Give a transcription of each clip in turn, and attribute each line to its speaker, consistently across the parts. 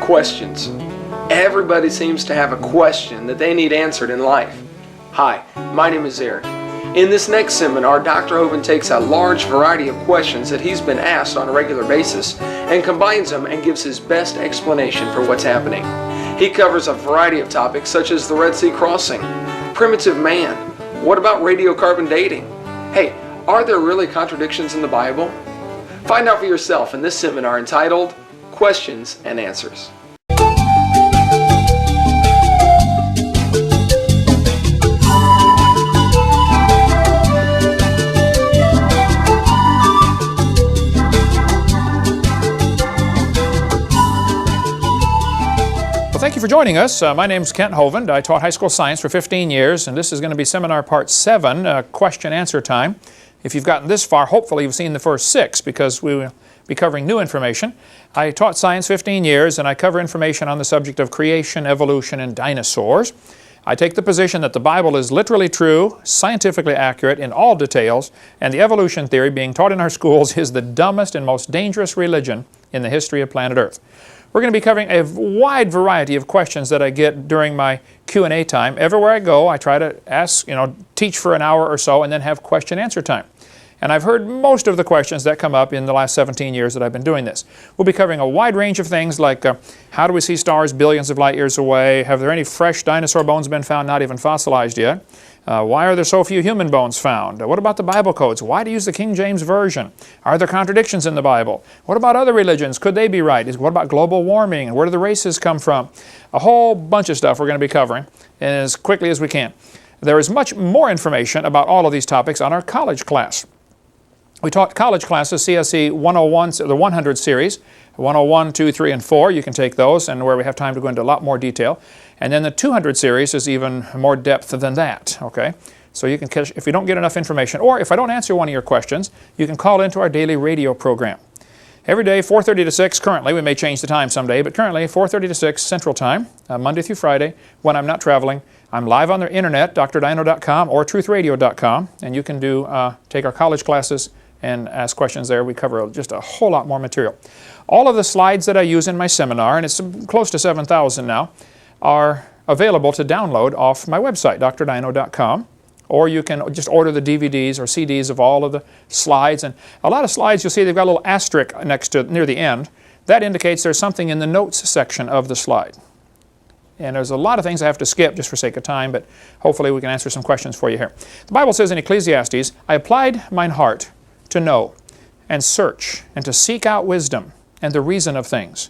Speaker 1: questions. Everybody seems to have a question that they need answered in life. Hi, my name is Eric. In this next seminar, Dr. Hovind takes a large variety of questions that he's been asked on a regular basis and combines them and gives his best explanation for what's happening. He covers a variety of topics such as the Red Sea crossing, primitive man, what about radiocarbon dating? Hey, are there really contradictions in the Bible? Find out for yourself in this seminar entitled Questions and Answers.
Speaker 2: Thank you for joining us. My name is Kent Hovind. I taught high school science for 15 years, and this is going to be seminar part 7, question-answer time. If you've gotten this far, hopefully you've seen the first 6 because we will be covering new information. I taught science 15 years, and I cover information on the subject of creation, evolution, and dinosaurs. I take the position that the Bible is literally true, scientifically accurate in all details, and the evolution theory being taught in our schools is the dumbest and most dangerous religion in the history of planet Earth. We're going to be covering a wide variety of questions that I get during my Q&A time. Everywhere I go, I try to ask, teach for an hour or so and then have question-answer time. And I've heard most of the questions that come up in the last 17 years that I've been doing this. We'll be covering a wide range of things like how do we see stars billions of light years away? Have there any fresh dinosaur bones been found, not even fossilized yet? Why are there so few human bones found? What about the Bible codes? Why do you use the King James Version? Are there contradictions in the Bible? What about other religions? Could they be right? What about global warming? And where do the races come from? A whole bunch of stuff we're going to be covering as quickly as we can. There is much more information about all of these topics on our college class. We taught college classes, CSE 101, the 100 series, 101, 2, 3, and 4. You can take those, and where we have time to go into a lot more detail. And then the 200 series is even more depth than that, okay? So you can catch, if you don't get enough information, or if I don't answer one of your questions, you can call into our daily radio program. Every day, 4:30 to 6, currently, we may change the time someday, but currently 4:30 to 6 Central Time, Monday through Friday, when I'm not traveling. I'm live on the internet, drdino.com or truthradio.com, and you can take our college classes and ask questions there. We cover just a whole lot more material. All of the slides that I use in my seminar, and it's close to 7,000 now, are available to download off my website, drdino.com, or you can just order the DVDs or CDs of all of the slides. And a lot of slides, you'll see they've got a little asterisk near the end. That indicates there's something in the notes section of the slide. And there's a lot of things I have to skip just for sake of time, but hopefully we can answer some questions for you here. The Bible says in Ecclesiastes, I applied mine heart to know and search and to seek out wisdom and the reason of things.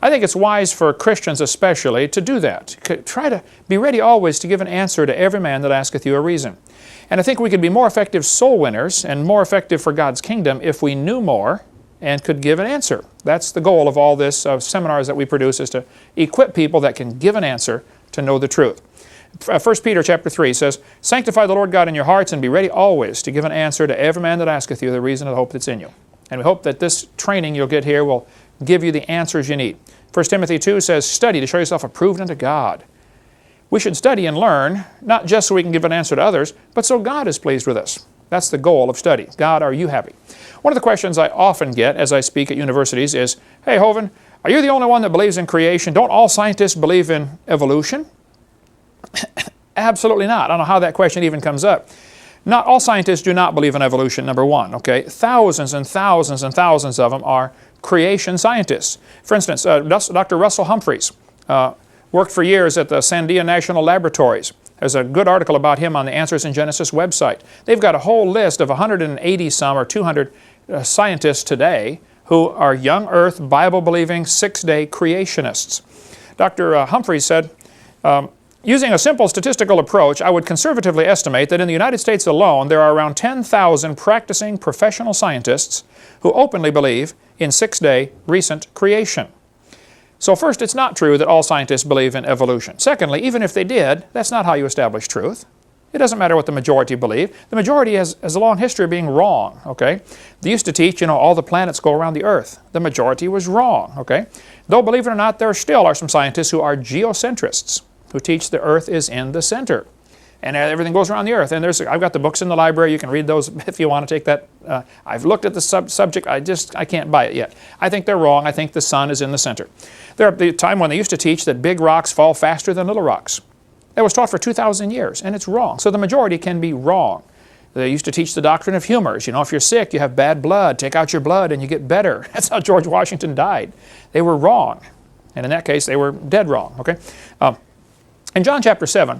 Speaker 2: I think it's wise for Christians especially to do that. Try to be ready always to give an answer to every man that asketh you a reason. And I think we could be more effective soul winners and more effective for God's kingdom if we knew more and could give an answer. That's the goal of all this seminars that we produce, is to equip people that can give an answer to know the truth. 1 Peter chapter 3 says, Sanctify the Lord God in your hearts and be ready always to give an answer to every man that asketh you the reason of the hope that's in you. And we hope that this training you'll get here will give you the answers you need. 1 Timothy 2 says, Study to show yourself approved unto God. We should study and learn, not just so we can give an answer to others, but so God is pleased with us. That's the goal of study. God, are you happy? One of the questions I often get as I speak at universities is, Hey, Hovind, are you the only one that believes in creation? Don't all scientists believe in evolution? Absolutely not. I don't know how that question even comes up. Not all scientists do not believe in evolution, number one, okay? Thousands and thousands and thousands of them are creation scientists. For instance, Dr. Russell Humphreys worked for years at the Sandia National Laboratories. There's a good article about him on the Answers in Genesis website. They've got a whole list of 180 some or 200 scientists today who are young earth, Bible-believing, six-day creationists. Dr. Humphreys said, using a simple statistical approach, I would conservatively estimate that in the United States alone, there are around 10,000 practicing professional scientists who openly believe in six-day recent creation. So first, it's not true that all scientists believe in evolution. Secondly, even if they did, that's not how you establish truth. It doesn't matter what the majority believe. The majority has a long history of being wrong, okay? They used to teach, all the planets go around the Earth. The majority was wrong, okay? Though, believe it or not, there still are some scientists who are geocentrists, who teach the Earth is in the center. and everything goes around the earth. And I've got the books in the library. You can read those if you want to take that. I've looked at the subject. I can't buy it yet. I think they're wrong. I think the sun is in the center. There was a time when they used to teach that big rocks fall faster than little rocks. That was taught for 2,000 years, and it's wrong. So the majority can be wrong. They used to teach the doctrine of humors. You know, if you're sick, you have bad blood. Take out your blood and you get better. That's how George Washington died. They were wrong. And in that case, they were dead wrong. Okay. In John chapter 7,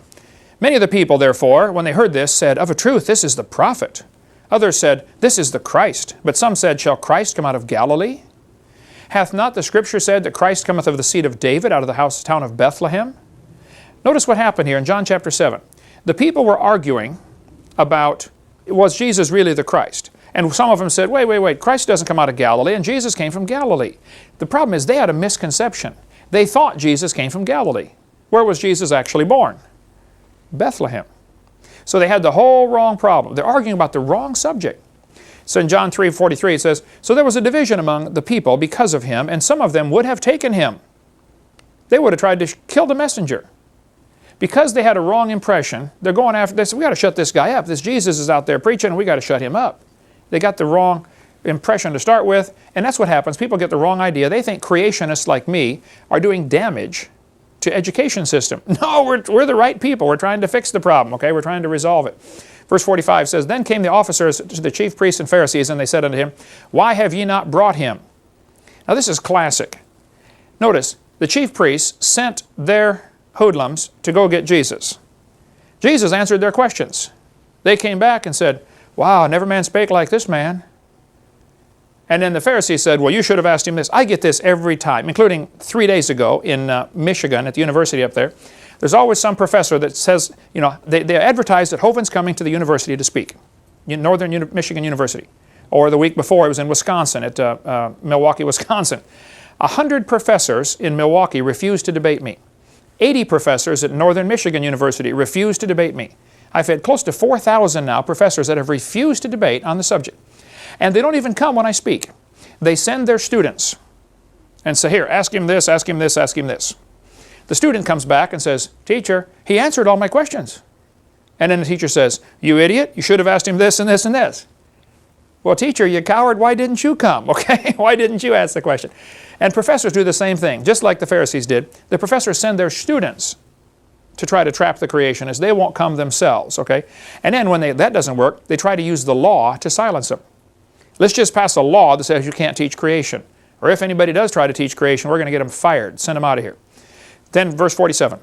Speaker 2: many of the people, therefore, when they heard this, said, "Of a truth, this is the prophet." Others said, "This is the Christ." But some said, "Shall Christ come out of Galilee? Hath not the Scripture said that Christ cometh of the seed of David out of the town of Bethlehem?" Notice what happened here in John chapter 7. The people were arguing about, was Jesus really the Christ? And some of them said, wait, Christ doesn't come out of Galilee, and Jesus came from Galilee. The problem is they had a misconception. They thought Jesus came from Galilee. Where was Jesus actually born? Bethlehem. So they had the whole wrong problem. They're arguing about the wrong subject. So in John 3:43 it says, "So there was a division among the people because of him, and some of them would have taken him." They would have tried to kill the messenger. Because they had a wrong impression, they're going after this. We got to shut this guy up. This Jesus is out there preaching, and we got to shut him up. They got the wrong impression to start with, and that's what happens. People get the wrong idea. They think creationists like me are doing damage to education system. No, we're the right people. We're trying to fix the problem, okay? We're trying to resolve it. Verse 45 says, "Then came the officers to the chief priests and Pharisees, and they said unto him, Why have ye not brought him?" Now this is classic. Notice, the chief priests sent their hoodlums to go get Jesus. Jesus answered their questions. They came back and said, "Wow, never man spake like this man." And then the Pharisees said, "Well, you should have asked him this." I get this every time, including 3 days ago in Michigan at the university up there. There's always some professor that says, you know, they advertise that Hovind's coming to the university to speak, Northern Michigan University. Or the week before, it was in Wisconsin, at Milwaukee, Wisconsin. 100 professors in Milwaukee refused to debate me. 80 professors at Northern Michigan University refused to debate me. I've had close to 4,000 now professors that have refused to debate on the subject. And they don't even come when I speak. They send their students and say, "Here, ask him this, ask him this, ask him this." The student comes back and says, "Teacher, he answered all my questions." And then the teacher says, "You idiot, you should have asked him this and this and this." Well, teacher, you coward, why didn't you come? Okay, why didn't you ask the question? And professors do the same thing, just like the Pharisees did. The professors send their students to try to trap the creationists. They won't come themselves, okay? And then when that doesn't work, they try to use the law to silence them. Let's just pass a law that says you can't teach creation. Or if anybody does try to teach creation, we're going to get them fired, send them out of here. Then verse 47.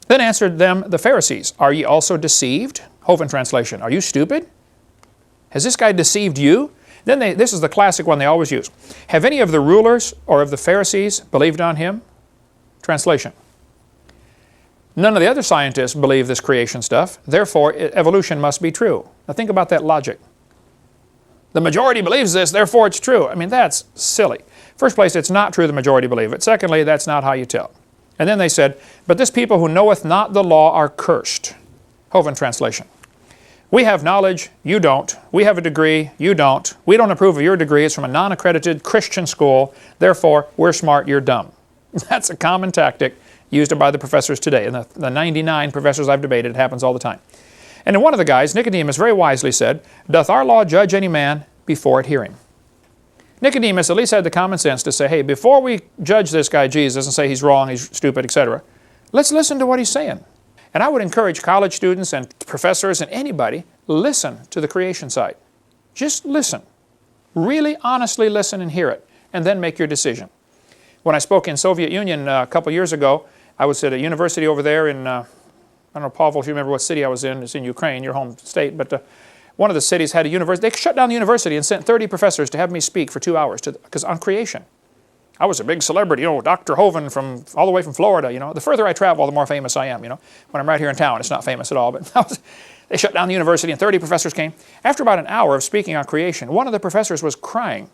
Speaker 2: "Then answered them the Pharisees, Are ye also deceived?" Hovind translation, "Are you stupid? Has this guy deceived you?" Then this is the classic one they always use. "Have any of the rulers or of the Pharisees believed on him?" Translation. None of the other scientists believe this creation stuff. Therefore, evolution must be true. Now think about that logic. The majority believes this, therefore it's true. I mean, that's silly. First place, it's not true the majority believe it. Secondly, that's not how you tell. And then they said, "But this people who knoweth not the law are cursed." Hovind translation. "We have knowledge, you don't. We have a degree, you don't. We don't approve of your degree. It's from a non-accredited Christian school. Therefore, we're smart, you're dumb." That's a common tactic used by the professors today. And the 99 professors I've debated, it happens all the time. And then one of the guys, Nicodemus, very wisely said, "Doth our law judge any man before it hear him?" Nicodemus at least had the common sense to say, hey, before we judge this guy Jesus and say he's wrong, he's stupid, etc., let's listen to what he's saying. And I would encourage college students and professors and anybody, listen to the creation side. Just listen. Really honestly listen and hear it, and then make your decision. When I spoke in Soviet Union a couple years ago, I was at a university over there in, I don't know, Pavel, if you remember what city I was in. It's in Ukraine, your home state. But one of the cities had a university. They shut down the university and sent 30 professors to have me speak for 2 hours because on creation. I was a big celebrity, you know, Dr. Hovind from all the way from Florida, you know. The further I travel, the more famous I am, you know. When I'm right here in town, it's not famous at all. But they shut down the university and 30 professors came. After about an hour of speaking on creation, one of the professors was crying.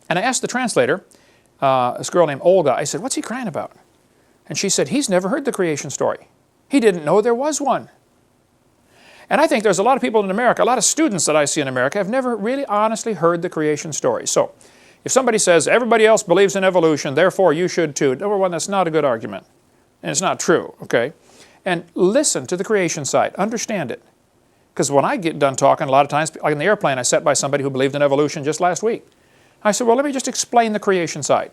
Speaker 2: And I asked the translator, this girl named Olga, I said, "What's he crying about?" And she said, "He's never heard the creation story. He didn't know there was one." And I think there's a lot of people in America, a lot of students that I see in America have never really honestly heard the creation story. So if somebody says, everybody else believes in evolution, therefore you should too, number one, that's not a good argument. And it's not true, okay? and listen to the creation side. Understand it. Because when I get done talking, a lot of times, like in the airplane, I sat by somebody who believed in evolution just last week. I said, well, let me just explain the creation side.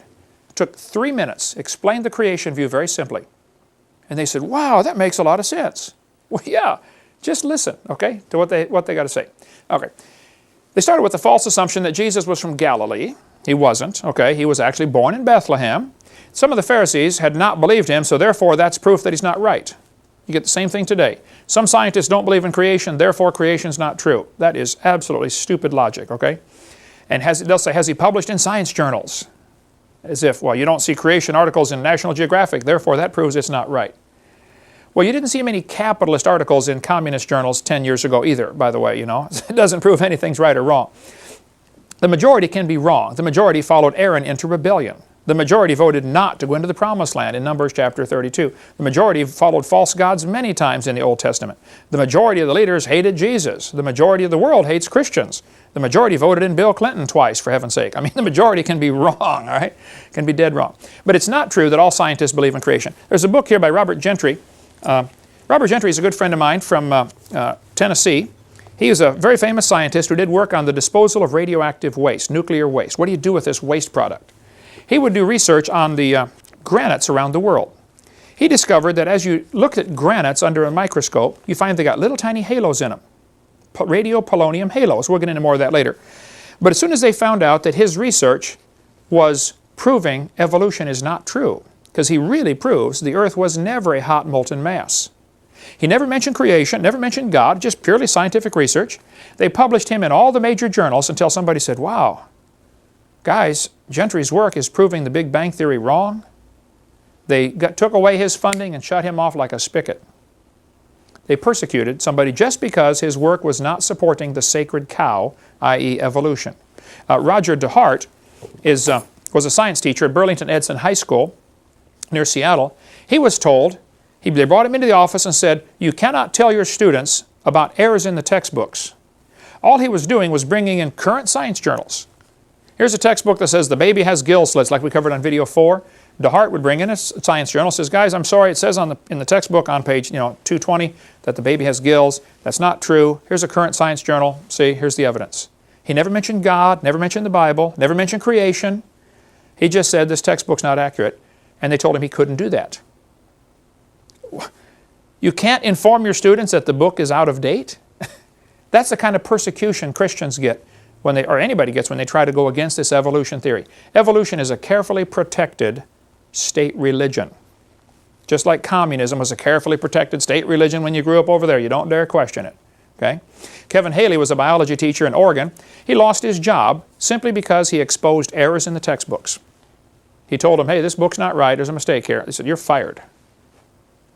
Speaker 2: It took 3 minutes, explained the creation view very simply. And they said, wow, that makes a lot of sense. Well, yeah, just listen, okay, to what they got to say. Okay. They started with the false assumption that Jesus was from Galilee. He wasn't, okay? He was actually born in Bethlehem. Some of the Pharisees had not believed him, so therefore that's proof that he's not right. You get the same thing today. Some scientists don't believe in creation, therefore creation's not true. That is absolutely stupid logic, okay? And they'll say, has he published in science journals? As if, well, you don't see creation articles in National Geographic, therefore that proves it's not right. Well, you didn't see many capitalist articles in communist journals 10 years ago either, by the way, you know. It doesn't prove anything's right or wrong. The majority can be wrong. The majority followed Aaron into rebellion. The majority voted not to go into the promised land in Numbers chapter 32. The majority followed false gods many times in the Old Testament. The majority of the leaders hated Jesus. The majority of the world hates Christians. The majority voted in Bill Clinton twice, for heaven's sake. I mean, the majority can be wrong, all right? Can be dead wrong. But it's not true that all scientists believe in creation. There's a book here by Robert Gentry. Robert Gentry is a good friend of mine from Tennessee. He is a very famous scientist who did work on the disposal of radioactive waste, nuclear waste. What do you do with this waste product? He would do research on the granites around the world. He discovered that as you looked at granites under a microscope, you find they got little tiny halos in them. Radiopolonium halos. We'll get into more of that later. But as soon as they found out that his research was proving evolution is not true, because he really proves the earth was never a hot molten mass. He never mentioned creation, never mentioned God, just purely scientific research. They published him in all the major journals until somebody said, wow, guys, Gentry's work is proving the Big Bang Theory wrong. They took away his funding and shut him off like a spigot. They persecuted somebody just because his work was not supporting the sacred cow, i.e. evolution. Roger DeHart was a science teacher at Burlington Edson High School near Seattle. He was told, they brought him into the office and said, you cannot tell your students about errors in the textbooks. All he was doing was bringing in current science journals. Here's a textbook that says the baby has gill slits, like we covered on video 4. DeHart would bring in a science journal, says, guys, I'm sorry, it says in the textbook on page 220 that the baby has gills. That's not true. Here's a current science journal. See, here's the evidence. He never mentioned God, never mentioned the Bible, never mentioned creation. He just said this textbook's not accurate, and they told him he couldn't do that. You can't inform your students that the book is out of date? That's the kind of persecution Christians get, or anybody gets, when they try to go against this evolution theory. Evolution is a carefully protected state religion. Just like communism was a carefully protected state religion when you grew up over there. You don't dare question it. Okay? Kevin Haley was a biology teacher in Oregon. He lost his job simply because he exposed errors in the textbooks. He told them, hey, this book's not right, there's a mistake here. They said, you're fired.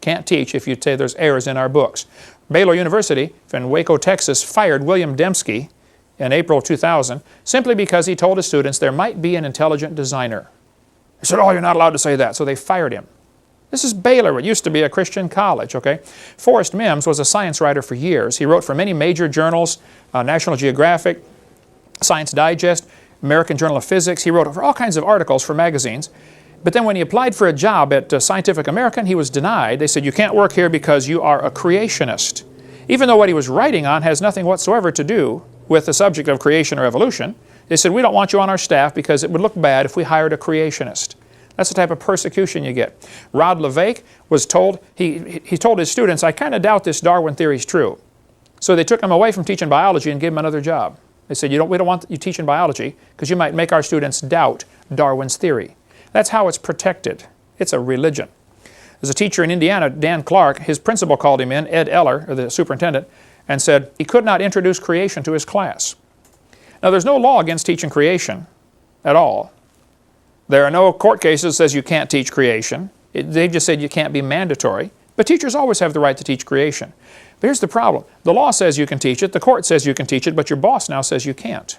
Speaker 2: Can't teach if you say there's errors in our books. Baylor University in Waco, Texas fired William Dembski in April 2000 simply because he told his students there might be an intelligent designer. They said, oh, you're not allowed to say that, so they fired him. This is Baylor. It used to be a Christian college, okay? Forrest Mims was a science writer for years. He wrote for many major journals, National Geographic, Science Digest, American Journal of Physics. He wrote for all kinds of articles for magazines. But then when he applied for a job at Scientific American, he was denied. They said, you can't work here because you are a creationist. Even though what he was writing on has nothing whatsoever to do with the subject of creation or evolution, they said, we don't want you on our staff because it would look bad if we hired a creationist. That's the type of persecution you get. Rod Levake was told, he told his students, I kind of doubt this Darwin theory is true. So they took him away from teaching biology and gave him another job. They said, we don't want you teaching biology because you might make our students doubt Darwin's theory. That's how it's protected. It's a religion. There's a teacher in Indiana, Dan Clark, his principal called him in, Ed Eller, or the superintendent, and said he could not introduce creation to his class. Now there's no law against teaching creation at all. There are no court cases that says you can't teach creation. They just said you can't be mandatory. But teachers always have the right to teach creation. But here's the problem. The law says you can teach it, the court says you can teach it, but your boss now says you can't.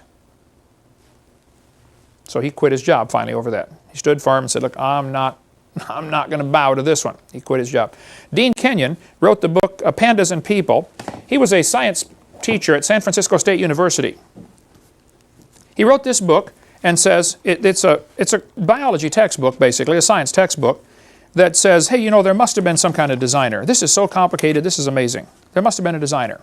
Speaker 2: So he quit his job finally over that. He stood firm and said, look, I'm not going to bow to this one. He quit his job. Dean Kenyon wrote the book Pandas and People. He was a science teacher at San Francisco State University. He wrote this book and says it's a biology textbook, basically, a science textbook, that says, hey, you know, there must have been some kind of designer. This is so complicated, this is amazing. There must have been a designer.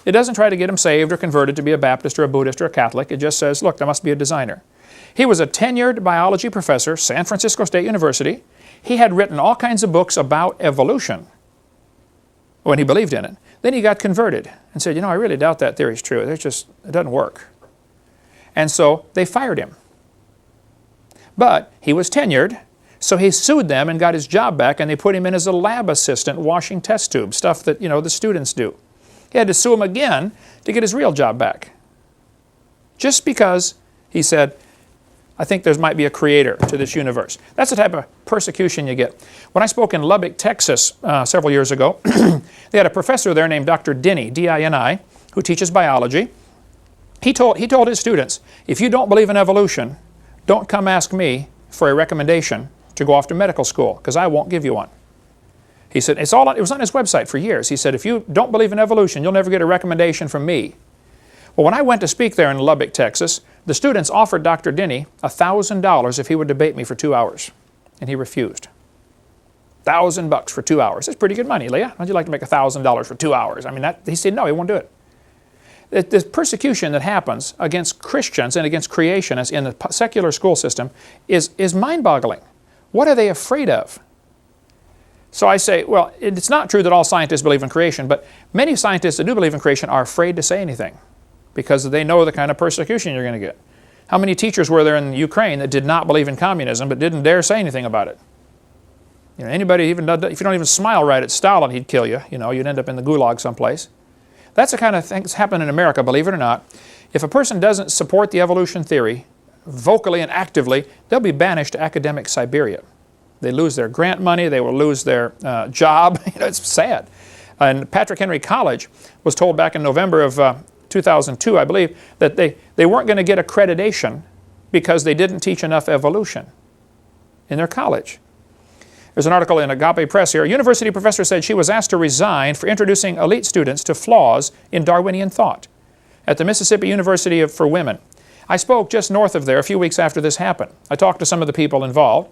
Speaker 2: It doesn't try to get him saved or converted to be a Baptist or a Buddhist or a Catholic. It just says, look, there must be a designer. He was a tenured biology professor, San Francisco State University. He had written all kinds of books about evolution when he believed in it. Then he got converted and said, you know, I really doubt that theory is true. It doesn't work. And so they fired him. But he was tenured, so he sued them and got his job back, and they put him in as a lab assistant washing test tubes, stuff that, you know, the students do. He had to sue him again to get his real job back. Just because he said, I think there might be a creator to this universe. That's the type of persecution you get. When I spoke in Lubbock, Texas several years ago, they had a professor there named Dr. Dini, D-I-N-I, who teaches biology. He told his students, if you don't believe in evolution, don't come ask me for a recommendation to go off to medical school, because I won't give you one. He said, it was on his website for years. He said, if you don't believe in evolution, you'll never get a recommendation from me. Well, when I went to speak there in Lubbock, Texas, the students offered Dr. Dini $1,000 if he would debate me for 2 hours, and he refused. $1,000 for 2 hours. That's pretty good money, Leah. How'd you like to make $1,000 for 2 hours? I mean, he said no, he won't do it. The persecution that happens against Christians and against creationists in the secular school system is mind-boggling. What are they afraid of? So I say, well, it's not true that all scientists believe in creation, but many scientists that do believe in creation are afraid to say anything because they know the kind of persecution you're going to get. How many teachers were there in Ukraine that did not believe in communism but didn't dare say anything about it? You know, anybody, even if you don't even smile right at Stalin, he'd kill you. You know, you'd end up in the gulag someplace. That's the kind of thing that's happened in America, believe it or not. If a person doesn't support the evolution theory vocally and actively, they'll be banished to academic Siberia. They lose their grant money, they will lose their job. You know, it's sad. And Patrick Henry College was told back in November of 2002, I believe, that they weren't going to get accreditation because they didn't teach enough evolution in their college. There's an article in Agape Press here. A university professor said she was asked to resign for introducing elite students to flaws in Darwinian thought at the Mississippi University for Women. I spoke just north of there a few weeks after this happened. I talked to some of the people involved.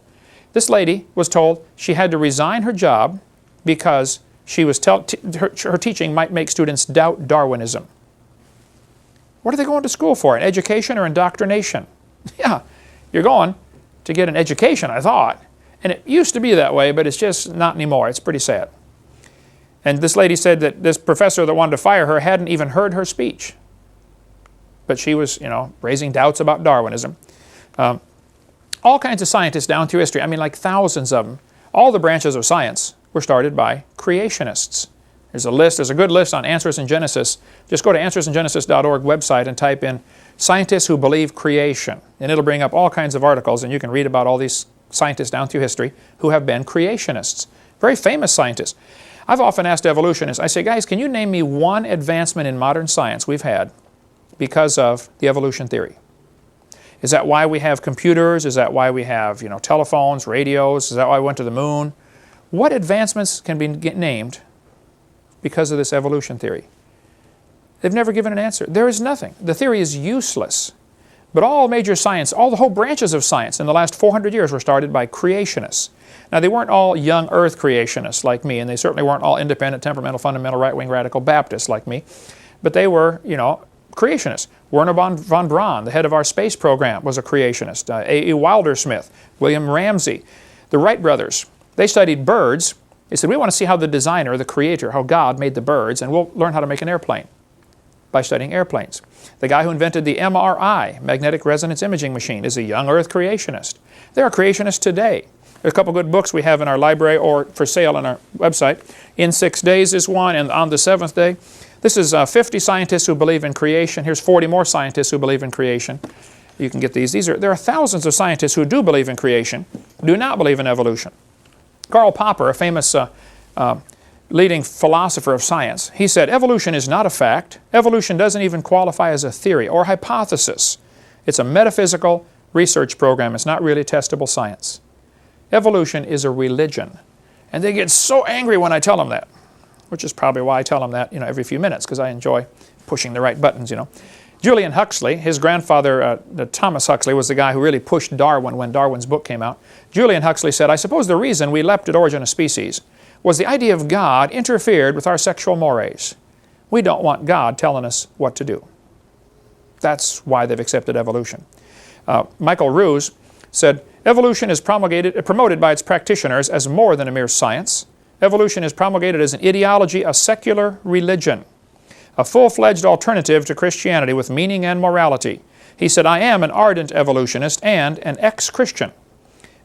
Speaker 2: This lady was told she had to resign her job because she was her teaching might make students doubt Darwinism. What are they going to school for? An education or indoctrination? Yeah, you're going to get an education, I thought. And it used to be that way, but it's just not anymore. It's pretty sad. And this lady said that this professor that wanted to fire her hadn't even heard her speech. But she was, you know, raising doubts about Darwinism. All kinds of scientists down through history, I mean like thousands of them, all the branches of science were started by creationists. There's a list, there's a good list on Answers in Genesis. Just go to answersingenesis.org website and type in scientists who believe creation. And it'll bring up all kinds of articles, and you can read about all these scientists down through history who have been creationists. Very famous scientists. I've often asked evolutionists, I say, guys, can you name me one advancement in modern science we've had because of the evolution theory? Is that why we have computers? Is that why we have, you know, telephones, radios? Is that why we went to the moon? What advancements can be named because of this evolution theory? They've never given an answer. There is nothing. The theory is useless. But all major science, all the whole branches of science in the last 400 years were started by creationists. Now, they weren't all young earth creationists like me, and they certainly weren't all independent, temperamental, fundamental, right-wing, radical Baptists like me. But they were, you know, creationists. Werner von Braun, the head of our space program, was a creationist. A.E. Wilder-Smith, William Ramsey, the Wright brothers. They studied birds. They said, we want to see how the designer, the creator, how God made the birds, and we'll learn how to make an airplane by studying airplanes. The guy who invented the MRI, magnetic resonance imaging machine, is a young earth creationist. There are creationists today. There's a couple good books we have in our library or for sale on our website. In 6 Days is one, and On the Seventh Day. This is 50 scientists who believe in creation. Here's 40 more scientists who believe in creation. You can get these. There are thousands of scientists who do believe in creation, do not believe in evolution. Karl Popper, a famous leading philosopher of science, he said, evolution is not a fact. Evolution doesn't even qualify as a theory or hypothesis. It's a metaphysical research program. It's not really testable science. Evolution is a religion. And they get so angry when I tell them that, which is probably why I tell them that, you know, every few minutes, because I enjoy pushing the right buttons, you know. Julian Huxley, his grandfather Thomas Huxley was the guy who really pushed Darwin when Darwin's book came out. Julian Huxley said, "I suppose the reason we leapt at origin of species was the idea of God interfered with our sexual mores. We don't want God telling us what to do." That's why they've accepted evolution. Michael Ruse said, "Evolution is promoted by its practitioners as more than a mere science. Evolution is promulgated as an ideology, a secular religion, a full-fledged alternative to Christianity with meaning and morality." He said, "I am an ardent evolutionist and an ex-Christian.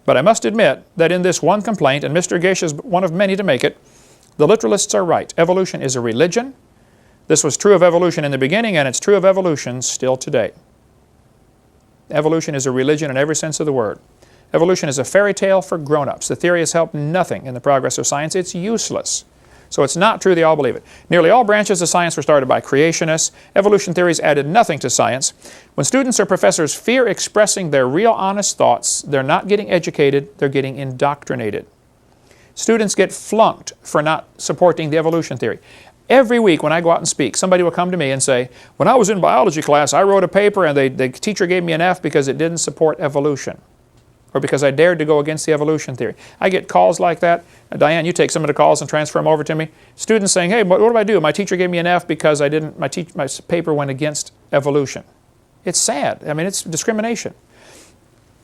Speaker 2: But I must admit that in this one complaint, and Mr. Gish is one of many to make it, the literalists are right. Evolution is a religion. This was true of evolution in the beginning, and it's true of evolution still today." Evolution is a religion in every sense of the word. Evolution is a fairy tale for grown-ups. The theory has helped nothing in the progress of science. It's useless. So it's not true they all believe it. Nearly all branches of science were started by creationists. Evolution theories added nothing to science. When students or professors fear expressing their real honest thoughts, they're not getting educated, they're getting indoctrinated. Students get flunked for not supporting the evolution theory. Every week when I go out and speak, somebody will come to me and say, "When I was in biology class, I wrote a paper and the teacher gave me an F because it didn't support evolution, or because I dared to go against the evolution theory." I get calls like that. Diane, you take some of the calls and transfer them over to me. Students saying, "Hey, what do I do? My teacher gave me an F because my paper went against evolution." It's sad. I mean, it's discrimination.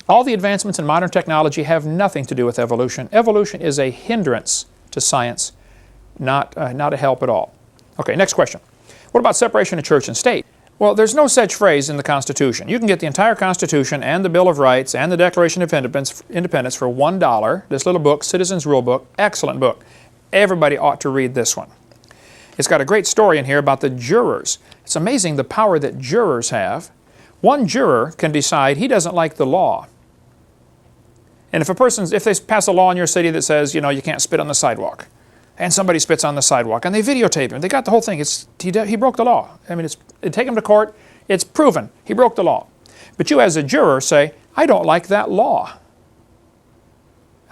Speaker 2: All the advancements in modern technology have nothing to do with evolution. Evolution is a hindrance to science, not a help at all. Okay, next question. What about separation of church and state? Well, there's no such phrase in the Constitution. You can get the entire Constitution and the Bill of Rights and the Declaration of Independence for $1. This little book, Citizens Rule Book, excellent book. Everybody ought to read this one. It's got a great story in here about the jurors. It's amazing the power that jurors have. One juror can decide he doesn't like the law. And if they pass a law in your city that says, you can't spit on the sidewalk, and somebody spits on the sidewalk, and they videotape him. They got the whole thing. He broke the law. I mean, they take him to court. It's proven. He broke the law. But you as a juror say, "I don't like that law.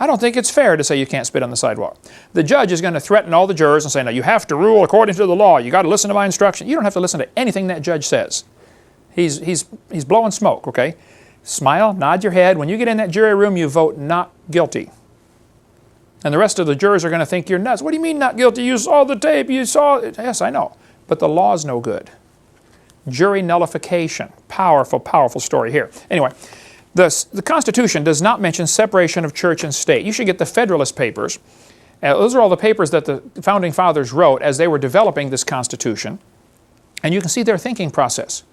Speaker 2: I don't think it's fair to say you can't spit on the sidewalk." The judge is going to threaten all the jurors and say, "No, you have to rule according to the law. You got to listen to my instruction." You don't have to listen to anything that judge says. He's blowing smoke, okay? Smile, nod your head. When you get in that jury room, you vote not guilty. And the rest of the jurors are going to think you're nuts. "What do you mean not guilty? You saw the tape. You saw it." Yes, I know. But the law's no good. Jury nullification. Powerful, powerful story here. Anyway, the Constitution does not mention separation of church and state. You should get the Federalist Papers. Those are all the papers that the Founding Fathers wrote as they were developing this Constitution. And you can see their thinking process.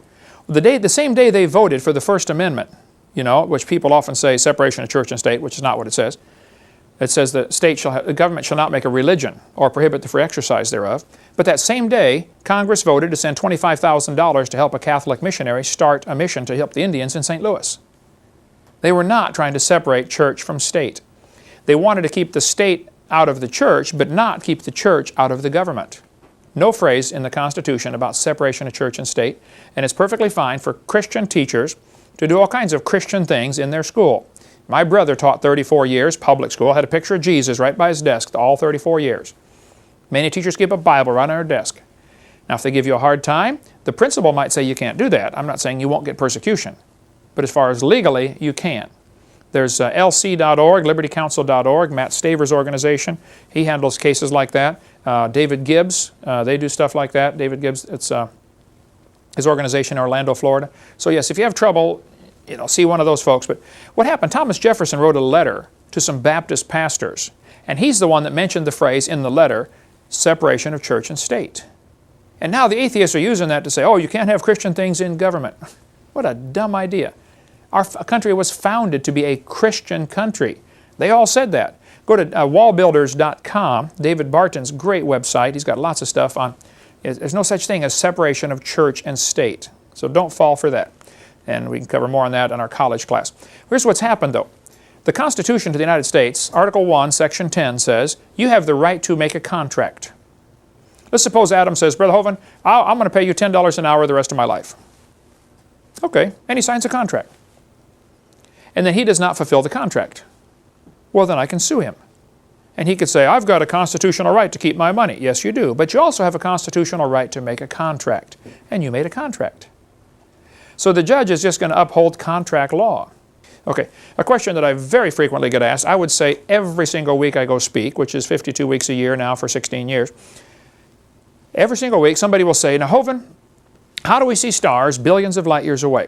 Speaker 2: The same day they voted for the First Amendment, which people often say separation of church and state, which is not what it says. It says the government shall not make a religion or prohibit the free exercise thereof. But that same day, Congress voted to send $25,000 to help a Catholic missionary start a mission to help the Indians in St. Louis. They were not trying to separate church from state. They wanted to keep the state out of the church, but not keep the church out of the government. No phrase in the Constitution about separation of church and state, and it's perfectly fine for Christian teachers to do all kinds of Christian things in their school. My brother taught 34 years, public school, had a picture of Jesus right by his desk all 34 years. Many teachers keep a Bible right on their desk. Now, if they give you a hard time, the principal might say you can't do that. I'm not saying you won't get persecution. But as far as legally, you can. There's lc.org, libertycouncil.org, Matt Staver's organization. He handles cases like that. David Gibbs, they do stuff like that. David Gibbs, it's his organization in Orlando, Florida. So yes, if you have trouble, see one of those folks. But what happened, Thomas Jefferson wrote a letter to some Baptist pastors, and he's the one that mentioned the phrase in the letter, separation of church and state. And now the atheists are using that to say, "Oh, you can't have Christian things in government." What a dumb idea. Our country was founded to be a Christian country. They all said that. Go to wallbuilders.com, David Barton's great website. He's got lots of stuff on. There's no such thing as separation of church and state. So don't fall for that. And we can cover more on that in our college class. Here's what's happened, though. The Constitution to the United States, Article 1, Section 10 says, you have the right to make a contract. Let's suppose Adam says, "Brother Hovind, I'm going to pay you $10 an hour the rest of my life." Okay, and he signs a contract. And then he does not fulfill the contract. Well, then I can sue him. And he could say, "I've got a constitutional right to keep my money." Yes, you do. But you also have a constitutional right to make a contract. And you made a contract. So the judge is just going to uphold contract law. Okay, a question that I very frequently get asked, I would say every single week I go speak, which is 52 weeks a year now for 16 years. Every single week somebody will say, now Hovind, how do we see stars billions of light years away?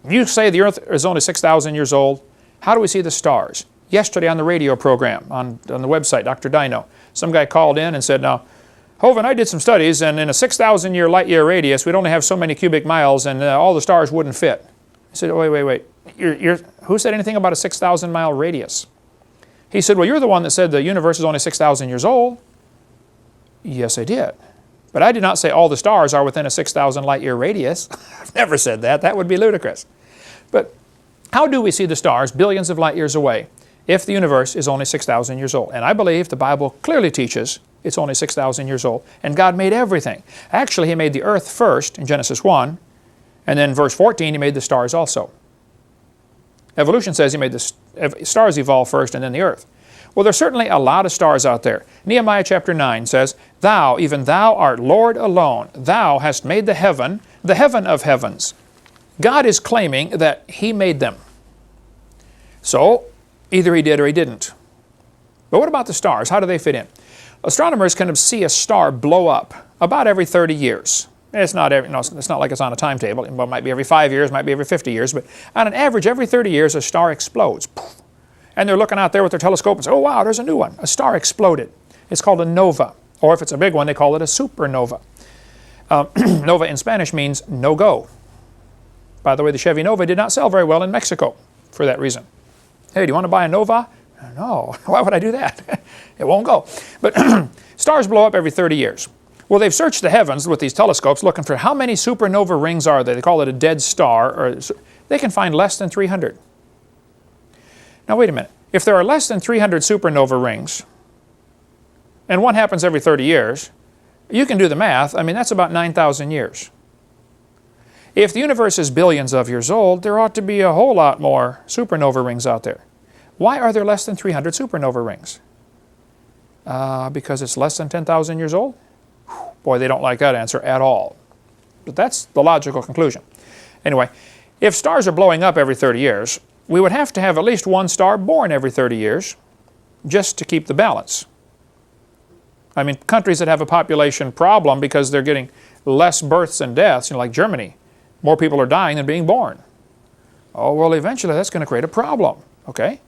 Speaker 2: You say the earth is only 6,000 years old. How do we see the stars? Yesterday on the radio program, on the website, Dr. Dino, some guy called in and said, now, Hovind, I did some studies, and in a 6,000 light year radius, we'd only have so many cubic miles, and all the stars wouldn't fit. I said, wait. Who said anything about a 6,000 mile radius? He said, well, you're the one that said the universe is only 6,000 years old. Yes, I did. But I did not say all the stars are within a 6,000 light year radius. I've never said that. That would be ludicrous. But how do we see the stars billions of light years away if the universe is only 6,000 years old? And I believe the Bible clearly teaches it's only 6,000 years old. And God made everything. Actually, He made the earth first in Genesis 1. And then verse 14, He made the stars also. Evolution says He made the stars evolve first and then the earth. Well, there's certainly a lot of stars out there. Nehemiah chapter 9 says, Thou, even Thou art Lord alone. Thou hast made the heaven of heavens. God is claiming that He made them. So, either He did or He didn't. But what about the stars? How do they fit in? Astronomers can see a star blow up about every 30 years. It's not like it's on a timetable. It might be every 5 years, might be every 50 years, but on an average, every 30 years, a star explodes. And they're looking out there with their telescope and say, oh wow, there's a new one. A star exploded. It's called a nova. Or if it's a big one, they call it a supernova. Nova in Spanish means no-go. By the way, the Chevy Nova did not sell very well in Mexico for that reason. Hey, do you want to buy a Nova? No. Why would I do that? It won't go. But stars blow up every 30 years. Well, they've searched the heavens with these telescopes looking for how many supernova rings are there. They call it a dead star. Or they can find less than 300. Now, wait a minute. If there are less than 300 supernova rings, and one happens every 30 years, you can do the math. I mean, that's about 9,000 years. If the universe is billions of years old, there ought to be a whole lot more supernova rings out there. Why are there less than 300 supernova rings? Because it's less than 10,000 years old? Boy, they don't like that answer at all. But that's the logical conclusion. Anyway, if stars are blowing up every 30 years, we would have to have at least one star born every 30 years just to keep the balance. I mean, countries that have a population problem because they're getting less births and deaths, like Germany, more people are dying than being born. Oh, well, eventually that's going to create a problem, okay?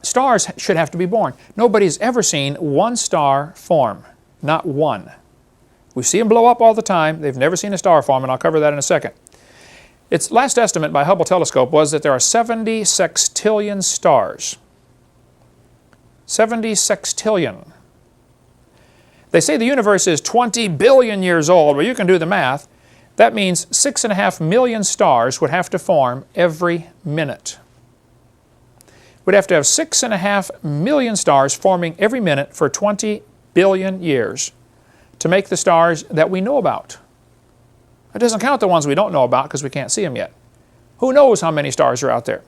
Speaker 2: Stars should have to be born. Nobody's ever seen one star form, not one. We see them blow up all the time. They've never seen a star form, and I'll cover that in a second. Its last estimate by Hubble telescope was that there are 70 sextillion stars. 70 sextillion. They say the universe is 20 billion years old. Well, you can do the math. That means 6.5 million stars would have to form every minute. We'd have to have 6.5 million stars forming every minute for 20 billion years to make the stars that we know about. It doesn't count the ones we don't know about because we can't see them yet. Who knows how many stars are out there?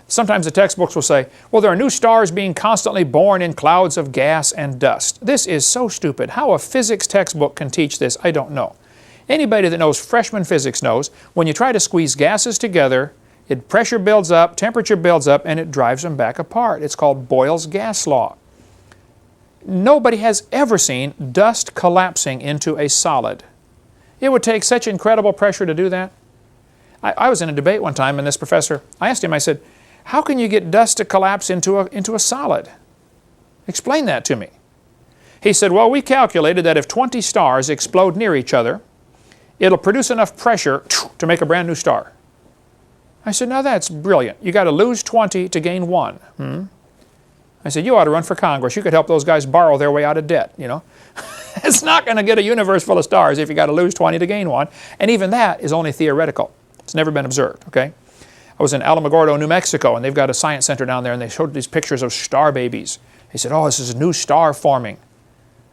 Speaker 2: Sometimes the textbooks will say, well, there are new stars being constantly born in clouds of gas and dust. This is so stupid. How a physics textbook can teach this, I don't know. Anybody that knows freshman physics knows when you try to squeeze gases together, pressure builds up, temperature builds up, and it drives them back apart. It's called Boyle's gas law. Nobody has ever seen dust collapsing into a solid. It would take such incredible pressure to do that. I was in a debate one time, and this professor, I asked him, I said, how can you get dust to collapse into a solid? Explain that to me. He said, well, we calculated that if 20 stars explode near each other, it'll produce enough pressure to make a brand new star. I said, now that's brilliant. You got to lose 20 to gain 1. I said, you ought to run for Congress. You could help those guys borrow their way out of debt, It's not going to get a universe full of stars if you got to lose 20 to gain 1. And even that is only theoretical. It's never been observed, okay? I was in Alamogordo, New Mexico, and they've got a science center down there, and they showed these pictures of star babies. He said, oh, this is a new star forming.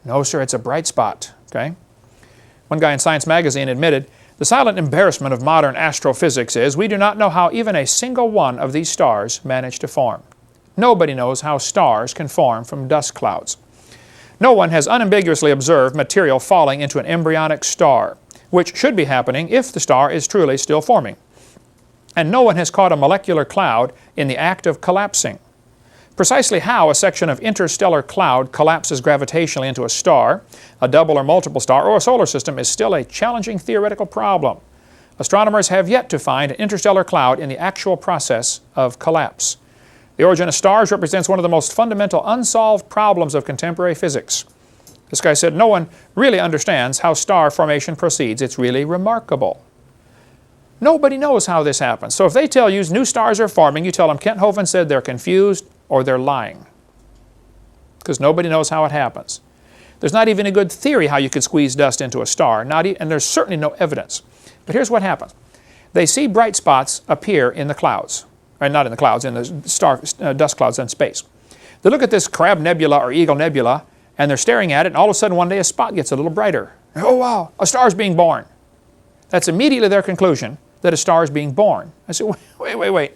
Speaker 2: No, sir, it's a bright spot, okay? One guy in Science magazine admitted, the silent embarrassment of modern astrophysics is we do not know how even a single one of these stars managed to form. Nobody knows how stars can form from dust clouds. No one has unambiguously observed material falling into an embryonic star. which should be happening if the star is truly still forming. And no one has caught a molecular cloud in the act of collapsing. Precisely how a section of interstellar cloud collapses gravitationally into a star, a double or multiple star, or a solar system is still a challenging theoretical problem. Astronomers have yet to find an interstellar cloud in the actual process of collapse. The origin of stars represents one of the most fundamental unsolved problems of contemporary physics. This guy said, no one really understands how star formation proceeds. It's really remarkable. Nobody knows how this happens. So if they tell you new stars are forming, you tell them Kent Hovind said they're confused or they're lying. Because nobody knows how it happens. There's not even a good theory how you could squeeze dust into a star, and there's certainly no evidence. But here's what happens. They see bright spots appear in the clouds. Or not in the clouds, in the dust clouds in space. They look at this Crab Nebula or Eagle Nebula, and they're staring at it, and all of a sudden one day a spot gets a little brighter. Oh wow, a star's being born. That's immediately their conclusion that a star is being born. I said, wait.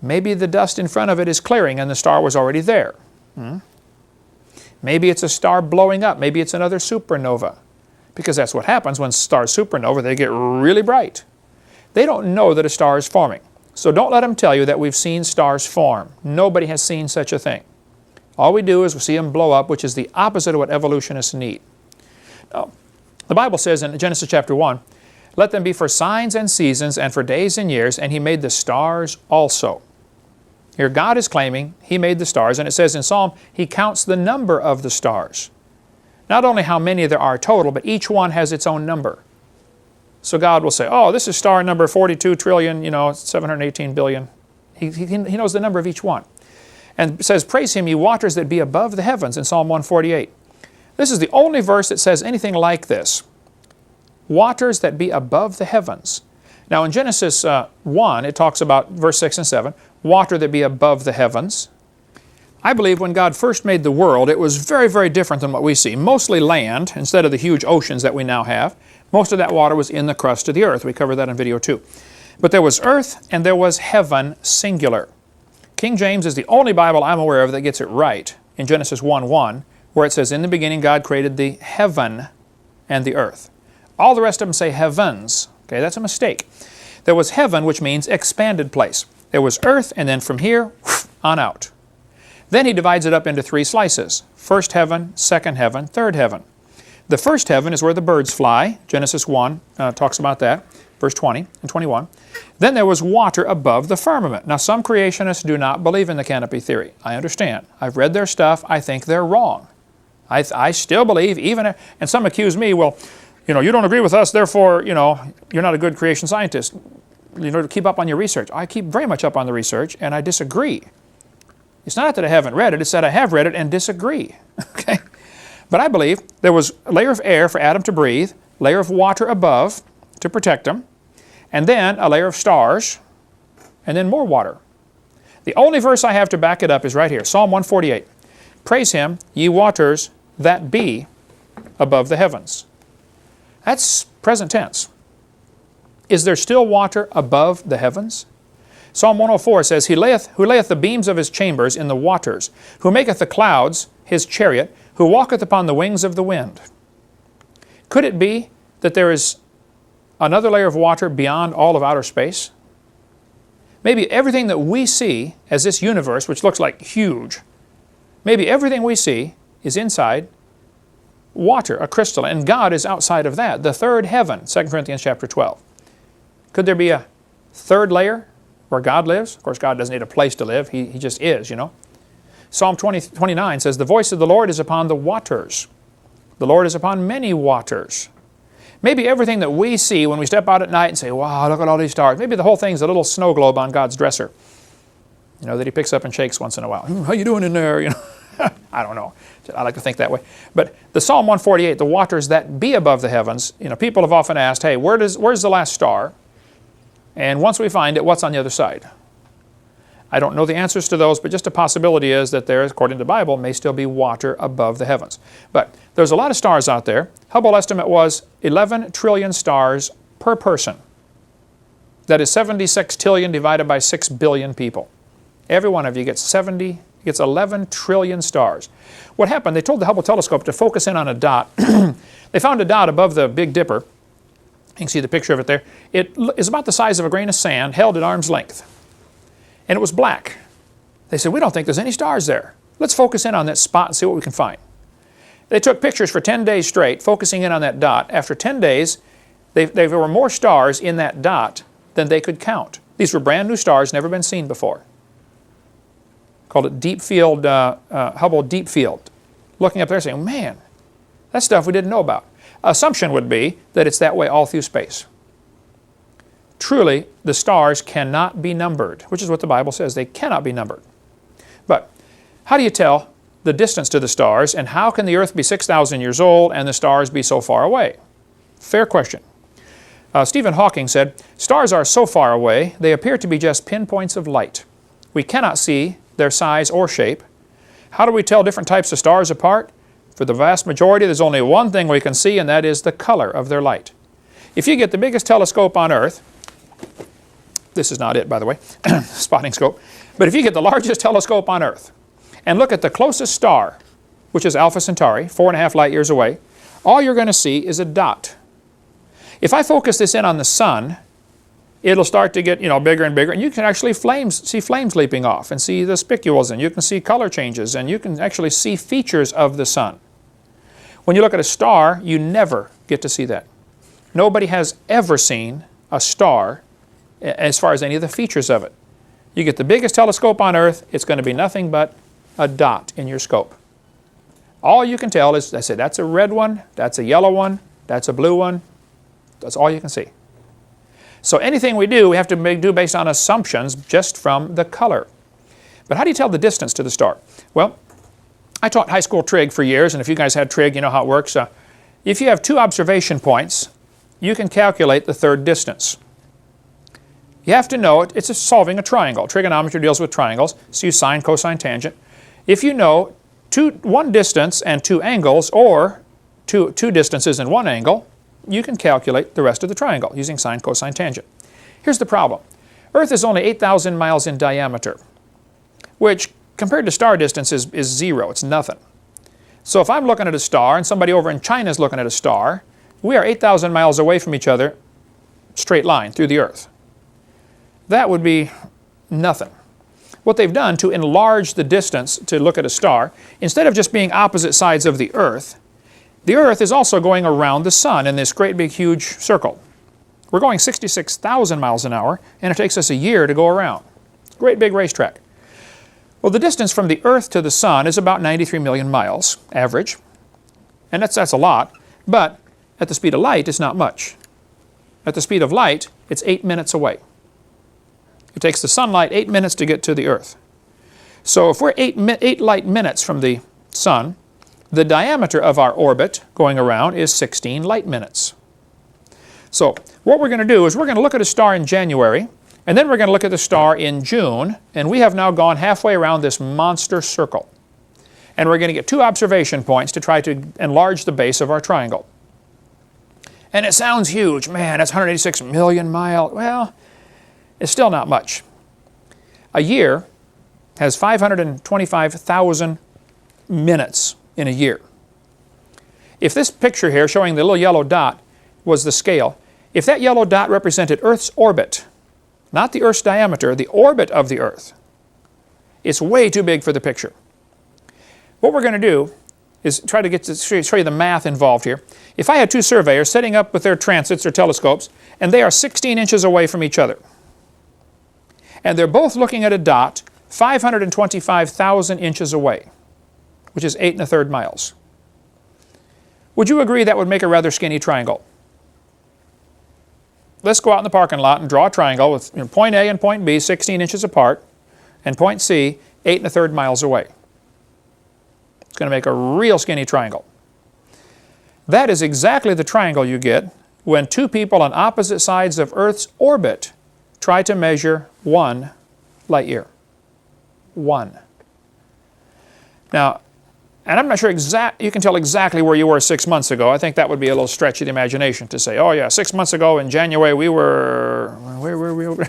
Speaker 2: Maybe the dust in front of it is clearing and the star was already there. Maybe it's a star blowing up. Maybe it's another supernova. Because that's what happens when stars supernova, they get really bright. They don't know that a star is forming. So don't let them tell you that we've seen stars form. Nobody has seen such a thing. All we do is we see them blow up, which is the opposite of what evolutionists need. Now, the Bible says in Genesis chapter 1, let them be for signs and seasons and for days and years, and He made the stars also. Here God is claiming He made the stars, and it says in Psalm, He counts the number of the stars. Not only how many there are total, but each one has its own number. So God will say, oh, this is star number 42 trillion, 718 billion. He knows the number of each one. And it says, praise Him, ye waters that be above the heavens, in Psalm 148. This is the only verse that says anything like this. Waters that be above the heavens. Now in Genesis 1, it talks about verse 6 and 7, water that be above the heavens. I believe when God first made the world, it was very, very different than what we see. Mostly land, instead of the huge oceans that we now have. Most of that water was in the crust of the earth. We covered that in video 2. But there was earth and there was heaven, singular. King James is the only Bible I'm aware of that gets it right in Genesis 1:1, where it says, in the beginning God created the heaven and the earth. All the rest of them say heavens. Okay, that's a mistake. There was heaven, which means expanded place. There was earth, and then from here on out. Then He divides it up into 3 slices. First heaven, second heaven, third heaven. The first heaven is where the birds fly. Genesis 1 talks about that, verse 20 and 21. Then there was water above the firmament. Now some creationists do not believe in the canopy theory. I understand. I've read their stuff. I think they're wrong. I still believe, and some accuse me, well, you don't agree with us, therefore, you're not a good creation scientist. To keep up on your research. I keep very much up on the research, and I disagree. It's not that I haven't read it, it's that I have read it and disagree. Okay? But I believe there was a layer of air for Adam to breathe, layer of water above to protect him, and then a layer of stars, and then more water. The only verse I have to back it up is right here, Psalm 148. Praise Him, ye waters that be above the heavens. That's present tense. Is there still water above the heavens? Psalm 104 says, who layeth the beams of His chambers in the waters, who maketh the clouds His chariot, who walketh upon the wings of the wind. Could it be that there is another layer of water beyond all of outer space? Maybe everything that we see as this universe, which looks like huge, maybe everything we see is inside water, a crystal, and God is outside of that, the third heaven, 2 Corinthians chapter 12. Could there be a third layer where God lives? Of course, God doesn't need a place to live. He just is, Psalm 29 says, the voice of the Lord is upon the waters. The Lord is upon many waters. Maybe everything that we see when we step out at night and say, wow, look at all these stars. Maybe the whole thing's a little snow globe on God's dresser, that He picks up and shakes once in a while. How you doing in there? I don't know. I like to think that way. But the Psalm 148, the waters that be above the heavens, people have often asked, hey, where's the last star? And once we find it, what's on the other side? I don't know the answers to those, but just a possibility is that there, according to the Bible, may still be water above the heavens. But there's a lot of stars out there. Hubble estimate was 11 trillion stars per person. That is 76 trillion divided by 6 billion people. Every one of you gets 11 trillion stars. What happened, they told the Hubble telescope to focus in on a dot. They found a dot above the Big Dipper, You can see the picture of it there. It is about the size of a grain of sand held at arm's length. And it was black. They said, we don't think there's any stars there. Let's focus in on that spot and see what we can find. They took pictures for 10 days straight, focusing in on that dot. After 10 days, there were more stars in that dot than they could count. These were brand new stars, never been seen before. Called it deep field, Hubble Deep Field. Looking up there saying, man, that's stuff we didn't know about. Assumption would be that it's that way all through space. Truly, the stars cannot be numbered, which is what the Bible says. They cannot be numbered. But how do you tell the distance to the stars, and how can the Earth be 6,000 years old and the stars be so far away? Fair question. Stephen Hawking said, stars are so far away, they appear to be just pinpoints of light. We cannot see their size or shape. How do we tell different types of stars apart? For the vast majority, there's only one thing we can see, and that is the color of their light. If you get the biggest telescope on Earth, this is not it, by the way, spotting scope, but if you get the largest telescope on Earth and look at the closest star, which is Alpha Centauri, 4.5 light years away, all you're going to see is a dot. If I focus this in on the sun, it'll start to get bigger and bigger, and you can actually see flames leaping off and see the spicules, and you can see color changes, and you can actually see features of the sun. When you look at a star, you never get to see that. Nobody has ever seen a star as far as any of the features of it. You get the biggest telescope on Earth, it's going to be nothing but a dot in your scope. All you can tell is, I said, that's a red one, that's a yellow one, that's a blue one. That's all you can see. So anything we do, we have to do based on assumptions just from the color. But how do you tell the distance to the star? Well, I taught high school trig for years, and if you guys had trig, you know how it works. If you have 2 observation points, you can calculate the third distance. You have to know it's solving a triangle. Trigonometry deals with triangles, so you sine, cosine, tangent. If you know one distance and 2 angles, or two distances and 1 angle, you can calculate the rest of the triangle using sine, cosine, tangent. Here's the problem. Earth is only 8,000 miles in diameter, which compared to star distance is 0. It's nothing. So if I'm looking at a star and somebody over in China is looking at a star, we are 8,000 miles away from each other, straight line through the Earth. That would be nothing. What they've done to enlarge the distance to look at a star, instead of just being opposite sides of the Earth is also going around the sun in this great big huge circle. We're going 66,000 miles an hour, and it takes us a year to go around. Great big racetrack. Well, the distance from the Earth to the sun is about 93 million miles, average. And that's a lot, but at the speed of light, it's not much. At the speed of light, it's 8 minutes away. It takes the sunlight 8 minutes to get to the Earth. So if we're 8 light minutes from the sun, the diameter of our orbit going around is 16 light minutes. So what we're going to do is we're going to look at a star in January, and then we're going to look at the star in June, and we have now gone halfway around this monster circle. And we're going to get 2 observation points to try to enlarge the base of our triangle. And it sounds huge. Man, that's 186 million miles. Well, it's still not much. A year has 525,000 minutes in a year. If this picture here showing the little yellow dot was the scale, if that yellow dot represented Earth's orbit, not the Earth's diameter, the orbit of the Earth, it's way too big for the picture. What we're going to do is try to show you the math involved here. If I had 2 surveyors setting up with their transits or telescopes, and they are 16 inches away from each other, and they're both looking at a dot 525,000 inches away, which is 8 1/3 miles. Would you agree that would make a rather skinny triangle? Let's go out in the parking lot and draw a triangle with point A and point B 16 inches apart, and point C 8 1/3 miles away. It's going to make a real skinny triangle. That is exactly the triangle you get when 2 people on opposite sides of Earth's orbit try to measure 1 light year. 1. Now, and I'm not sure you can tell exactly where you were 6 months ago. I think that would be a little stretch of the imagination to say, oh yeah, 6 months ago in January where were we?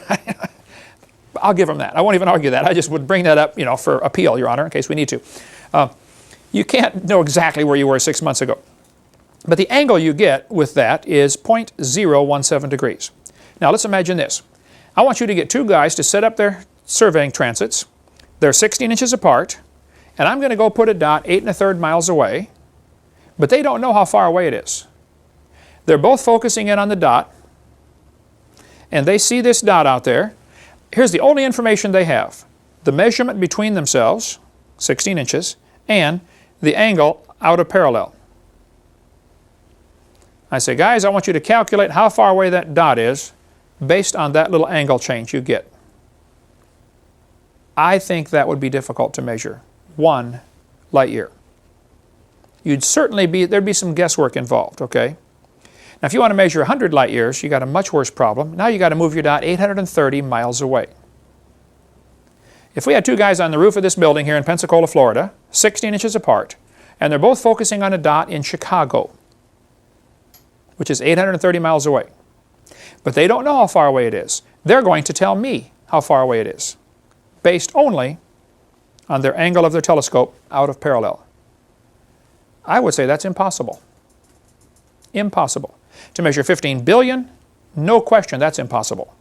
Speaker 2: I'll give them that. I won't even argue that. I just would bring that up, for appeal, Your Honor, in case we need to. You can't know exactly where you were 6 months ago. But the angle you get with that is 0.017 degrees. Now let's imagine this. I want you to get two guys to set up their surveying transits. They're 16 inches apart, and I'm going to go put a dot 8 1/3 miles away, but they don't know how far away it is. They're both focusing in on the dot, and they see this dot out there. Here's the only information they have: the measurement between themselves, 16 inches, and the angle out of parallel. I say, guys, I want you to calculate how far away that dot is based on that little angle change you get. I think that would be difficult to measure. 1 light year. There'd be some guesswork involved, okay? Now if you want to measure 100 light years, you got a much worse problem. Now you got to move your dot 830 miles away. If we had two guys on the roof of this building here in Pensacola, Florida, 16 inches apart, and they're both focusing on a dot in Chicago, which is 830 miles away, but they don't know how far away it is, they're going to tell me how far away it is, based only on their angle of their telescope out of parallel. I would say that's impossible. Impossible. To measure 15 billion, no question that's impossible.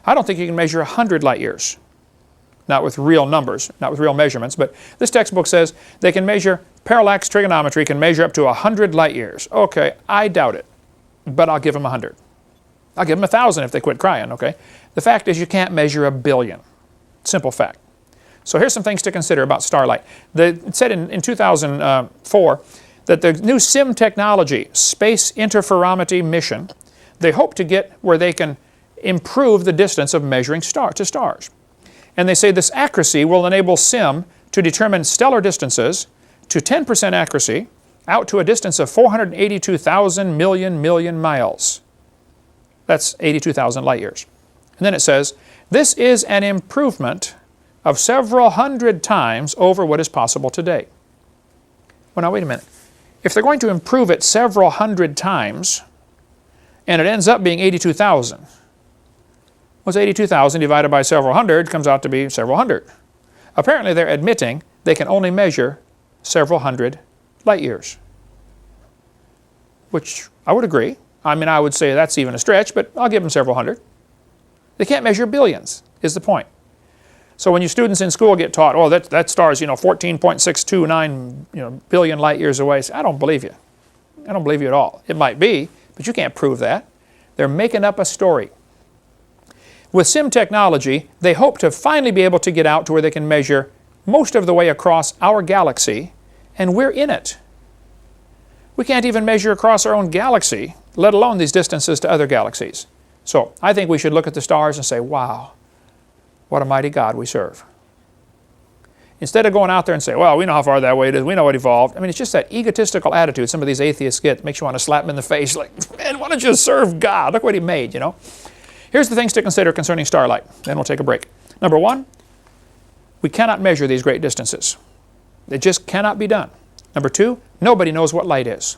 Speaker 2: I don't think you can measure 100 light years. Not with real numbers, not with real measurements, but this textbook says they can measure, parallax trigonometry can measure up to 100 light years. Okay, I doubt it, but I'll give them 100. I'll give them 1,000 if they quit crying, okay? The fact is you can't measure 1 billion. Simple fact. So here's some things to consider about starlight. It said in 2004 that the new SIM technology, Space Interferometry Mission, they hope to get where they can improve the distance of measuring to stars. And they say this accuracy will enable SIM to determine stellar distances to 10% accuracy out to a distance of 482,000 million miles. That's 82,000 light years. And then it says, this is an improvement of several hundred times over what is possible today. Well, now wait a minute. If they're going to improve it several hundred times, and it ends up being 82,000, what's 82,000 divided by several hundred comes out to be several hundred. Apparently they're admitting they can only measure several hundred light years, which I would agree. I mean, I would say that's even a stretch, but I'll give them several hundred. They can't measure billions, is the point. So when you students in school get taught, oh, that star's 14.629 billion light years away, I don't believe you. I don't believe you at all. It might be, but you can't prove that. They're making up a story. With SIM technology, they hope to finally be able to get out to where they can measure most of the way across our galaxy, and we're in it. We can't even measure across our own galaxy, let alone these distances to other galaxies. So I think we should look at the stars and say, wow, what a mighty God we serve. Instead of going out there and say, well, we know how far that way it is, we know it evolved. I mean, it's just that egotistical attitude some of these atheists get that makes you want to slap them in the face like, man, why don't you serve God? Look what He made, Here's the things to consider concerning starlight. Then we'll take a break. Number one, we cannot measure these great distances. It just cannot be done. Number two, nobody knows what light is.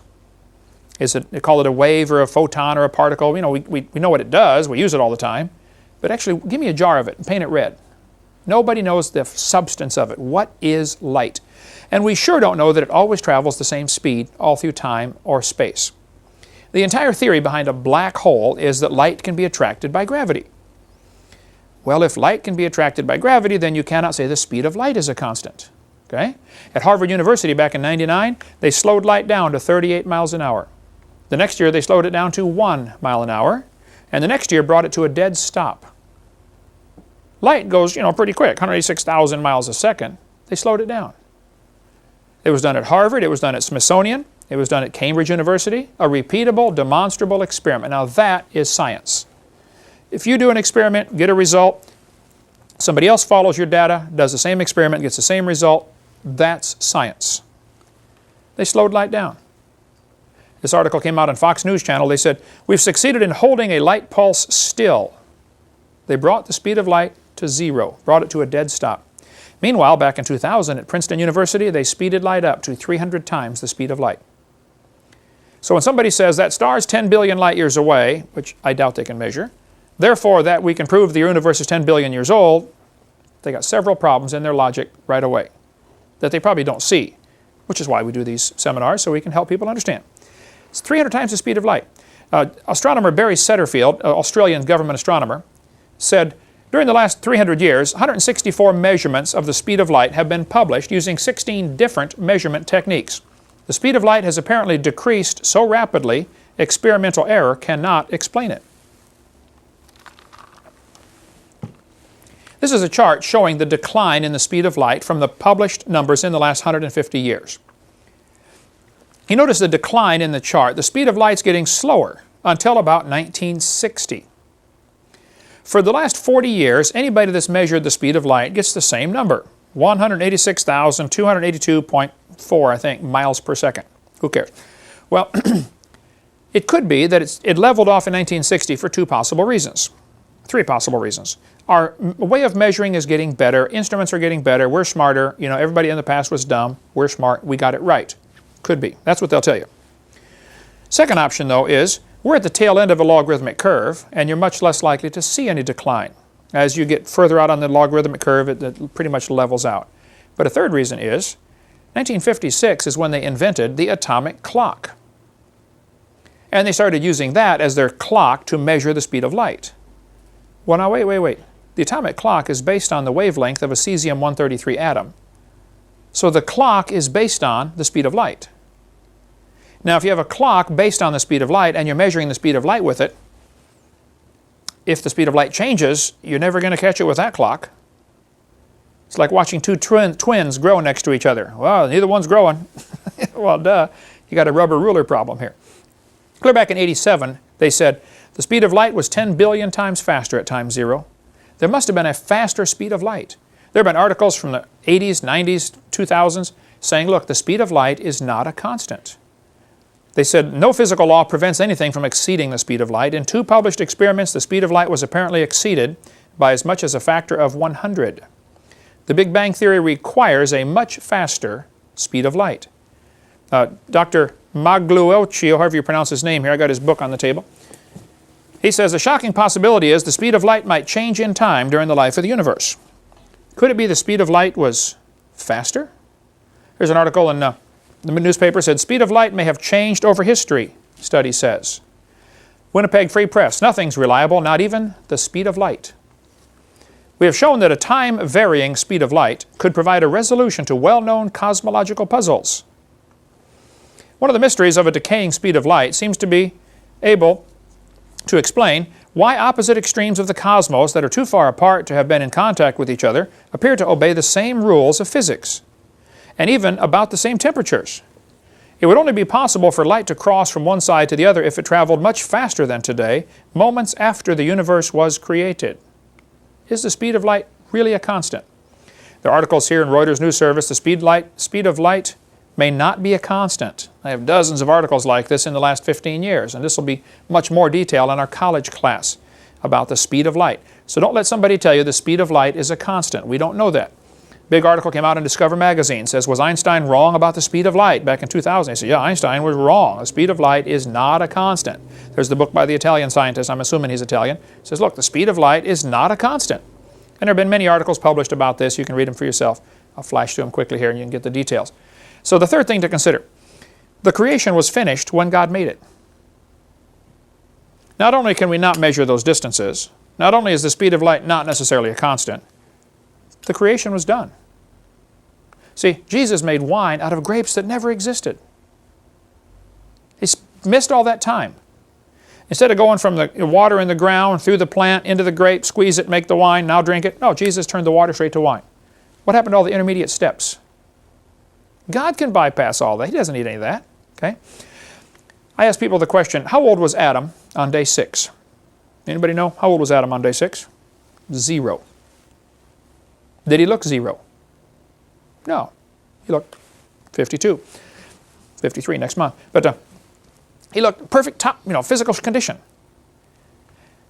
Speaker 2: They call it a wave or a photon or a particle. We know what it does. We use it all the time. But actually, give me a jar of it and paint it red. Nobody knows the substance of it. What is light? And we sure don't know that it always travels the same speed all through time or space. The entire theory behind a black hole is that light can be attracted by gravity. Well, if light can be attracted by gravity, then you cannot say the speed of light is a constant. Okay? At Harvard University back in '99, they slowed light down to 38 miles an hour. The next year, they slowed it down to 1 mile an hour. And the next year brought it to a dead stop. Light goes, pretty quick, 186,000 miles a second. They slowed it down. It was done at Harvard. It was done at Smithsonian. It was done at Cambridge University. A repeatable, demonstrable experiment. Now that is science. If you do an experiment, get a result, somebody else follows your data, does the same experiment, gets the same result, that's science. They slowed light down. This article came out on Fox News Channel. They said, we've succeeded in holding a light pulse still. They brought the speed of light to 0, brought it to a dead stop. Meanwhile, back in 2000 at Princeton University, they speeded light up to 300 times the speed of light. So when somebody says that star's 10 billion light years away, which I doubt they can measure, therefore that we can prove the universe is 10 billion years old, they got several problems in their logic right away that they probably don't see, which is why we do these seminars, so we can help people understand. It's 300 times the speed of light. Astronomer Barry Setterfield, Australian government astronomer, said, during the last 300 years, 164 measurements of the speed of light have been published using 16 different measurement techniques. The speed of light has apparently decreased so rapidly, experimental error cannot explain it. This is a chart showing the decline in the speed of light from the published numbers in the last 150 years. You notice the decline in the chart. The speed of light's getting slower until about 1960. For the last 40 years, anybody that's measured the speed of light gets the same number, 186,282.4, I think, miles per second. Who cares? Well, it could be that it leveled off in 1960 for two possible reasons. Three possible reasons. Our way of measuring is getting better. Instruments are getting better. We're smarter. You know, everybody in the past was dumb. We're smart. We got it right. Could be. That's what they'll tell you. Second option, though, is we're at the tail end of a logarithmic curve, and you're much less likely to see any decline. As you get further out on the logarithmic curve, it pretty much levels out. But a third reason is 1956 is when they invented the atomic clock. And they started using that as their clock to measure the speed of light. Well, now, wait. The atomic clock is based on the wavelength of a cesium-133 atom. So the clock is based on the speed of light. Now, if you have a clock based on the speed of light and you're measuring the speed of light with it, if the speed of light changes, you're never going to catch it with that clock. It's like watching two twins grow next to each other. Well, neither one's growing. Well, duh. You got a rubber ruler problem here. Clear back in '87, they said the speed of light was 10 billion times faster at time zero. There must have been a faster speed of light. There have been articles from the 80s, 90s, 2000s saying, look, the speed of light is not a constant. They said no physical law prevents anything from exceeding the speed of light. In two published experiments, the speed of light was apparently exceeded by as much as a factor of 100. The Big Bang Theory requires a much faster speed of light. Dr. Magluocchio, however you pronounce his name here, I got his book on the table. He says, a shocking possibility is the speed of light might change in time during the life of the universe. Could it be the speed of light was faster? Here's an article in the newspaper said, speed of light may have changed over history, study says. Winnipeg Free Press, nothing's reliable, not even the speed of light. We have shown that a time-varying speed of light could provide a resolution to well-known cosmological puzzles. One of the mysteries of a decaying speed of light seems to be able to explain why opposite extremes of the cosmos that are too far apart to have been in contact with each other appear to obey the same rules of physics, and even about the same temperatures. It would only be possible for light to cross from one side to the other if it traveled much faster than today, moments after the universe was created. Is the speed of light really a constant? There are articles here in Reuters News Service, the speed of light may not be a constant. I have dozens of articles like this in the last 15 years, and this will be much more detail in our college class about the speed of light. So don't let somebody tell you the speed of light is a constant. We don't know that. Big article came out in Discover magazine, says, was Einstein wrong about the speed of light back in 2000? They said, yeah, Einstein was wrong. The speed of light is not a constant. There's the book by the Italian scientist, I'm assuming he's Italian. It says, look, the speed of light is not a constant. And there have been many articles published about this. You can read them for yourself. I'll flash through them quickly here and you can get the details. So the third thing to consider, the creation was finished when God made it. Not only can we not measure those distances, not only is the speed of light not necessarily a constant, the creation was done. See, Jesus made wine out of grapes that never existed. He missed all that time. Instead of going from the water in the ground, through the plant, into the grape, squeeze it, make the wine, now drink it. No, Jesus turned the water straight to wine. What happened to all the intermediate steps? God can bypass all that. He doesn't need any of that. Okay? I ask people the question, how old was Adam on day 6? Anybody know? How old was Adam on day 6? 0. Did he look 0? No. He looked 52. 53 next month. But he looked perfect top, physical condition.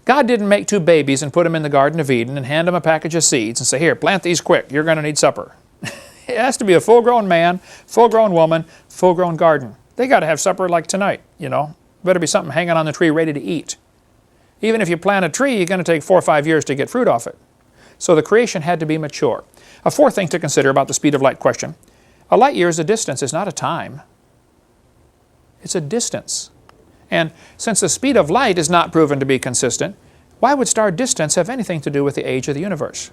Speaker 2: God didn't make 2 babies and put them in the Garden of Eden and hand them a package of seeds and say, here, plant these quick. You're going to need supper. It has to be a full-grown man, full-grown woman, full-grown garden. They got to have supper like tonight, Better be something hanging on the tree ready to eat. Even if you plant a tree, you're going to take 4 or 5 years to get fruit off it. So the creation had to be mature. A fourth thing to consider about the speed of light question. A light year is a distance, it's not a time. It's a distance. And since the speed of light is not proven to be consistent, why would star distance have anything to do with the age of the universe?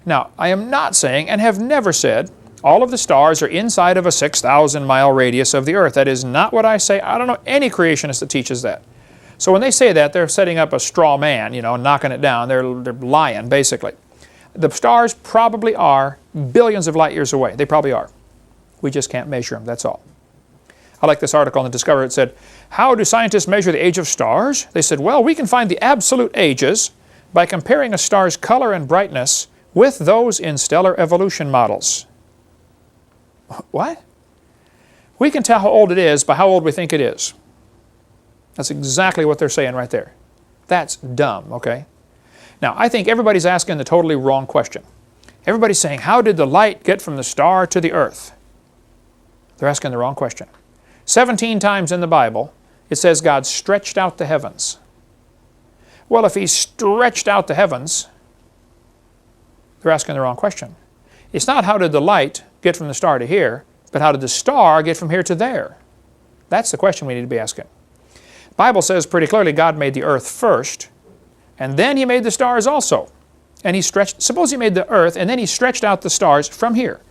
Speaker 2: Now, I am not saying, and have never said, all of the stars are inside of a 6,000-mile radius of the Earth. That is not what I say. I don't know any creationist that teaches that. So when they say that, they're setting up a straw man, you know, knocking it down. They're lying, basically. The stars probably are billions of light years away. They probably are. We just can't measure them, that's all. I like this article in the Discoverer. It said, how do scientists measure the age of stars? They said, well, we can find the absolute ages by comparing a star's color and brightness with those in stellar evolution models. What? We can tell how old it is by how old we think it is. That's exactly what they're saying right there. That's dumb, okay? Now, I think everybody's asking the totally wrong question. Everybody's saying, how did the light get from the star to the Earth? They're asking the wrong question. 17 times in the Bible, it says God stretched out the heavens. Well, if He stretched out the heavens, they're asking the wrong question. It's not how did the light get from the star to here, but how did the star get from here to there? That's the question we need to be asking. The Bible says pretty clearly God made the earth first, and then He made the stars also. And He stretched, suppose He made the earth, and then He stretched out the stars from here.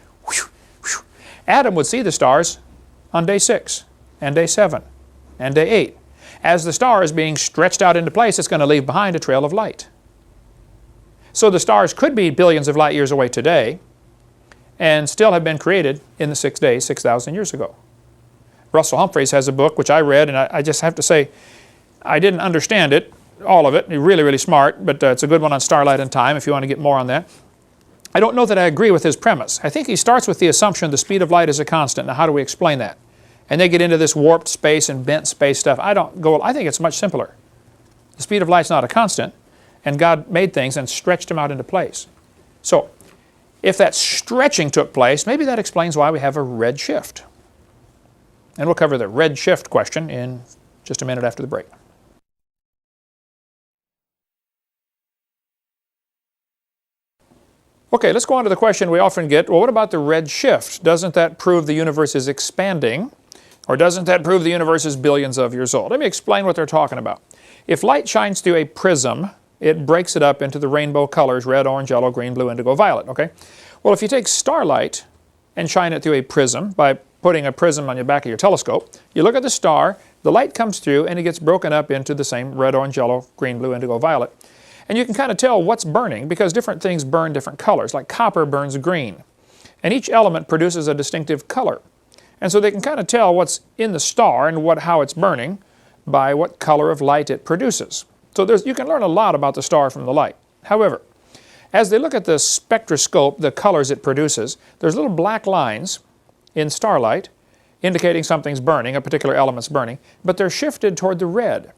Speaker 2: Adam would see the stars on day 6, and day 7, and day 8. As the star is being stretched out into place, it's going to leave behind a trail of light. So the stars could be billions of light years away today, and still have been created in the 6 days, 6,000 years ago. Russell Humphreys has a book which I read, and I just have to say, I didn't understand it, all of it. He's really, really smart, but it's a good one on starlight and time if you want to get more on that. I don't know that I agree with his premise. I think he starts with the assumption the speed of light is a constant. Now, how do we explain that? And they get into this warped space and bent space stuff. I think it's much simpler. The speed of light's not a constant, and God made things and stretched them out into place. So, if that stretching took place, maybe that explains why we have a red shift. And we'll cover the red shift question in just a minute after the break. Okay, let's go on to the question we often get, well, what about the red shift? Doesn't that prove the universe is expanding? Or doesn't that prove the universe is billions of years old? Let me explain what they're talking about. If light shines through a prism, it breaks it up into the rainbow colors, red, orange, yellow, green, blue, indigo, violet, okay? Well, if you take starlight and shine it through a prism by putting a prism on the back of your telescope, you look at the star, the light comes through, and it gets broken up into the same red, orange, yellow, green, blue, indigo, violet. And you can kind of tell what's burning because different things burn different colors, like copper burns green. And each element produces a distinctive color. And so they can kind of tell what's in the star and how it's burning by what color of light it produces. So you can learn a lot about the star from the light. However, as they look at the spectroscope, the colors it produces, there's little black lines in starlight indicating something's burning, a particular element's burning, but they're shifted toward the red.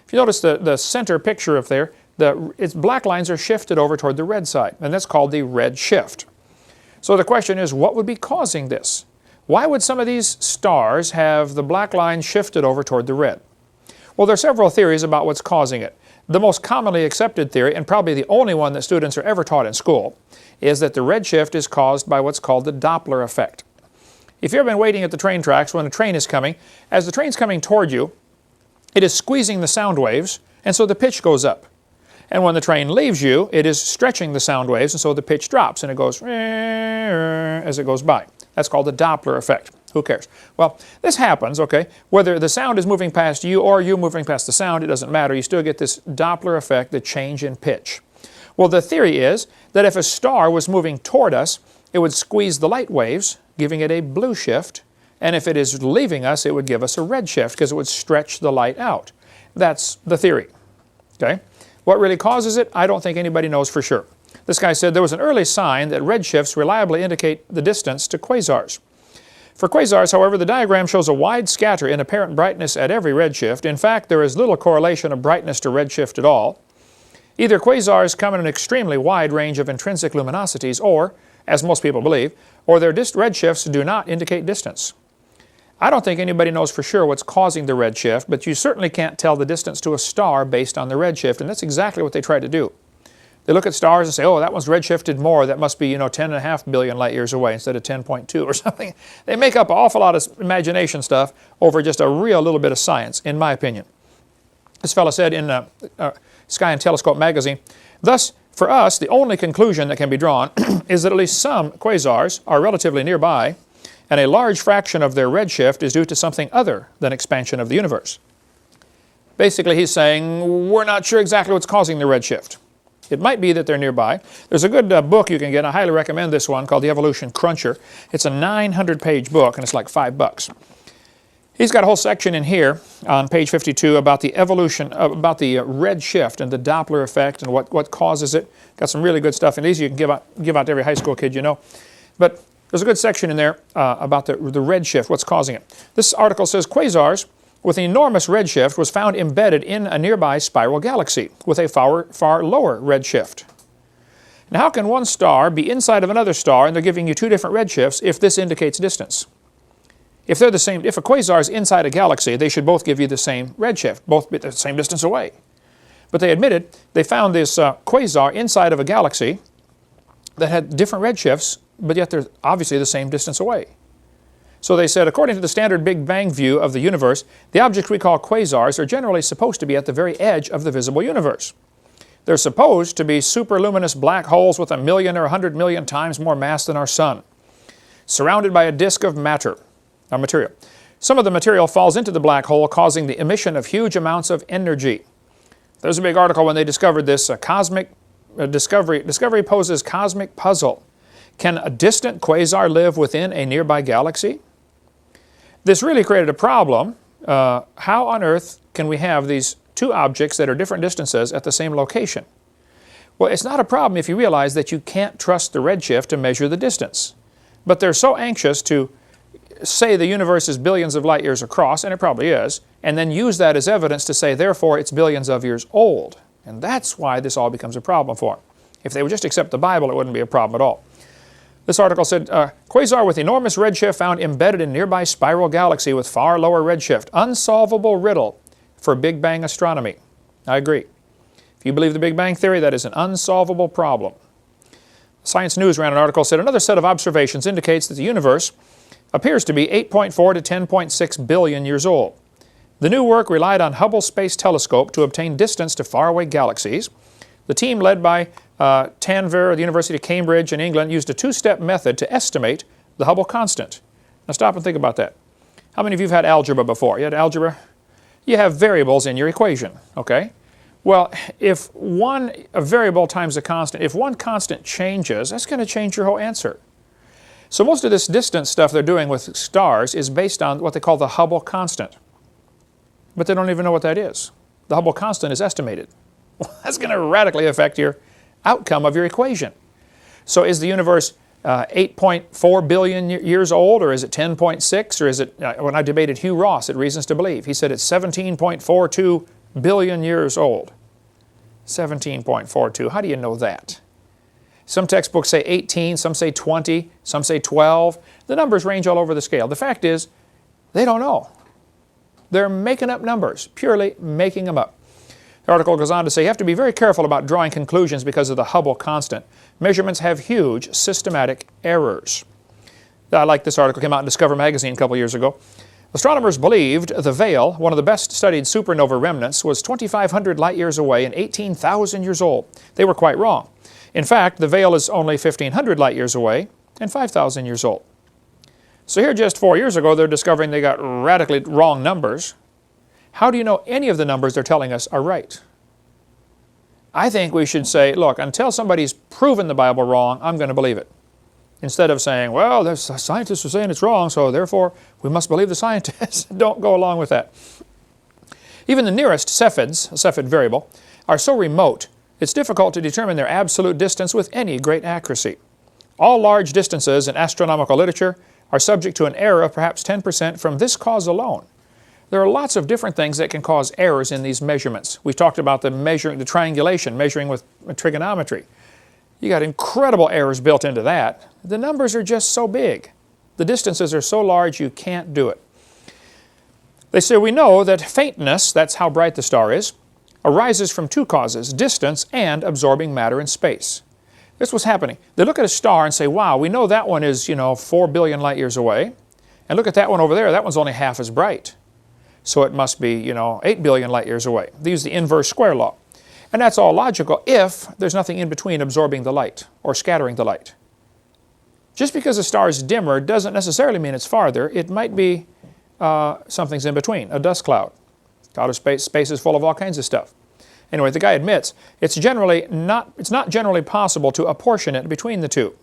Speaker 2: If you notice the center picture up there, its black lines are shifted over toward the red side, and that's called the red shift. So the question is, what would be causing this? Why would some of these stars have the black lines shifted over toward the red? Well, there are several theories about what's causing it. The most commonly accepted theory, and probably the only one that students are ever taught in school, is that the red shift is caused by what's called the Doppler effect. If you've ever been waiting at the train tracks when a train is coming, as the train's coming toward you, it is squeezing the sound waves, and so the pitch goes up. And when the train leaves you, it is stretching the sound waves, and so the pitch drops, and it goes as it goes by. That's called the Doppler effect. Who cares? Well, this happens, okay? Whether the sound is moving past you or you moving past the sound, it doesn't matter. You still get this Doppler effect, the change in pitch. Well, the theory is that if a star was moving toward us, it would squeeze the light waves, giving it a blue shift, and if it is leaving us, it would give us a red shift because it would stretch the light out. That's the theory, okay? What really causes it, I don't think anybody knows for sure. This guy said there was an early sign that red shifts reliably indicate the distance to quasars. For quasars, however, the diagram shows a wide scatter in apparent brightness at every redshift. In fact, there is little correlation of brightness to redshift at all. Either quasars come in an extremely wide range of intrinsic luminosities, or, as most people believe, or their redshifts do not indicate distance. I don't think anybody knows for sure what's causing the redshift, but you certainly can't tell the distance to a star based on the redshift, and that's exactly what they try to do. They look at stars and say, oh, that one's redshifted more. That must be, 10.5 billion light years away instead of 10.2 or something. They make up an awful lot of imagination stuff over just a real little bit of science, in my opinion. This fellow said in Sky and Telescope magazine, thus, for us, the only conclusion that can be drawn is that at least some quasars are relatively nearby, and a large fraction of their redshift is due to something other than expansion of the universe. Basically, he's saying, we're not sure exactly what's causing the redshift. It might be that they're nearby. There's a good book you can get. I highly recommend this one called The Evolution Cruncher. It's a 900-page book, and it's like $5. He's got a whole section in here on page 52 about the evolution, about the redshift and the Doppler effect and what causes it. Got some really good stuff, and these you can give out to every high school kid you know. But there's a good section in there about the redshift, what's causing it. This article says quasars with an enormous redshift was found embedded in a nearby spiral galaxy with a far lower redshift. Now, how can one star be inside of another star and they're giving you two different redshifts if this indicates distance? If they're the same, if a quasar is inside a galaxy, they should both give you the same redshift, both be the same distance away. But they admitted they found this quasar inside of a galaxy that had different redshifts, but yet they're obviously the same distance away. So they said, according to the standard Big Bang view of the universe, the objects we call quasars are generally supposed to be at the very edge of the visible universe. They're supposed to be superluminous black holes with 1 million or 100 million times more mass than our sun, surrounded by a disk of material. Some of the material falls into the black hole, causing the emission of huge amounts of energy. There's a big article when they discovered this discovery poses cosmic puzzle. Can a distant quasar live within a nearby galaxy? This really created a problem. How on earth can we have these two objects that are different distances at the same location? Well, it's not a problem if you realize that you can't trust the redshift to measure the distance. But they're so anxious to say the universe is billions of light years across, and it probably is, and then use that as evidence to say, therefore, it's billions of years old. And that's why this all becomes a problem for them. If they would just accept the Bible, it wouldn't be a problem at all. This article said, quasar with enormous redshift found embedded in nearby spiral galaxy with far lower redshift. Unsolvable riddle for Big Bang astronomy. I agree. If you believe the Big Bang Theory, that is an unsolvable problem. Science News ran an article that said, another set of observations indicates that the universe appears to be 8.4 to 10.6 billion years old. The new work relied on Hubble Space Telescope to obtain distance to faraway galaxies. The team led by Tanver, the University of Cambridge in England, used a two-step method to estimate the Hubble constant. Now stop and think about that. How many of you have had algebra before? You had algebra? You have variables in your equation, okay? Well, if a variable times a constant, if one constant changes, that's going to change your whole answer. So most of this distance stuff they're doing with stars is based on what they call the Hubble constant. But they don't even know what that is. The Hubble constant is estimated. Well, that's going to radically affect your outcome of your equation. So is the universe 8.4 billion years old, or is it 10.6, or is it, when I debated Hugh Ross at Reasons to Believe, he said it's 17.42 billion years old. 17.42, how do you know that? Some textbooks say 18, some say 20, some say 12. The numbers range all over the scale. The fact is, they don't know. They're making up numbers, purely making them up. The article goes on to say you have to be very careful about drawing conclusions because of the Hubble constant. Measurements have huge systematic errors. I like this article, came out in Discover magazine a couple years ago. Astronomers believed the Veil, one of the best studied supernova remnants, was 2,500 light years away and 18,000 years old. They were quite wrong. In fact, the Veil is only 1,500 light years away and 5,000 years old. So here just 4 years ago, they're discovering they got radically wrong numbers. How do you know any of the numbers they're telling us are right? I think we should say, look, until somebody's proven the Bible wrong, I'm going to believe it. Instead of saying, well, the scientists are saying it's wrong, so therefore we must believe the scientists. Don't go along with that. Even the nearest Cephids, a Cephid variable, are so remote, it's difficult to determine their absolute distance with any great accuracy. All large distances in astronomical literature are subject to an error of perhaps 10% from this cause alone. There are lots of different things that can cause errors in these measurements. We've talked about the triangulation, measuring with trigonometry. You got incredible errors built into that. The numbers are just so big. The distances are so large you can't do it. They say we know that faintness, that's how bright the star is, arises from two causes, distance and absorbing matter in space. This was happening. They look at a star and say, wow, we know that one is, 4 billion light years away. And look at that one over there, that one's only half as bright. So it must be, 8 billion light years away. They use the inverse square law. And that's all logical if there's nothing in between absorbing the light or scattering the light. Just because a star is dimmer doesn't necessarily mean it's farther. It might be something's in between, a dust cloud. Outer space is full of all kinds of stuff. Anyway, the guy admits it's not generally possible to apportion it between the two.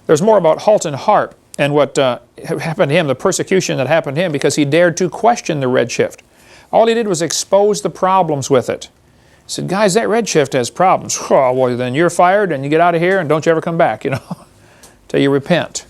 Speaker 2: There's more about Halton Harp and what happened to him, the persecution that happened to him because he dared to question the redshift. All he did was expose the problems with it. He said, guys, that redshift has problems. Oh, well, then you're fired and you get out of here and don't you ever come back, till you repent.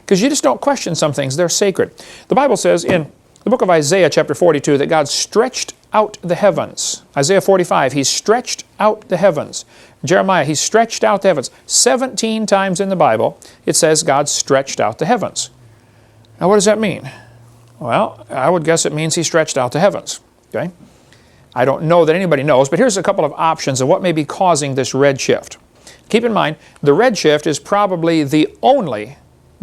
Speaker 2: Because you just don't question some things. They're sacred. The Bible says in the book of Isaiah chapter 42 that God stretched out the heavens. Isaiah 45, He stretched out the heavens. Jeremiah, He stretched out the heavens. 17 times in the Bible it says God stretched out the heavens. Now what does that mean? Well, I would guess it means He stretched out the heavens. Okay? I don't know that anybody knows, but here's a couple of options of what may be causing this redshift. Keep in mind, the redshift is probably the only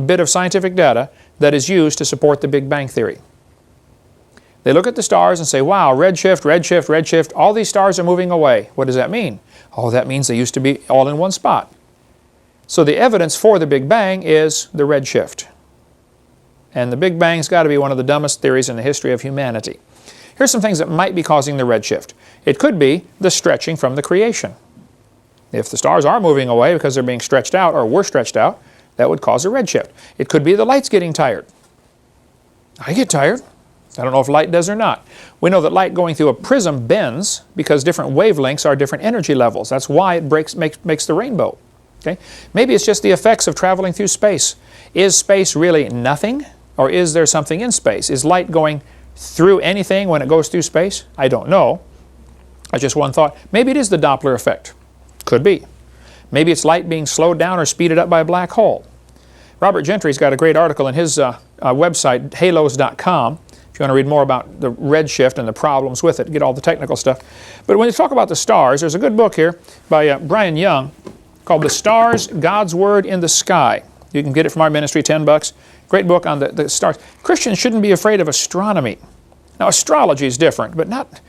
Speaker 2: bit of scientific data that is used to support the Big Bang Theory. They look at the stars and say, wow, redshift, redshift, redshift, all these stars are moving away. What does that mean? Oh, that means they used to be all in one spot. So the evidence for the Big Bang is the redshift. And the Big Bang's got to be one of the dumbest theories in the history of humanity. Here's some things that might be causing the redshift. It could be the stretching from the creation. If the stars are moving away because they're being stretched out or were stretched out, that would cause a redshift. It could be the light's getting tired. I get tired. I don't know if light does or not. We know that light going through a prism bends because different wavelengths are different energy levels. That's why it makes the rainbow. Okay? Maybe it's just the effects of traveling through space. Is space really nothing? Or is there something in space? Is light going through anything when it goes through space? I don't know. That's just one thought. Maybe it is the Doppler effect. Could be. Maybe it's light being slowed down or speeded up by a black hole. Robert Gentry's got a great article in his website, halos.com, if you want to read more about the redshift and the problems with it, get all the technical stuff. But when you talk about the stars, there's a good book here by Brian Young called The Stars, God's Word in the Sky. You can get it from our ministry, $10. Great book on the stars. Christians shouldn't be afraid of astronomy. Now, astrology is different, but not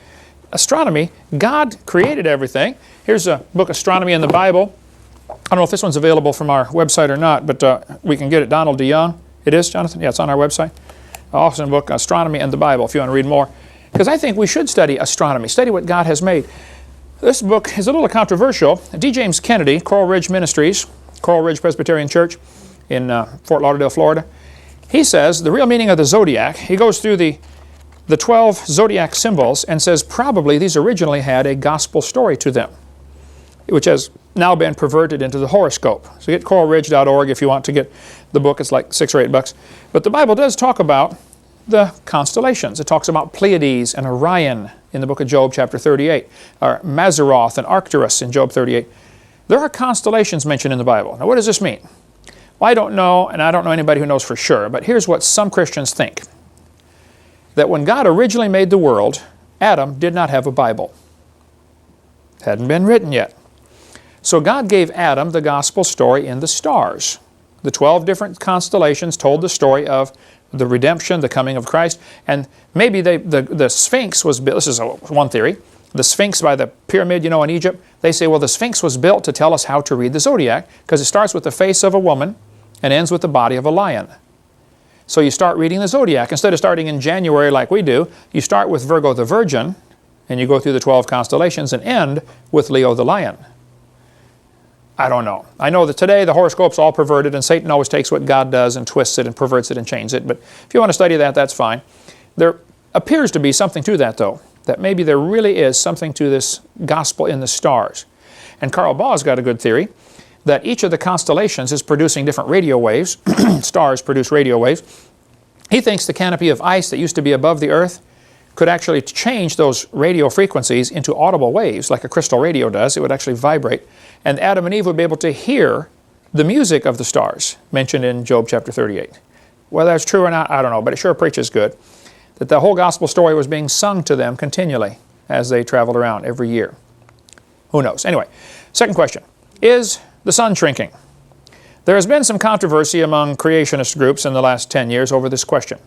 Speaker 2: astronomy. God created everything. Here's a book, Astronomy in the Bible. I don't know if this one's available from our website or not, but we can get it. Donald DeYoung. It is, Jonathan? Yeah, it's on our website. Awesome book, Astronomy and the Bible, if you want to read more. Because I think we should study astronomy, study what God has made. This book is a little controversial. D. James Kennedy, Coral Ridge Ministries, Coral Ridge Presbyterian Church in Fort Lauderdale, Florida. He says the real meaning of the zodiac, he goes through the 12 zodiac symbols and says probably these originally had a gospel story to them, which has now been perverted into the horoscope. So get coralridge.org if you want to get the book. It's like $6 or $8. But the Bible does talk about the constellations. It talks about Pleiades and Orion in the book of Job chapter 38, or Mazzaroth and Arcturus in Job 38. There are constellations mentioned in the Bible. Now what does this mean? Well, I don't know, and I don't know anybody who knows for sure, but here's what some Christians think. That when God originally made the world, Adam did not have a Bible. It hadn't been written yet. So God gave Adam the gospel story in the stars. The 12 different constellations told the story of the redemption, the coming of Christ, and maybe the Sphinx was built. This is one theory. The Sphinx by the pyramid, in Egypt, they say, well, the Sphinx was built to tell us how to read the zodiac because it starts with the face of a woman and ends with the body of a lion. So you start reading the zodiac. Instead of starting in January like we do, you start with Virgo the Virgin, and you go through the 12 constellations and end with Leo the Lion. I don't know. I know that today the horoscope's all perverted, and Satan always takes what God does and twists it and perverts it and changes it. But if you want to study that, that's fine. There appears to be something to that, though, that maybe there really is something to this gospel in the stars. And Carl Baugh's got a good theory that each of the constellations is producing different radio waves. Stars produce radio waves. He thinks the canopy of ice that used to be above the earth could actually change those radio frequencies into audible waves like a crystal radio does. It would actually vibrate. And Adam and Eve would be able to hear the music of the stars mentioned in Job chapter 38. Whether that's true or not, I don't know, but it sure preaches good. That the whole gospel story was being sung to them continually. as they traveled around every year. Who knows? Anyway, second question. Is the sun shrinking? There has been some controversy among creationist groups in the last 10 years over this question.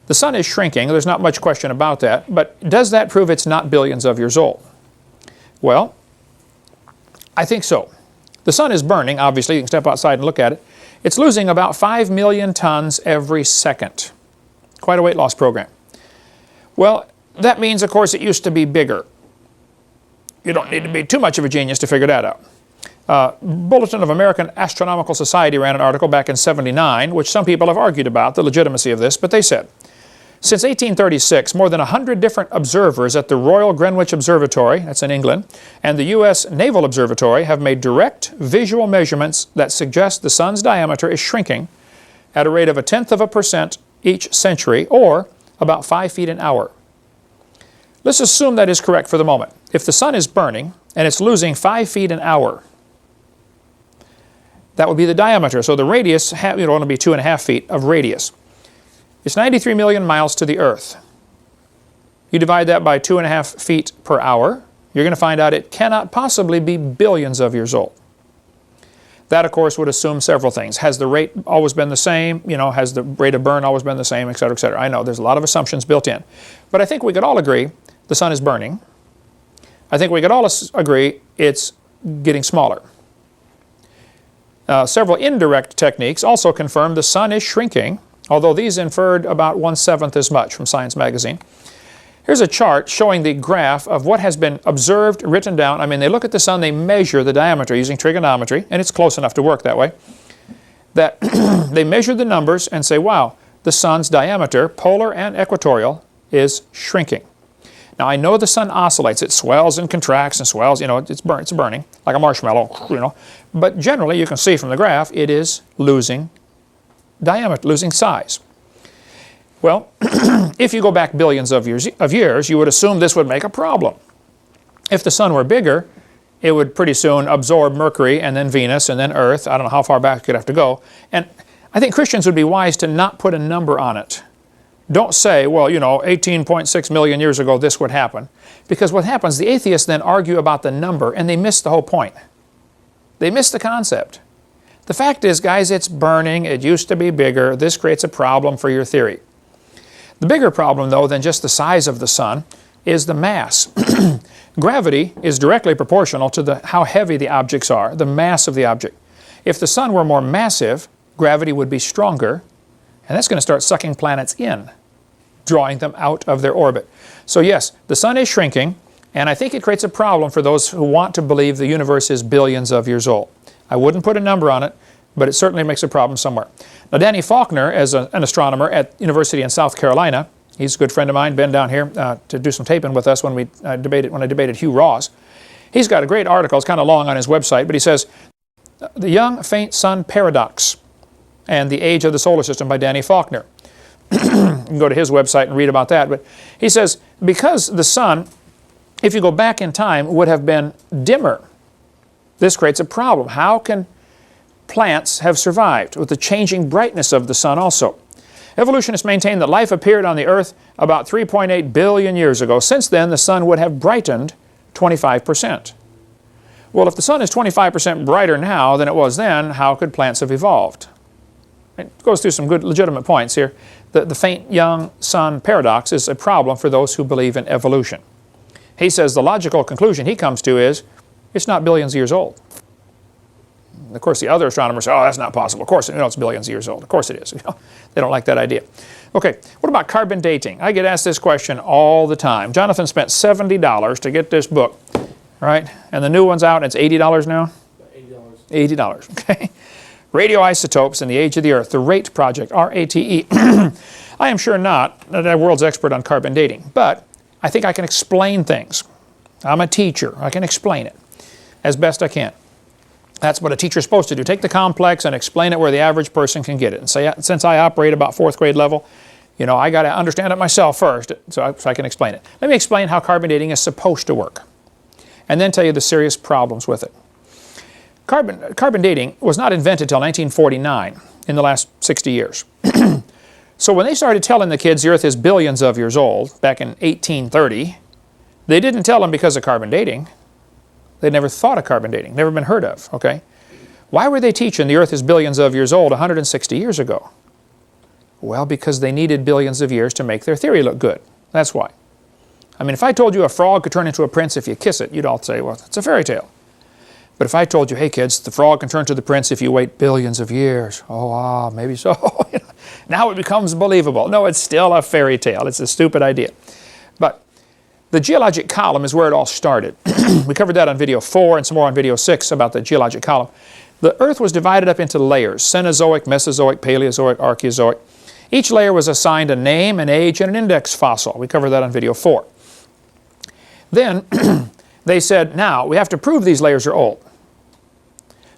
Speaker 2: The sun is shrinking. There's not much question about that. But does that prove it's not billions of years old? Well, I think so. The sun is burning, obviously. You can step outside and look at it. It's losing about 5 million tons every second. Quite a weight loss program. Well, that means, of course, it used to be bigger. You don't need to be too much of a genius to figure that out. Bulletin of American Astronomical Society ran an article back in '79, which some people have argued about the legitimacy of this, but they said, since 1836, more than 100 different observers at the Royal Greenwich Observatory, that's in England, and the U.S. Naval Observatory have made direct visual measurements that suggest the sun's diameter is shrinking at a rate of 0.1% each century, or about 5 feet an hour. Let's assume that is correct for the moment. If the sun is burning and it's losing 5 feet an hour, that would be the diameter. So the radius would only be 2.5 feet of radius. It's 93 million miles to the Earth. You divide that by 2.5 feet per hour, you're going to find out it cannot possibly be billions of years old. That, of course, would assume several things. Has the rate always been the same? Has the rate of burn always been the same, et cetera, et cetera. I know there's a lot of assumptions built in. But I think we could all agree the sun is burning. I think we could all agree it's getting smaller. Several indirect techniques also confirm the sun is shrinking, although these inferred about 1/7 as much from Science magazine. Here's a chart showing the graph of what has been observed, written down. I mean, they look at the sun, they measure the diameter using trigonometry, and it's close enough to work that way, that they measure the numbers and say, wow, the sun's diameter, polar and equatorial, is shrinking. Now, I know the sun oscillates. It swells and contracts and swells. It's burning like a marshmallow, But generally, you can see from the graph, it is losing diameter, losing size. Well, if you go back billions of years, you would assume this would make a problem. If the sun were bigger, it would pretty soon absorb Mercury and then Venus and then Earth. I don't know how far back it could have to go. And I think Christians would be wise to not put a number on it. Don't say, well, 18.6 million years ago this would happen. Because what happens, the atheists then argue about the number and they miss the whole point. They miss the concept. The fact is, guys, it's burning. It used to be bigger. This creates a problem for your theory. The bigger problem, though, than just the size of the sun is the mass. Gravity is directly proportional to how heavy the objects are, the mass of the object. If the sun were more massive, gravity would be stronger, and that's going to start sucking planets in, drawing them out of their orbit. So yes, the sun is shrinking, and I think it creates a problem for those who want to believe the universe is billions of years old. I wouldn't put a number on it, but it certainly makes a problem somewhere. Now, Danny Faulkner, as an astronomer at University in South Carolina, he's a good friend of mine, been down here to do some taping with us when I debated Hugh Ross. He's got a great article, it's kind of long on his website, but he says, The Young Faint Sun Paradox and the Age of the Solar System by Danny Faulkner. You can go to his website and read about that. But he says, because the sun, if you go back in time, would have been dimmer, this creates a problem. How can plants have survived with the changing brightness of the sun also? Evolutionists maintain that life appeared on the Earth about 3.8 billion years ago. Since then, the sun would have brightened 25%. Well, if the sun is 25% brighter now than it was then, how could plants have evolved? It goes through some good legitimate points here. The faint young sun paradox is a problem for those who believe in evolution. He says the logical conclusion he comes to is it's not billions of years old. Of course, the other astronomers say, oh, that's not possible. Of course, it's billions of years old. Of course it is. They don't like that idea. Okay, what about carbon dating? I get asked this question all the time. Jonathan spent $70 to get this book, right? And the new one's out, and it's $80 now? $80. $80, okay. Radioisotopes in the Age of the Earth, the RATE project, R-A-T-E. I am sure not the world's expert on carbon dating, but I think I can explain things. I'm a teacher. I can explain it as best I can. That's what a teacher's supposed to do. Take the complex and explain it where the average person can get it. And say, since I operate about 4th grade level, I got to understand it myself first so I can explain it. Let me explain how carbon dating is supposed to work, and then tell you the serious problems with it. Carbon dating was not invented until 1949, in the last 60 years. So when they started telling the kids the Earth is billions of years old, back in 1830, They didn't tell them because of carbon dating. They never thought of carbon dating, never been heard of, okay? Why were they teaching the Earth is billions of years old 160 years ago? Well, because they needed billions of years to make their theory look good. That's why. I mean, if I told you a frog could turn into a prince if you kiss it, you'd all say, well, it's a fairy tale. But if I told you, hey kids, the frog can turn to the prince if you wait billions of years, oh, maybe so. Now it becomes believable. No, it's still a fairy tale. It's a stupid idea. But the geologic column is where it all started. We covered that on video 4 and some more on video 6 about the geologic column. The Earth was divided up into layers: Cenozoic, Mesozoic, Paleozoic, Archeozoic. Each layer was assigned a name, an age, and an index fossil. We covered that on video 4. Then they said, now we have to prove these layers are old.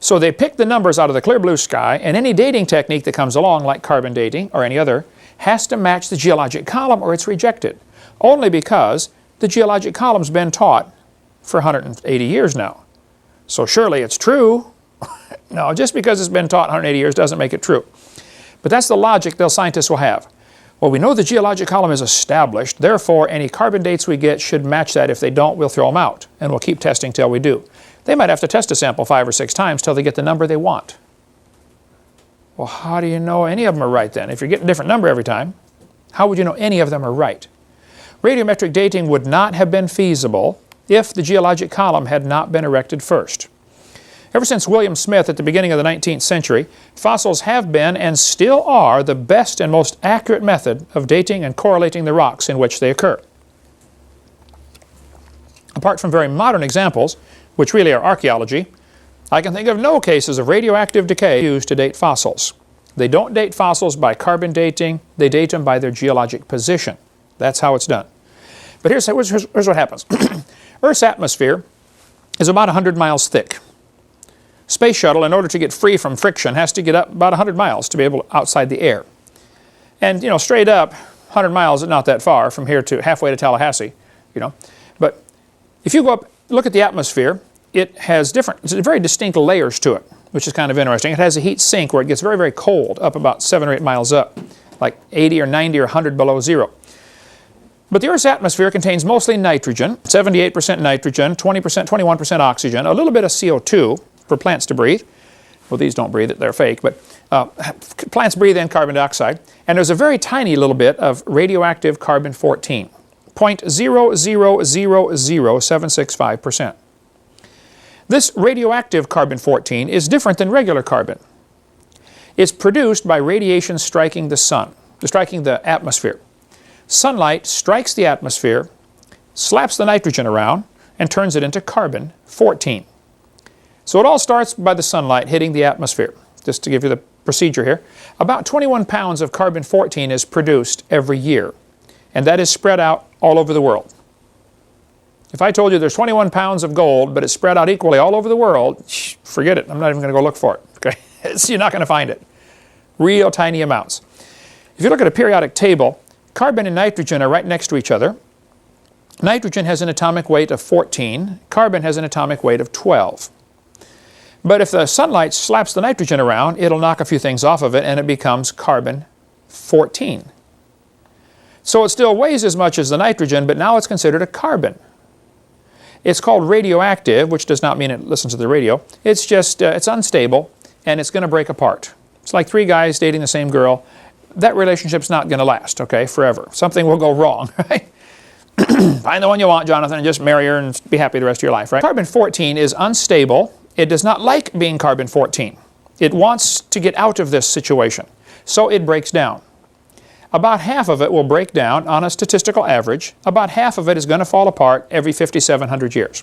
Speaker 2: So they picked the numbers out of the clear blue sky, and any dating technique that comes along, like carbon dating or any other, has to match the geologic column or it's rejected. Only because the geologic column's been taught for 180 years now. So surely it's true. No, just because it's been taught 180 years doesn't make it true. But that's the logic the scientists will have. Well, we know the geologic column is established, therefore any carbon dates we get should match that. If they don't, we'll throw them out, and we'll keep testing till we do. They might have to test a sample 5 or 6 times till they get the number they want. Well, how do you know any of them are right then? If you're getting a different number every time, how would you know any of them are right? Radiometric dating would not have been feasible if the geologic column had not been erected first. Ever since William Smith at the beginning of the 19th century, fossils have been and still are the best and most accurate method of dating and correlating the rocks in which they occur. Apart from very modern examples, which really are archaeology, I can think of no cases of radioactive decay used to date fossils. They don't date fossils by carbon dating, they date them by their geologic position. That's how it's done. But here's what happens. Earth's atmosphere is about 100 miles thick. Space shuttle, in order to get free from friction, has to get up about 100 miles to be able to outside the air. And, you know, straight up, 100 miles is not that far from here to halfway to Tallahassee, you know. But if you go up, look at the atmosphere, it has very distinct layers to it, which is kind of interesting. It has a heat sink where it gets very, very cold, up about 7 or 8 miles up, like 80 or 90 or 100 below zero. But the Earth's atmosphere contains mostly nitrogen, 78% nitrogen, 20%, 21% oxygen, a little bit of CO2, for plants to breathe. Well, these don't breathe it, they're fake, but plants breathe in carbon dioxide. And there's a very tiny little bit of radioactive carbon-14, 0.0000765%. This radioactive carbon-14 is different than regular carbon. It's produced by radiation striking the sun, striking the atmosphere. Sunlight strikes the atmosphere, slaps the nitrogen around, and turns it into carbon-14. So it all starts by the sunlight hitting the atmosphere. Just to give you the procedure here, about 21 pounds of carbon-14 is produced every year, and that is spread out all over the world. If I told you there's 21 pounds of gold, but it's spread out equally all over the world, forget it. I'm not even going to go look for it. Okay? You're not going to find it. Real tiny amounts. If you look at a periodic table, carbon and nitrogen are right next to each other. Nitrogen has an atomic weight of 14. Carbon has an atomic weight of 12. But if the sunlight slaps the nitrogen around, it'll knock a few things off of it and it becomes carbon-14. So it still weighs as much as the nitrogen, but now it's considered a carbon. It's called radioactive, which does not mean it listens to the radio. It's just, it's unstable and it's going to break apart. It's like 3 guys dating the same girl. That relationship's not going to last, okay, forever. Something will go wrong, right? Find the one you want, Jonathan, and just marry her and be happy the rest of your life, right? Carbon-14 is unstable. It does not like being carbon-14. It wants to get out of this situation, so it breaks down. About half of it will break down on a statistical average. About half of it is going to fall apart every 5,700 years.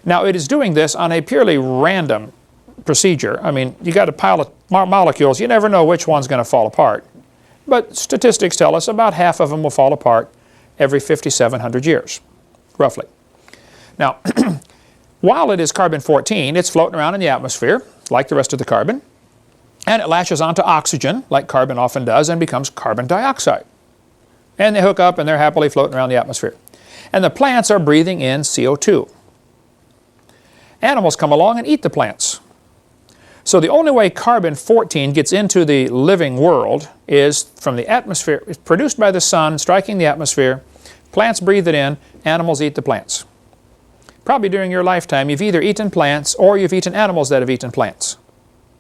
Speaker 2: Now, it is doing this on a purely random procedure. I mean, you got a pile of molecules. You never know which one's going to fall apart. But statistics tell us about half of them will fall apart every 5,700 years, roughly. Now, while it is carbon-14, it's floating around in the atmosphere, like the rest of the carbon, and it latches onto oxygen, like carbon often does, and becomes carbon dioxide. And they hook up and they're happily floating around the atmosphere. And the plants are breathing in CO2. Animals come along and eat the plants. So the only way carbon-14 gets into the living world is from the atmosphere. It's produced by the sun, striking the atmosphere, Plants breathe it in, animals eat the plants. Probably during your lifetime you've either eaten plants or you've eaten animals that have eaten plants.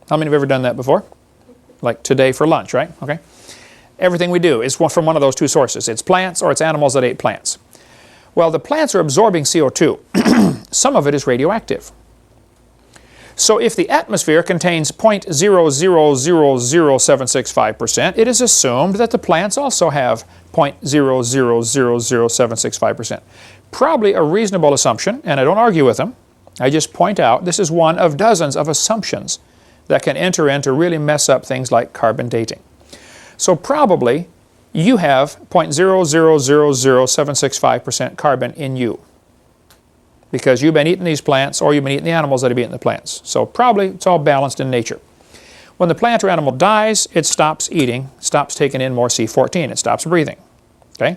Speaker 2: How many have ever done that before? Like today for lunch, right? Okay. Everything we do is from one of those two sources. It's plants or it's animals that ate plants. Well, the plants are absorbing CO2. Some of it is radioactive. So if the atmosphere contains 0.0000765%, it is assumed that the plants also have 0.0000765%. Probably a reasonable assumption, and I don't argue with them. I just point out this is one of dozens of assumptions that can enter in to really mess up things like carbon dating. So probably you have 0.0000765% carbon in you, because you've been eating these plants or you've been eating the animals that have eaten the plants. So probably it's all balanced in nature. When the plant or animal dies, it stops eating, stops taking in more C14, it stops breathing. Okay?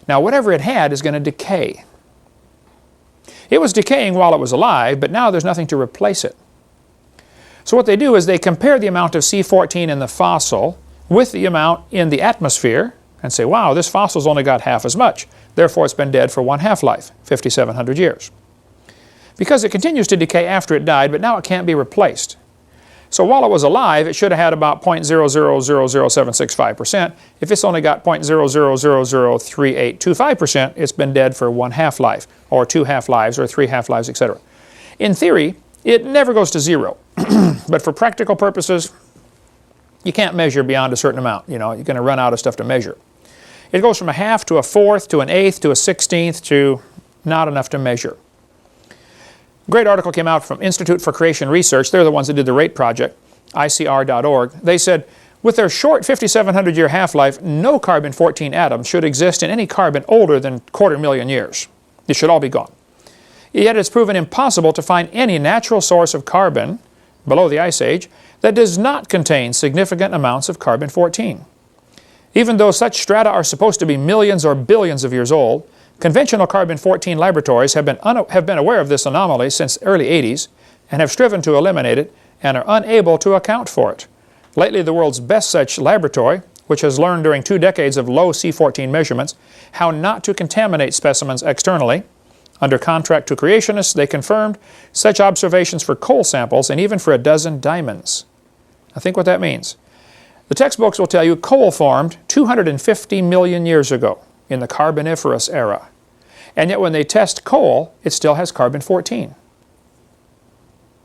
Speaker 2: Now whatever it had is going to decay. It was decaying while it was alive, but now there's nothing to replace it. So what they do is they compare the amount of C14 in the fossil with the amount in the atmosphere and say, wow, this fossil's only got half as much. Therefore, it's been dead for one half-life, 5,700 years. Because it continues to decay after it died, but now it can't be replaced. So while it was alive, it should have had about 0.0000765%. If it's only got 0.0003825%, it's been dead for one half-life, or two half-lives, or three half-lives, etc. In theory, it never goes to zero. But for practical purposes, you can't measure beyond a certain amount. You know, you're going to run out of stuff to measure. It goes from a half to a fourth to an eighth to a 16th to not enough to measure. A great article came out from Institute for Creation Research. They're the ones that did the RATE project, ICR.org. They said, with their short 5,700-year half-life, no carbon-14 atoms should exist in any carbon older than 250,000 years. It should all be gone. Yet it's proven impossible to find any natural source of carbon below the Ice Age that does not contain significant amounts of carbon-14. Even though such strata are supposed to be millions or billions of years old, conventional carbon-14 laboratories have been aware of this anomaly since the early 80s and have striven to eliminate it and are unable to account for it. Lately, the world's best such laboratory, which has learned during 2 decades of low C14 measurements how not to contaminate specimens externally, under contract to creationists, they confirmed such observations for coal samples and even for a dozen diamonds. Now think what that means. The textbooks will tell you coal formed 250 million years ago in the Carboniferous era. And yet when they test coal, it still has carbon-14.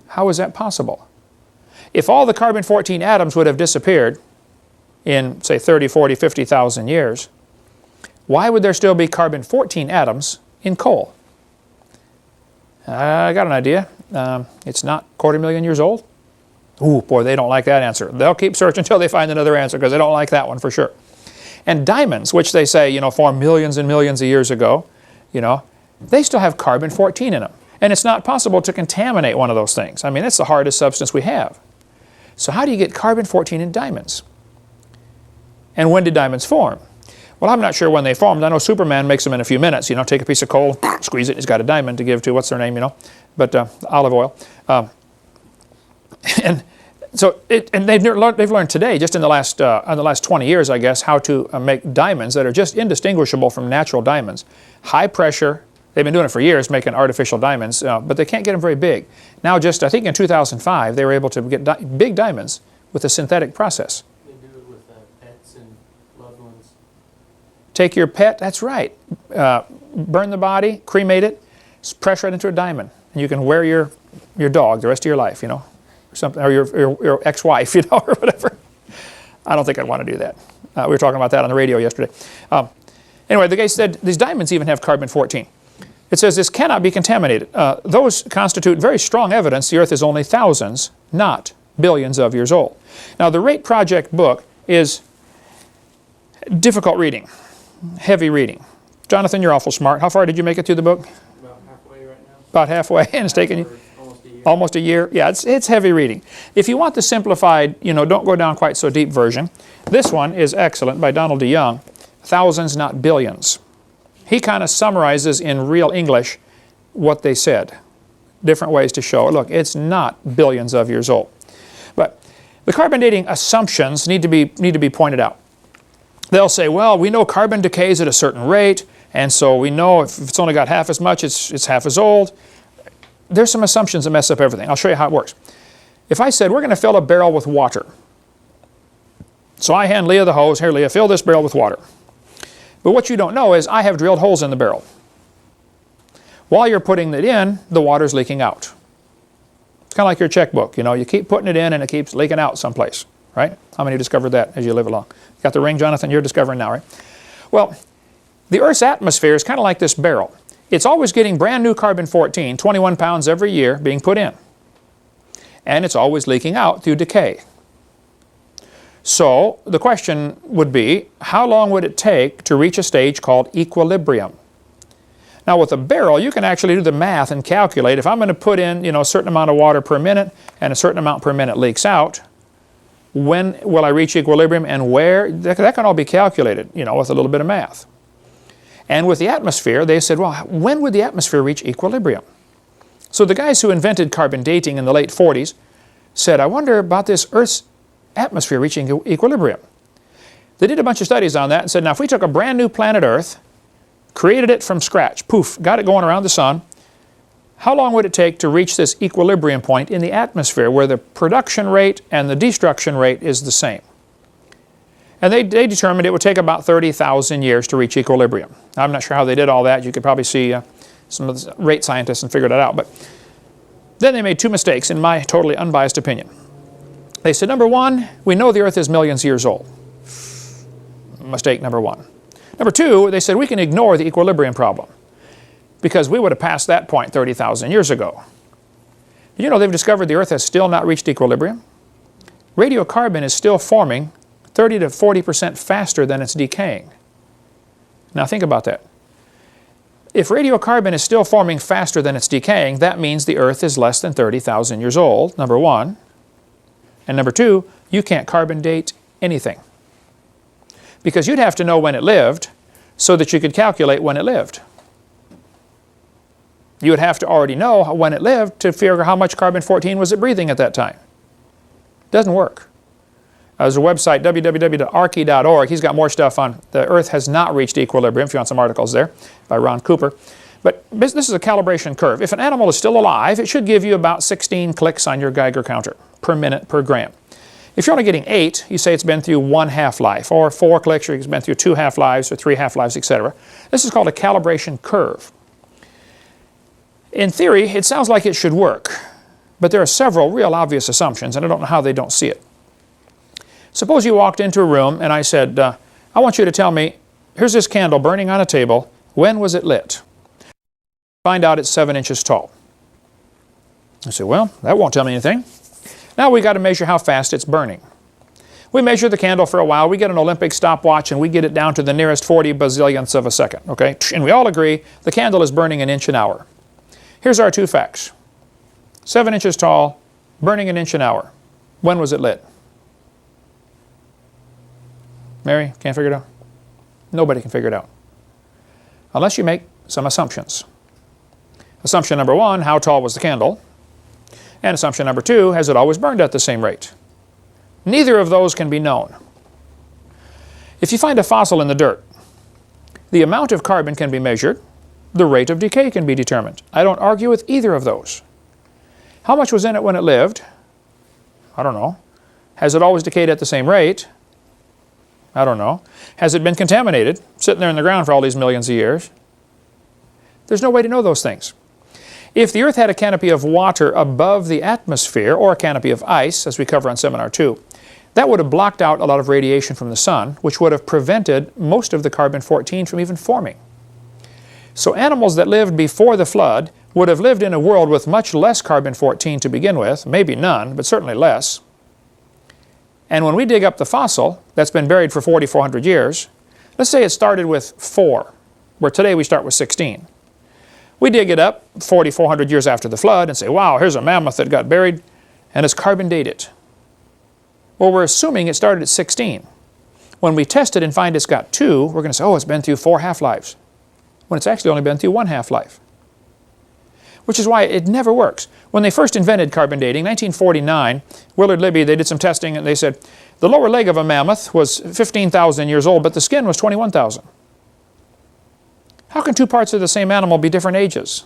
Speaker 2: How is that possible? If all the carbon-14 atoms would have disappeared in, say, 30, 40, 50,000 years, why would there still be carbon-14 atoms in coal? I got an idea. It's not 250,000 years old. Ooh, boy, they don't like that answer. They'll keep searching until they find another answer because they don't like that one for sure. And diamonds, which they say, you know, formed millions and millions of years ago, you know, they still have carbon-14 in them. And it's not possible to contaminate one of those things. I mean, it's the hardest substance we have. So how do you get carbon-14 in diamonds? And when did diamonds form? Well, I'm not sure when they formed. I know Superman makes them in a few minutes. You know, take a piece of coal, squeeze it, he's got a diamond to give to, what's their name, you know, but olive oil. And so, they've learned today, just in the last 20 years, I guess, how to make diamonds that are just indistinguishable from natural diamonds. High pressure. They've been doing it for years, making artificial diamonds, but they can't get them very big. Now, just I think in 2005, they were able to get big diamonds with a synthetic process.
Speaker 3: They do it with pets and loved ones.
Speaker 2: Take your pet, that's right, burn the body, cremate it, press right into a diamond, and you can wear your dog the rest of your life, you know, or something, or your ex-wife, you know, or whatever. I don't think I'd want to do that. We were talking about that on the radio yesterday. Anyway, the guy said these diamonds even have carbon-14. It says this cannot be contaminated. Those constitute very strong evidence the Earth is only thousands, not billions of years old. Now, the RATE Project book is difficult reading, heavy reading. Jonathan, you're awful smart. How far did you make it through the book?
Speaker 3: About halfway right now.
Speaker 2: About halfway, and it's taken you almost a year. Yeah, it's heavy reading. If you want the simplified, you know, don't go down quite so deep version, this one is excellent by Donald DeYoung, Thousands, Not Billions. He kind of summarizes in real English what they said. Different ways to show, look, it's not billions of years old. But the carbon dating assumptions need to be pointed out. They'll say, well, we know carbon decays at a certain rate. And so we know if it's only got half as much, it's half as old. There's some assumptions that mess up everything. I'll show you how it works. If I said we're going to fill a barrel with water. So I hand Leah the hose. Here, Leah, fill this barrel with water. But what you don't know is I have drilled holes in the barrel. While you're putting it in, the water's leaking out. It's kind of like your checkbook. You know, you keep putting it in and it keeps leaking out someplace, right? How many discovered that as you live along? Got the ring, Jonathan? You're discovering now, right? Well, the Earth's atmosphere is kind of like this barrel. It's always getting brand new carbon-14, 21 pounds every year, being put in. And it's always leaking out through decay. So the question would be, how long would it take to reach a stage called equilibrium? Now with a barrel, you can actually do the math and calculate. If I'm going to put in, a certain amount of water per minute and a certain amount per minute leaks out, when will I reach equilibrium and where? That can all be calculated, with a little bit of math. And with the atmosphere, they said, well, when would the atmosphere reach equilibrium? So the guys who invented carbon dating in the late 40s said, I wonder about this Earth's atmosphere reaching equilibrium. They did a bunch of studies on that and said, now if we took a brand new planet Earth, created it from scratch, poof, got it going around the sun, how long would it take to reach this equilibrium point in the atmosphere where the production rate and the destruction rate is the same? And they determined it would take about 30,000 years to reach equilibrium. I'm not sure how they did all that. You could probably see some of the rate scientists and figure that out. But then they made two mistakes, in my totally unbiased opinion. They said, number one, we know the Earth is millions of years old. Mistake number one. Number two, they said we can ignore the equilibrium problem because we would have passed that point 30,000 years ago. Did you know they've discovered the Earth has still not reached equilibrium? Radiocarbon is still forming 30 to 40% faster than it's decaying. Now think about that. If radiocarbon is still forming faster than it's decaying, that means the Earth is less than 30,000 years old, number one. And number two, you can't carbon date anything. Because you'd have to know when it lived so that you could calculate when it lived. You would have to already know when it lived to figure how much carbon-14 was it breathing at that time. Doesn't work. There's a website, www.archi.org. He's got more stuff on the Earth has not reached equilibrium, if you want some articles there, by Ron Cooper. But this is a calibration curve. If an animal is still alive, it should give you about 16 clicks on your Geiger counter per minute per gram. If you're only getting 8, you say it's been through 1 half-life, or 4 clicks, or it's been through 2 half-lives, or 3 half-lives, etc. This is called a calibration curve. In theory, it sounds like it should work, but there are several real obvious assumptions, and I don't know how they don't see it. Suppose you walked into a room and I said, I want you to tell me, here's this candle burning on a table, when was it lit? Find out it's 7 inches tall. I say, well, that won't tell me anything. Now we've got to measure how fast it's burning. We measure the candle for a while, we get an Olympic stopwatch and we get it down to the nearest 40 bazillionths of a second, okay? And we all agree the candle is burning 1 inch an hour. Here's our two facts. 7 inches tall, burning 1 inch an hour. When was it lit? Mary, can't figure it out? Nobody can figure it out. Unless you make some assumptions. Assumption number one, how tall was the candle? And assumption number two, has it always burned at the same rate? Neither of those can be known. If you find a fossil in the dirt, the amount of carbon can be measured, the rate of decay can be determined. I don't argue with either of those. How much was in it when it lived? I don't know. Has it always decayed at the same rate? I don't know. Has it been contaminated, sitting there in the ground for all these millions of years? There's no way to know those things. If the Earth had a canopy of water above the atmosphere, or a canopy of ice, as we cover on Seminar 2, that would have blocked out a lot of radiation from the sun, which would have prevented most of the carbon-14 from even forming. So animals that lived before the flood would have lived in a world with much less carbon-14 to begin with, maybe none, but certainly less. And when we dig up the fossil that's been buried for 4,400 years, let's say it started with 4, where today we start with 16. We dig it up 4,400 years after the flood and say, wow, here's a mammoth that got buried, and it's carbon dated. Well, we're assuming it started at 16. When we test it and find it's got 2, we're going to say, oh, it's been through 4 half-lives, when it's actually only been through 1 half-life. Which is why it never works. When they first invented carbon dating, 1949, Willard Libby, they did some testing and they said, the lower leg of a mammoth was 15,000 years old, but the skin was 21,000. How can two parts of the same animal be different ages?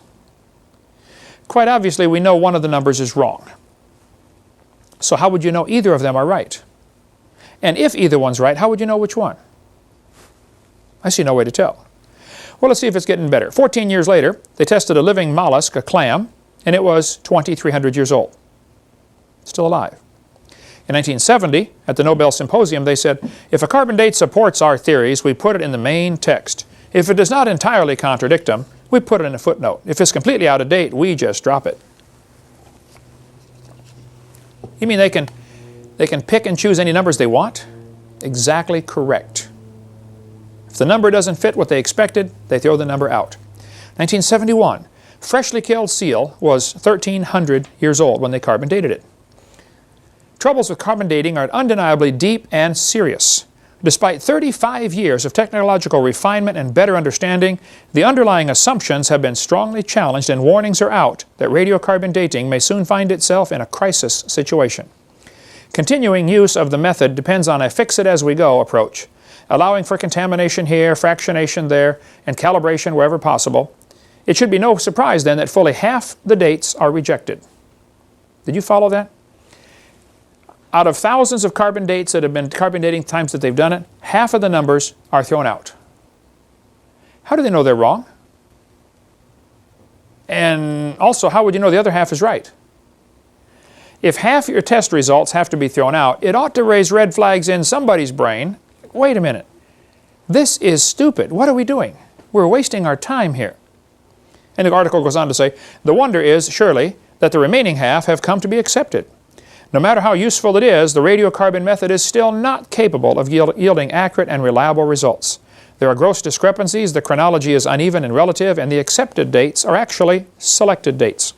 Speaker 2: Quite obviously, we know one of the numbers is wrong. So how would you know either of them are right? And if either one's right, how would you know which one? I see no way to tell. Well, let's see if it's getting better. 14 years later, they tested a living mollusk, a clam, and it was 2,300 years old. Still alive. In 1970, at the Nobel Symposium, they said, if a carbon date supports our theories, we put it in the main text. If it does not entirely contradict them, we put it in a footnote. If it's completely out of date, we just drop it. You mean they can pick and choose any numbers they want? Exactly correct. If the number doesn't fit what they expected, they throw the number out. 1971, freshly killed seal was 1,300 years old when they carbon dated it. Troubles with carbon dating are undeniably deep and serious. Despite 35 years of technological refinement and better understanding, the underlying assumptions have been strongly challenged and warnings are out that radiocarbon dating may soon find itself in a crisis situation. Continuing use of the method depends on a fix-it-as-we-go approach, allowing for contamination here, fractionation there, and calibration wherever possible. It should be no surprise then that fully half the dates are rejected. Did you follow that? Out of thousands of carbon dates that have been carbon dating times that they've done it, half of the numbers are thrown out. How do they know they're wrong? And also, how would you know the other half is right? If half your test results have to be thrown out, it ought to raise red flags in somebody's brain. Wait a minute. This is stupid. What are we doing? We're wasting our time here. And the article goes on to say, the wonder is, surely, that the remaining half have come to be accepted. No matter how useful it is, the radiocarbon method is still not capable of yielding accurate and reliable results. There are gross discrepancies, the chronology is uneven and relative, and the accepted dates are actually selected dates.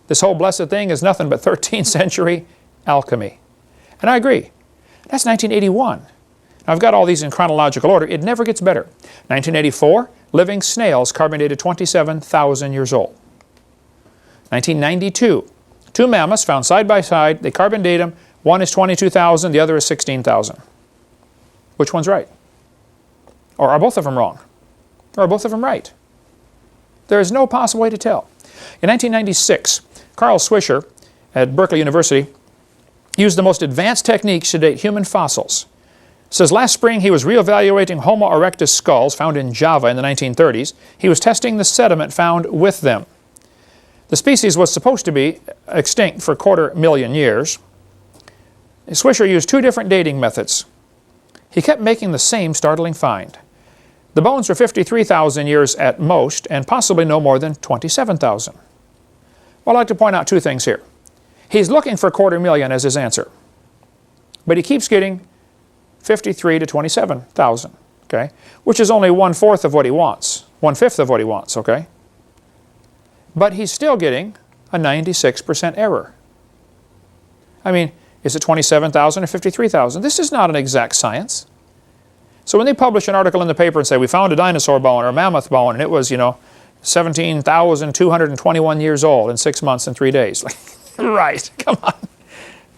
Speaker 2: This whole blessed thing is nothing but 13th century alchemy. And I agree. That's 1981. Now, I've got all these in chronological order. It never gets better. 1984, living snails carbon dated 27,000 years old. 1992, two mammoths found side by side. They carbon date them. One is 22,000, the other is 16,000. Which one's right? Or are both of them wrong? Or are both of them right? There is no possible way to tell. In 1996, Carl Swisher at Berkeley University used the most advanced techniques to date human fossils. It says last spring he was reevaluating Homo erectus skulls found in Java in the 1930s. He was testing the sediment found with them. The species was supposed to be extinct for 250,000 years. Swisher used two different dating methods. He kept making the same startling find. The bones were 53,000 years at most, and possibly no more than 27,000. Well, I'd like to point out two things here. He's looking for 250,000 as his answer, but he keeps getting 53 to 27,000, okay? Which is only 1/4 of what he wants, 1/5 of what he wants, okay? But he's still getting a 96% error. I mean, is it 27,000 or 53,000? This is not an exact science. So when they publish an article in the paper and say, we found a dinosaur bone or a mammoth bone, and it was, 17,221 years old in 6 months and 3 days. Like, right, come on.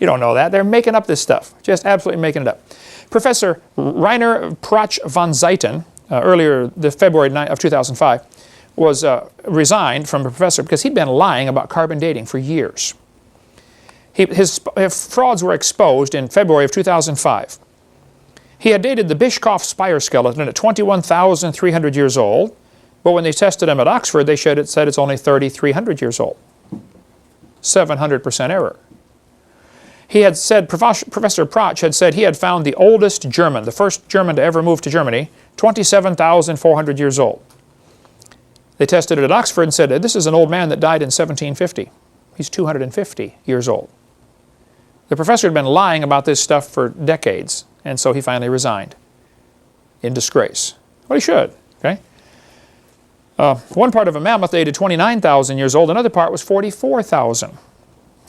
Speaker 2: You don't know that. They're making up this stuff, just absolutely making it up. Professor Rainer Prach von Zeiten, earlier the February of 2005, was resigned from a professor because he'd been lying about carbon dating for years. His frauds were exposed in February of 2005. He had dated the Bischoff spire skeleton at 21,300 years old, but when they tested him at Oxford, they said it's only 3,300 years old. 700% error. He had said, Professor Prach had said he had found the oldest German, the first German to ever move to Germany, 27,400 years old. They tested it at Oxford and said, this is an old man that died in 1750. He's 250 years old. The professor had been lying about this stuff for decades, and so he finally resigned in disgrace. Well, he should, okay? One part of a mammoth dated 29,000 years old, another part was 44,000.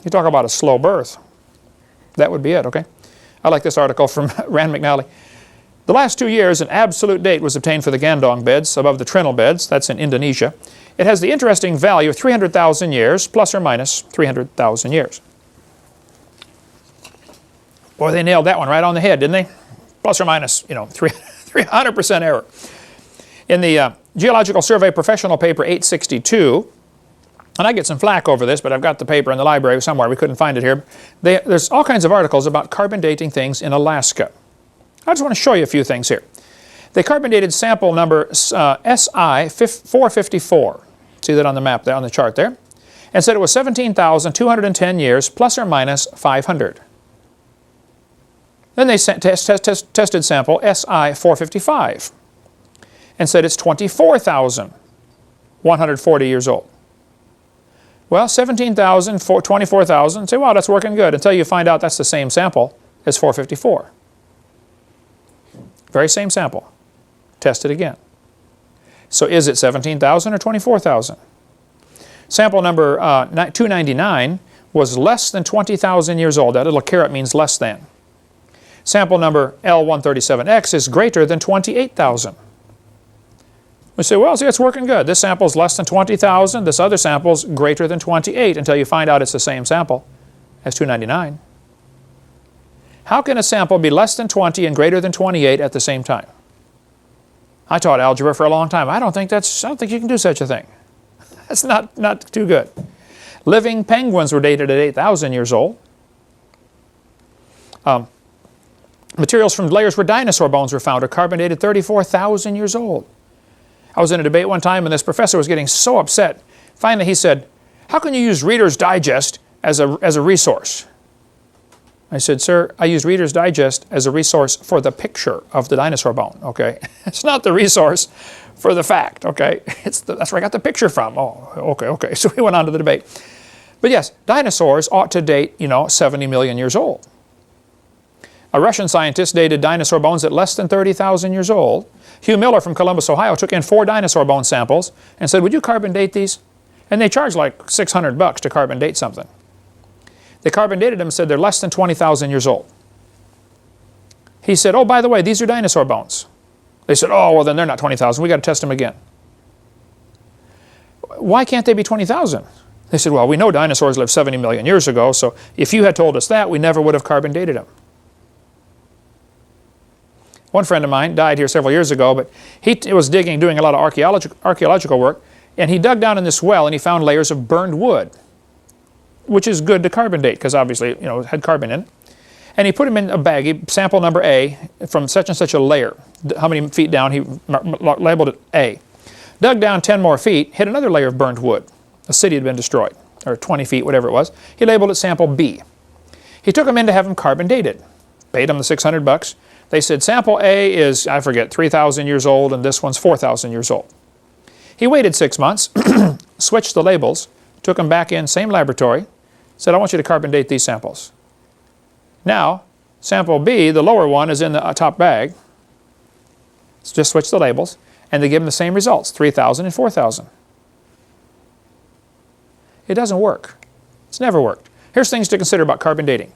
Speaker 2: You talk about a slow birth. That would be it, okay? I like this article from Rand McNally. The last 2 years, an absolute date was obtained for the Gandong beds above the Trinil beds. That's in Indonesia. It has the interesting value of 300,000 years, plus or minus 300,000 years. Boy, they nailed that one right on the head, didn't they? Plus or minus, 300% error. In the Geological Survey Professional Paper 862, and I get some flack over this, but I've got the paper in the library somewhere. We couldn't find it here. There's all kinds of articles about carbon dating things in Alaska. I just want to show you a few things here. They carbon dated sample number SI-454. See that on the map there, on the chart there? And said it was 17,210 years plus or minus 500. Then they tested sample SI-455 and said it's 24,140 years old. Well, 17,000, 24,000, say, wow, that's working good, until you find out that's the same sample as 454. Very same sample. Test it again. So is it 17,000 or 24,000? Sample number 299 was less than 20,000 years old. That little caret means less than. Sample number L137X is greater than 28,000. We say, well, see, it's working good. This sample is less than 20,000. This other sample is greater than 28, until you find out it's the same sample as 299. How can a sample be less than 20 and greater than 28 at the same time? I taught algebra for a long time. I don't think you can do such a thing. That's not too good. Living penguins were dated at 8,000 years old. Materials from layers where dinosaur bones were found are carbon dated 34,000 years old. I was in a debate one time and this professor was getting so upset. Finally he said, how can you use Reader's Digest as a resource? I said, sir, I use Reader's Digest as a resource for the picture of the dinosaur bone, okay? It's not the resource for the fact, okay? That's where I got the picture from. Oh, okay. So we went on to the debate. But yes, dinosaurs ought to date, 70 million years old. A Russian scientist dated dinosaur bones at less than 30,000 years old. Hugh Miller from Columbus, Ohio, took in 4 dinosaur bone samples and said, would you carbon date these? And they charged like $600 to carbon date something. They carbon dated them and said they're less than 20,000 years old. He said, oh, by the way, these are dinosaur bones. They said, oh, well, then they're not 20,000. We got to test them again. Why can't they be 20,000? They said, well, we know dinosaurs lived 70 million years ago, so if you had told us that, we never would have carbon dated them. One friend of mine died here several years ago, but he was doing a lot of archaeological work, and he dug down in this well and he found layers of burned wood, which is good to carbon date because obviously, it had carbon in it. And he put them in a baggie, sample number A, from such and such a layer. How many feet down, he labeled it A. Dug down 10 more feet, hit another layer of burned wood. A city had been destroyed, or 20 feet, whatever it was. He labeled it sample B. He took them in to have them carbon dated. Paid them the $600. They said sample A is, I forget, 3,000 years old, and this one's 4,000 years old. He waited 6 months, switched the labels, took them back in, same laboratory, said, I want you to carbon date these samples. Now, sample B, the lower one, is in the top bag. So just switch the labels, and they give them the same results, 3,000 and 4,000. It doesn't work. It's never worked. Here's things to consider about carbon dating.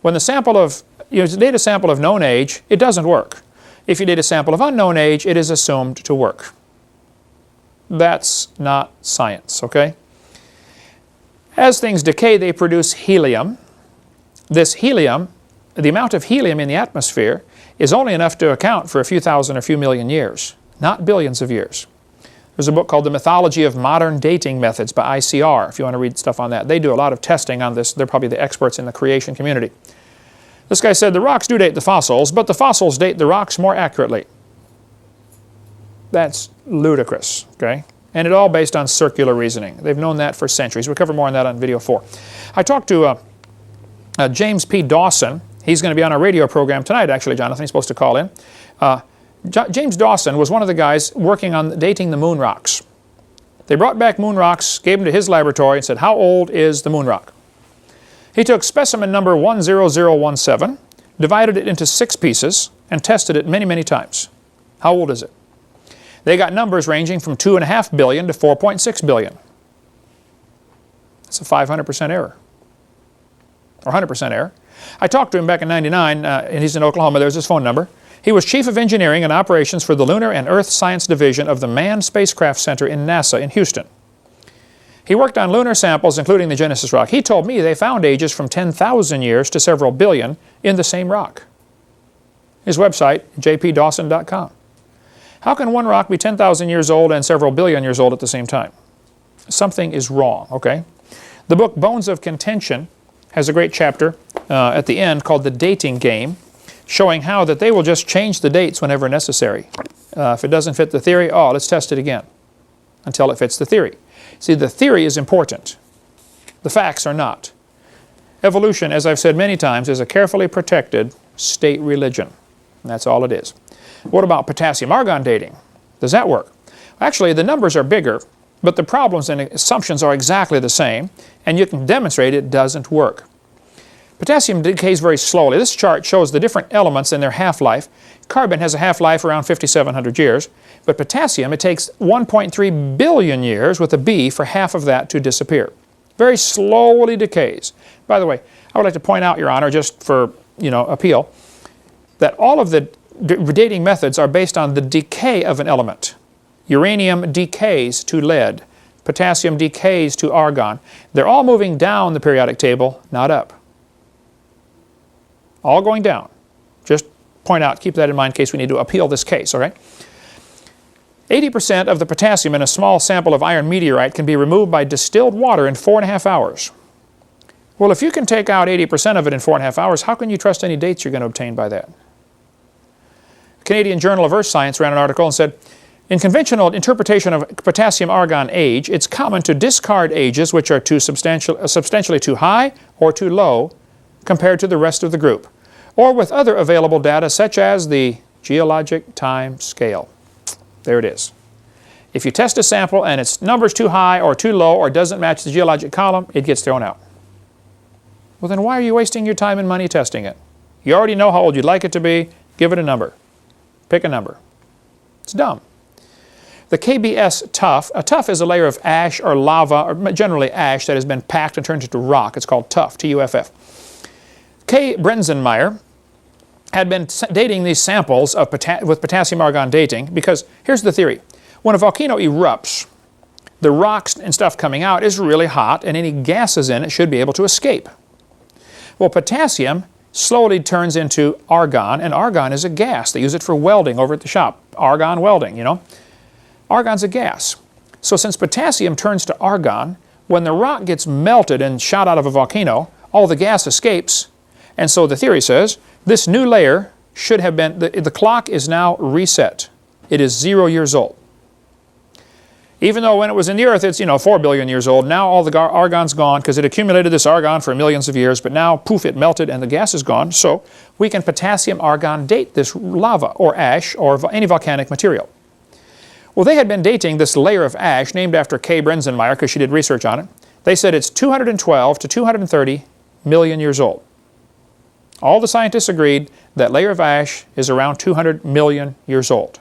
Speaker 2: When the sample of, you date a sample of known age, it doesn't work. If you date a sample of unknown age, it is assumed to work. That's not science, okay? As things decay, they produce helium. This helium, the amount of helium in the atmosphere, is only enough to account for a few thousand or few million years, not billions of years. There's a book called The Mythology of Modern Dating Methods by ICR, if you want to read stuff on that. They do a lot of testing on this. They're probably the experts in the creation community. This guy said, the rocks do date the fossils, but the fossils date the rocks more accurately. That's ludicrous, okay? And it all based on circular reasoning. They've known that for centuries. We'll cover more on that on video 4. I talked to James P. Dawson. He's going to be on our radio program tonight, actually, Jonathan. He's supposed to call in. James Dawson was one of the guys working on dating the moon rocks. They brought back moon rocks, gave them to his laboratory, and said, how old is the moon rock? He took specimen number 10017, divided it into 6 pieces, and tested it many, many times. How old is it? They got numbers ranging from 2.5 billion to 4.6 billion. That's a 500% error, or 100% error. I talked to him back in '99, and he's in Oklahoma. There's his phone number. He was Chief of Engineering and Operations for the Lunar and Earth Science Division of the Manned Spacecraft Center in NASA in Houston. He worked on lunar samples, including the Genesis rock. He told me they found ages from 10,000 years to several billion in the same rock. His website, jpdawson.com. How can one rock be 10,000 years old and several billion years old at the same time? Something is wrong, okay? The book Bones of Contention has a great chapter at the end called The Dating Game, showing how that they will just change the dates whenever necessary. If it doesn't fit the theory, oh, let's test it again until it fits the theory. See, the theory is important. The facts are not. Evolution, as I've said many times, is a carefully protected state religion. And that's all it is. What about potassium-argon dating? Does that work? Actually, the numbers are bigger, but the problems and assumptions are exactly the same, and you can demonstrate it doesn't work. Potassium decays very slowly. This chart shows the different elements and their half-life. Carbon has a half-life around 5,700 years, but potassium, it takes 1.3 billion years with a B for half of that to disappear. Very slowly decays. By the way, I would like to point out, Your Honor, just for, appeal, that all of the dating methods are based on the decay of an element. Uranium decays to lead. Potassium decays to argon. They're all moving down the periodic table, not up. All going down. Just point out, keep that in mind in case we need to appeal this case, all right? 80% of the potassium in a small sample of iron meteorite can be removed by distilled water in 4.5 hours. Well, if you can take out 80% of it in 4.5 hours, how can you trust any dates you're going to obtain by that? The Canadian Journal of Earth Science ran an article and said, in conventional interpretation of potassium-argon age, it's common to discard ages which are substantially too high or too low compared to the rest of the group, or with other available data such as the geologic time scale. There it is. If you test a sample and its number's too high or too low or doesn't match the geologic column, it gets thrown out. Well, then why are you wasting your time and money testing it? You already know how old you'd like it to be. Give it a number. Pick a number. It's dumb. The KBS tuff, a tuff is a layer of ash or lava, or generally ash that has been packed and turned into rock. It's called tuff, T-U-F-F. K. Brenzenmeyer had been dating these samples of with potassium-argon dating because here's the theory. When a volcano erupts, the rocks and stuff coming out is really hot and any gases in it should be able to escape. Well, potassium slowly turns into argon, and argon is a gas. They use it for welding over at the shop. Argon welding, Argon's a gas. So since potassium turns to argon, when the rock gets melted and shot out of a volcano, all the gas escapes. And so the theory says, this new layer should have been, the clock is now reset. It is 0 years old. Even though when it was in the earth, it's, 4 billion years old. Now all the argon's gone because it accumulated this argon for millions of years, but now, poof, it melted and the gas is gone. So we can potassium-argon date this lava or ash or any volcanic material. Well, they had been dating this layer of ash named after K. Brenzenmeyer because she did research on it. They said it's 212 to 230 million years old. All the scientists agreed that layer of ash is around 200 million years old.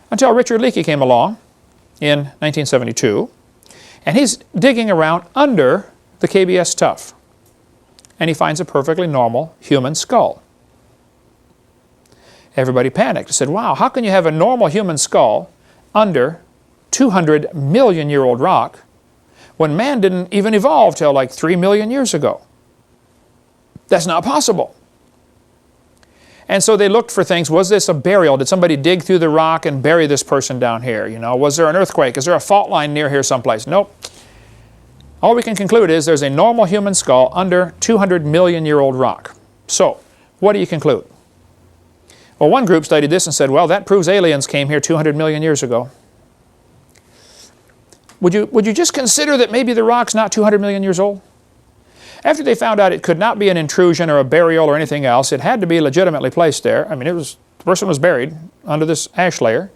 Speaker 2: Until Richard Leakey came along in 1972, and he's digging around under the KBS tuff, and he finds a perfectly normal human skull. Everybody panicked and said, wow, how can you have a normal human skull under 200 million year old rock when man didn't even evolve till like 3 million years ago? That's not possible. And so they looked for things. Was this a burial? Did somebody dig through the rock and bury this person down here? Was there an earthquake? Is there a fault line near here someplace? Nope. All we can conclude is there's a normal human skull under 200 million year old rock. So, what do you conclude? Well, one group studied this and said, well, that proves aliens came here 200 million years ago. Would you just consider that maybe the rock's not 200 million years old? After they found out it could not be an intrusion or a burial or anything else, it had to be legitimately placed there. I mean, the person was buried under this ash layer.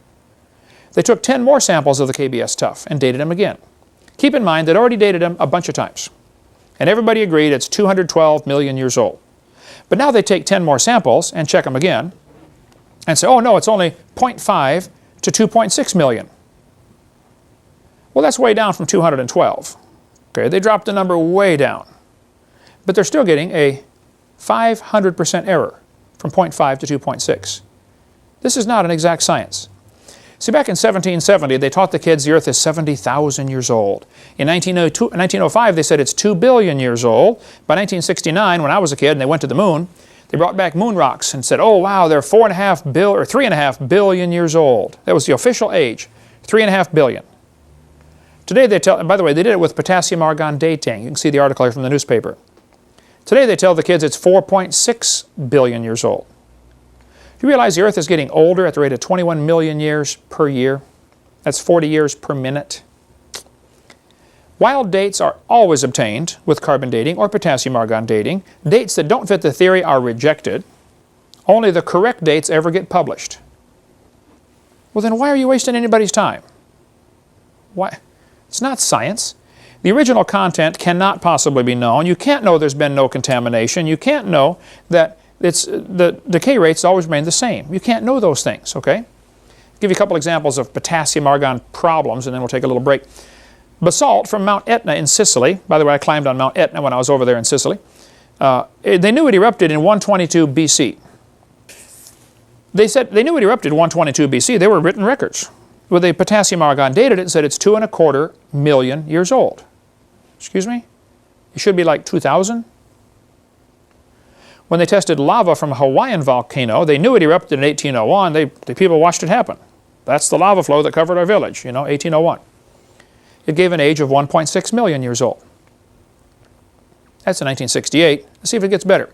Speaker 2: They took 10 more samples of the KBS tuff and dated them again. Keep in mind, they'd already dated them a bunch of times. And everybody agreed it's 212 million years old. But now they take 10 more samples and check them again and say, oh no, it's only 0.5 to 2.6 million. Well, that's way down from 212. Okay, they dropped the number way down. But they're still getting a 500% error from 0.5 to 2.6. This is not an exact science. See, back in 1770, they taught the kids the Earth is 70,000 years old. In 1905, they said it's 2 billion years old. By 1969, when I was a kid and they went to the moon, They brought back moon rocks and said, oh wow, they're 3.5 billion years old. That was the official age, 3.5 billion. Today they tell, and by the way, they did it with potassium argon dating. You can see the article here from the newspaper. Today they tell the kids it's 4.6 billion years old. Do you realize the Earth is getting older at the rate of 21 million years per year? That's 40 years per minute. Wild dates are always obtained with carbon dating or potassium argon dating. Dates that don't fit the theory are rejected. Only the correct dates ever get published. Well, then why are you wasting anybody's time? Why? It's not science. The original content cannot possibly be known. You can't know there's been no contamination. You can't know that the decay rates always remain the same. You can't know those things, okay? I'll give you a couple examples of potassium argon problems, and then we'll take a little break. Basalt from Mount Etna in Sicily. By the way, I climbed on Mount Etna when I was over there in Sicily. They knew it erupted in 122 BC. They said they knew it erupted in 122 BC. There were written records. Well, the potassium argon dated it and said it's 2.25 million years old. Excuse me? It should be like 2,000. When they tested lava from a Hawaiian volcano, they knew it erupted in 1801. The people watched it happen. That's the lava flow that covered our village, 1801. It gave an age of 1.6 million years old. That's in 1968. Let's see if it gets better.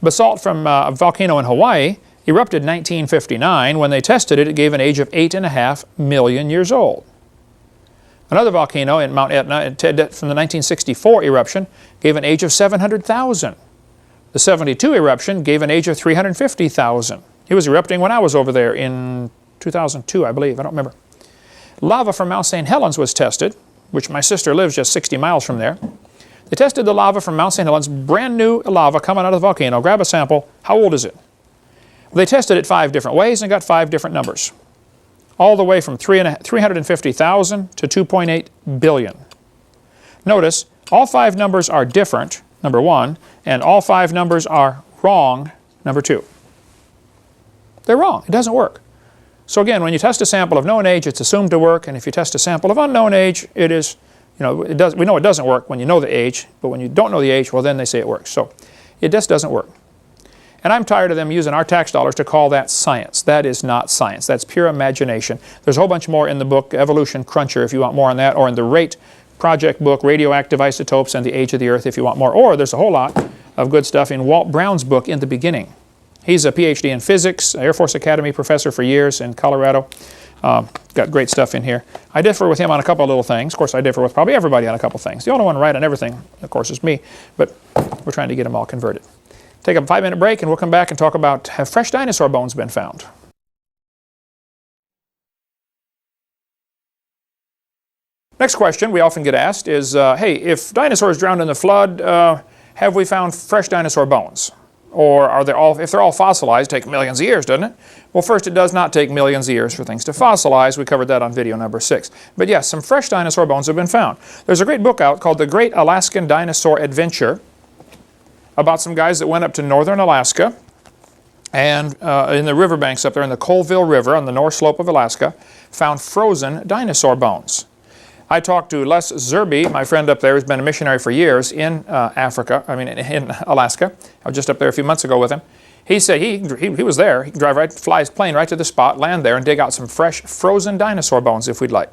Speaker 2: Basalt from a volcano in Hawaii erupted in 1959. When they tested it, it gave an age of 8.5 million years old. Another volcano in Mount Etna from the 1964 eruption gave an age of 700,000. The 72 eruption gave an age of 350,000. It was erupting when I was over there in 2002, I believe. I don't remember. Lava from Mount St. Helens was tested, which my sister lives just 60 miles from there. They tested the lava from Mount St. Helens, brand new lava coming out of the volcano. Grab a sample. How old is it? They tested it 5 different ways and got 5 different numbers. All the way from 350,000 to 2.8 billion. Notice, all 5 numbers are different, number 1, and all 5 numbers are wrong, number 2. They're wrong. It doesn't work. So again, when you test a sample of known age, it's assumed to work, and if you test a sample of unknown age, it is, we know it doesn't work when you know the age, but when you don't know the age, well then they say it works. So it just doesn't work. And I'm tired of them using our tax dollars to call that science. That is not science. That's pure imagination. There's a whole bunch more in the book, Evolution Cruncher, if you want more on that, or in the RATE project book, Radioactive Isotopes and the Age of the Earth, if you want more. Or there's a whole lot of good stuff in Walt Brown's book, In the Beginning. He's a PhD in physics, Air Force Academy professor for years in Colorado. Got great stuff in here. I differ with him on a couple of little things. Of course, I differ with probably everybody on a couple things. The only one right on everything, of course, is me. But we're trying to get them all converted. Take a 5-minute break, and we'll come back and talk about, have fresh dinosaur bones been found? Next question we often get asked is, hey, if dinosaurs drowned in the flood, have we found fresh dinosaur bones? Or if they're all fossilized, take millions of years, doesn't it? Well, first, it does not take millions of years for things to fossilize. We covered that on video number 6. But yes, some fresh dinosaur bones have been found. There's a great book out called The Great Alaskan Dinosaur Adventure about some guys that went up to northern Alaska and in the riverbanks up there in the Colville River on the north slope of Alaska, found frozen dinosaur bones. I talked to Les Zerbe, my friend up there who's been a missionary for years in in Alaska. I was just up there a few months ago with him. He said he was there. He can fly his plane right to the spot, land there, and dig out some fresh frozen dinosaur bones if we'd like.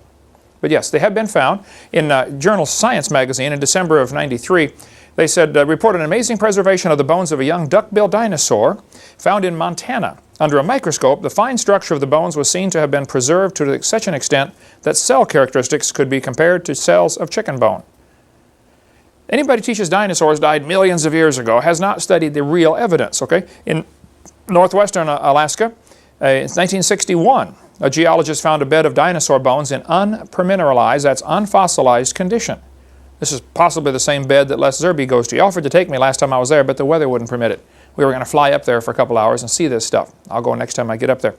Speaker 2: But yes, they have been found. In journal Science magazine in December of '93, they said, reported an amazing preservation of the bones of a young duck-billed dinosaur found in Montana. Under a microscope, the fine structure of the bones was seen to have been preserved to such an extent that cell characteristics could be compared to cells of chicken bone. Anybody who teaches dinosaurs died millions of years ago has not studied the real evidence, okay? In northwestern Alaska, in 1961, a geologist found a bed of dinosaur bones in unpermineralized, that's unfossilized condition. This is possibly the same bed that Les Zerbe goes to. He offered to take me last time I was there, but the weather wouldn't permit it. We were going to fly up there for a couple hours and see this stuff. I'll go next time I get up there.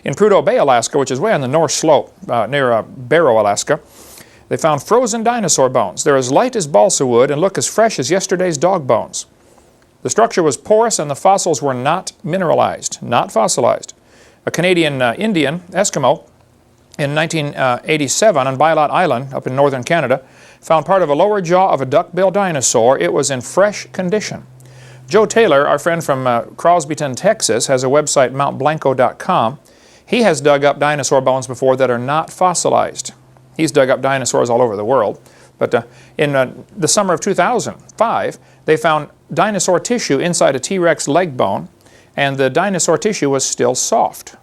Speaker 2: In Prudhoe Bay, Alaska, which is way on the north slope near Barrow, Alaska, they found frozen dinosaur bones. They're as light as balsa wood and look as fresh as yesterday's dog bones. The structure was porous and the fossils were not mineralized, not fossilized. A Canadian Indian, Eskimo, in 1987 on Bylot Island up in northern Canada, found part of a lower jaw of a duck-billed dinosaur. It was in fresh condition. Joe Taylor, our friend from Crosbyton, Texas, has a website, mountblanco.com. He has dug up dinosaur bones before that are not fossilized. He's dug up dinosaurs all over the world. But in the summer of 2005, they found dinosaur tissue inside a T-Rex leg bone, and the dinosaur tissue was still soft.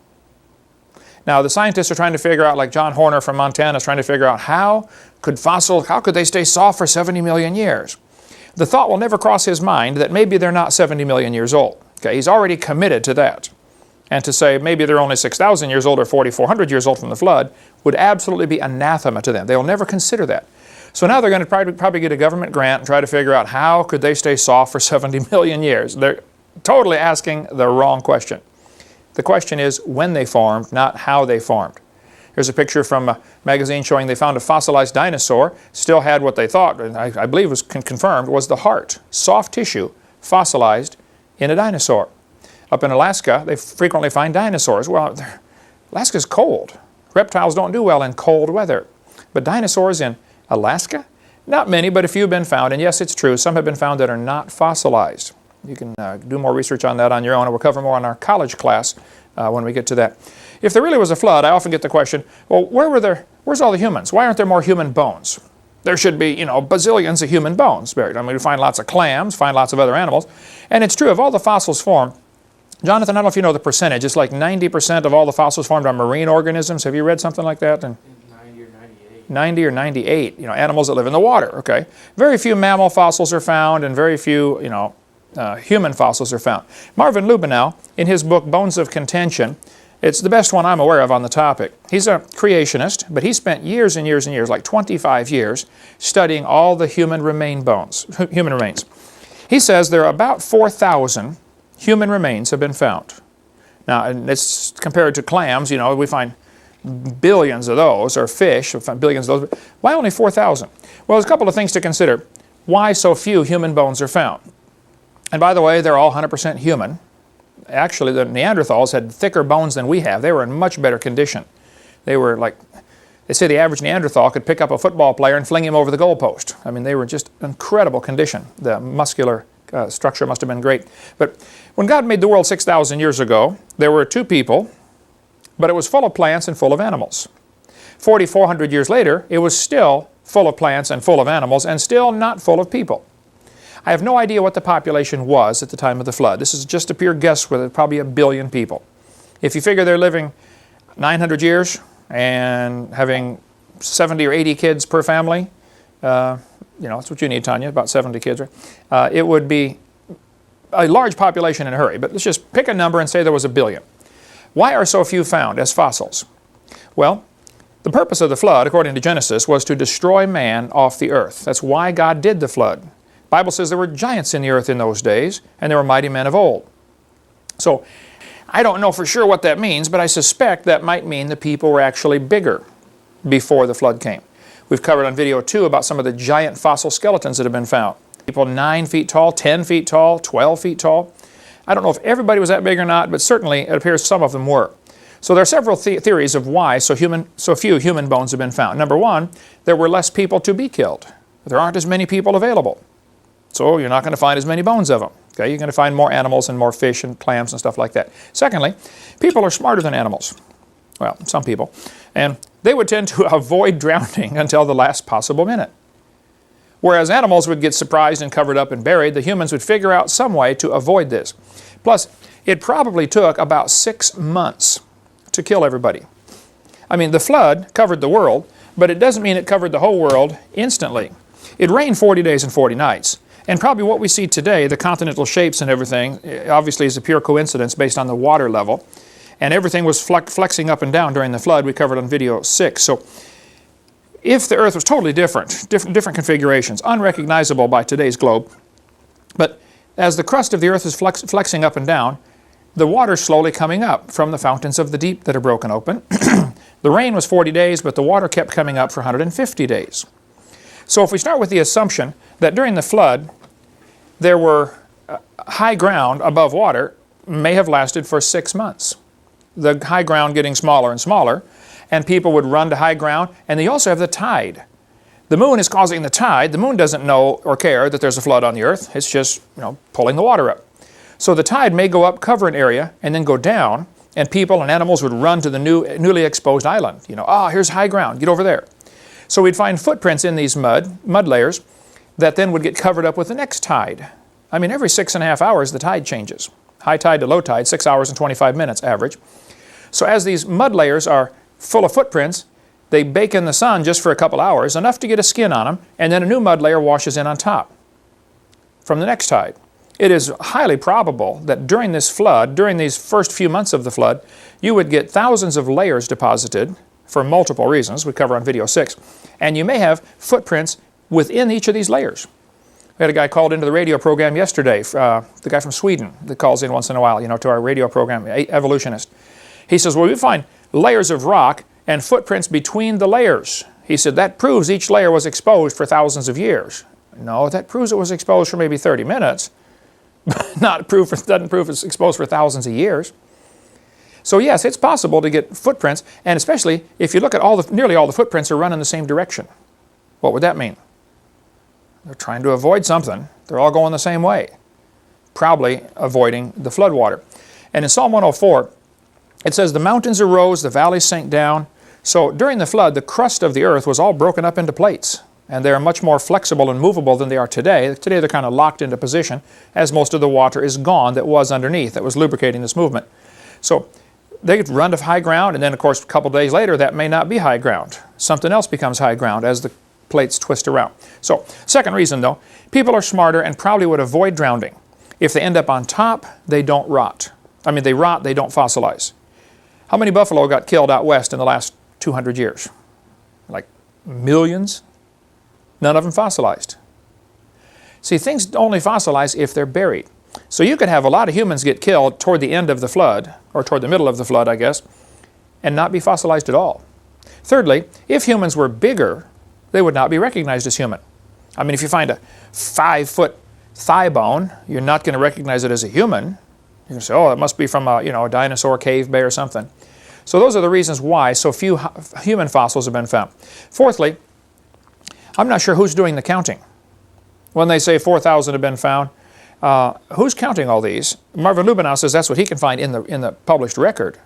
Speaker 2: Now, the scientists are trying to figure out, like John Horner from Montana is trying to figure out how could they stay soft for 70 million years? The thought will never cross his mind that maybe they're not 70 million years old. Okay, he's already committed to that. And to say maybe they're only 6,000 years old or 4,400 years old from the flood would absolutely be anathema to them. They will never consider that. So now they're going to probably get a government grant and try to figure out how could they stay soft for 70 million years. They're totally asking the wrong question. The question is when they formed, not how they formed. Here's a picture from a magazine showing they found a fossilized dinosaur, still had what they thought, and I believe was confirmed, was the heart, soft tissue, fossilized in a dinosaur. Up in Alaska, they frequently find dinosaurs. Well, Alaska's cold. Reptiles don't do well in cold weather. But dinosaurs in Alaska? Not many, but a few have been found, and yes, it's true, some have been found that are not fossilized. You can do more research on that on your own, and we'll cover more in our college class when we get to that. If there really was a flood, I often get the question, well, where's all the humans? Why aren't there more human bones? There should be, bazillions of human bones buried. I mean, we find lots of clams, find lots of other animals, and it's true, of all the fossils formed, Jonathan, I don't know if you know the percentage, it's like 90% of all the fossils formed are marine organisms. Have you read something like that?
Speaker 3: 90 or 98.
Speaker 2: 90 or 98, animals that live in the water, okay? Very few mammal fossils are found, and very few, human fossils are found. Marvin Lubenow, in his book Bones of Contention, it's the best one I'm aware of on the topic. He's a creationist, but he spent years and years and years, like 25 years, studying all the human remains. He says there are about 4,000 human remains have been found. Now, and it's compared to clams, we find billions of those, or fish, we find billions of those. Why only 4,000? Well, there's a couple of things to consider. Why so few human bones are found? And by the way, they're all 100% human. Actually, the Neanderthals had thicker bones than we have. They were in much better condition. They were like, they say the average Neanderthal could pick up a football player and fling him over the goalpost. I mean, they were just incredible condition. The muscular structure must have been great. But when God made the world 6,000 years ago, there were two people, but it was full of plants and full of animals. 4,400 years later, it was still full of plants and full of animals and still not full of people. I have no idea what the population was at the time of the flood. This is just a pure guess with probably 1 billion people. If you figure they're living 900 years and having 70 or 80 kids per family, that's what you need, Tanya, about 70 kids, right? It would be a large population in a hurry, but let's just pick a number and say there was 1 billion. Why are so few found as fossils? Well, the purpose of the flood, according to Genesis, was to destroy man off the earth. That's why God did the flood. The Bible says there were giants in the earth in those days, and there were mighty men of old. So, I don't know for sure what that means, but I suspect that might mean the people were actually bigger before the flood came. We've covered on video 2 about some of the giant fossil skeletons that have been found. People 9 feet tall, 10 feet tall, 12 feet tall. I don't know if everybody was that big or not, but certainly it appears some of them were. So there are several theories of why so few human bones have been found. Number one, there were less people to be killed. There aren't as many people available. So you're not going to find as many bones of them. Okay? You're going to find more animals and more fish and clams and stuff like that. Secondly, people are smarter than animals. Well, some people. And they would tend to avoid drowning until the last possible minute. Whereas animals would get surprised and covered up and buried, the humans would figure out some way to avoid this. Plus, it probably took about 6 months to kill everybody. I mean, the flood covered the world, but it doesn't mean it covered the whole world instantly. It rained 40 days and 40 nights. And probably what we see today, the continental shapes and everything, obviously is a pure coincidence based on the water level. And everything was flexing up and down during the flood we covered on video 6. So if the earth was totally different configurations, unrecognizable by today's globe, but as the crust of the earth is flexing up and down, the water's slowly coming up from the fountains of the deep that are broken open. The rain was 40 days, but the water kept coming up for 150 days. So if we start with the assumption that during the flood, there were high ground above water, may have lasted for 6 months. The high ground getting smaller and smaller, and people would run to high ground, and they also have the tide. The moon is causing the tide. The moon doesn't know or care that there's a flood on the earth. It's just, pulling the water up. So the tide may go up, cover an area, and then go down, and people and animals would run to the newly exposed island. Here's high ground, get over there. So we'd find footprints in these mud layers that then would get covered up with the next tide. I mean, every 6.5 hours the tide changes. High tide to low tide, 6 hours and 25 minutes average. So as these mud layers are full of footprints, they bake in the sun just for a couple hours, enough to get a skin on them, and then a new mud layer washes in on top from the next tide. It is highly probable that during this flood, during these first few months of the flood, you would get thousands of layers deposited for multiple reasons we cover on video 6, and you may have footprints within each of these layers. We had a guy called into the radio program yesterday, the guy from Sweden that calls in once in a while, to our radio program, evolutionist. He says, well, we find layers of rock and footprints between the layers. He said, that proves each layer was exposed for thousands of years. No, that proves it was exposed for maybe 30 minutes, but doesn't prove it's exposed for thousands of years. So yes, it's possible to get footprints, and especially if you look at nearly all the footprints are run in the same direction. What would that mean? They're trying to avoid something. They're all going the same way, probably avoiding the flood water. And in Psalm 104, it says, the mountains arose, the valleys sank down. So during the flood, the crust of the earth was all broken up into plates, and they are much more flexible and movable than they are today. Today they're kind of locked into position as most of the water is gone that was underneath, that was lubricating this movement. So they could run to high ground, and then of course a couple days later that may not be high ground. Something else becomes high ground as the plates twist around. So second reason though, people are smarter and probably would avoid drowning. If they end up on top, they don't rot. I mean, they rot, they don't fossilize. How many buffalo got killed out west in the last 200 years? Like millions? None of them fossilized. See, things only fossilize if they're buried. So you could have a lot of humans get killed toward the end of the flood, or toward the middle of the flood, I guess, and not be fossilized at all. Thirdly, if humans were bigger, they would not be recognized as human. I mean, if you find a 5-foot thigh bone, you're not going to recognize it as a human. You're going to say, oh, it must be from a dinosaur cave bay or something. So those are the reasons why so few human fossils have been found. Fourthly, I'm not sure who's doing the counting. When they say 4,000 have been found, who's counting all these? Marvin Lubenow says that's what he can find in the published record.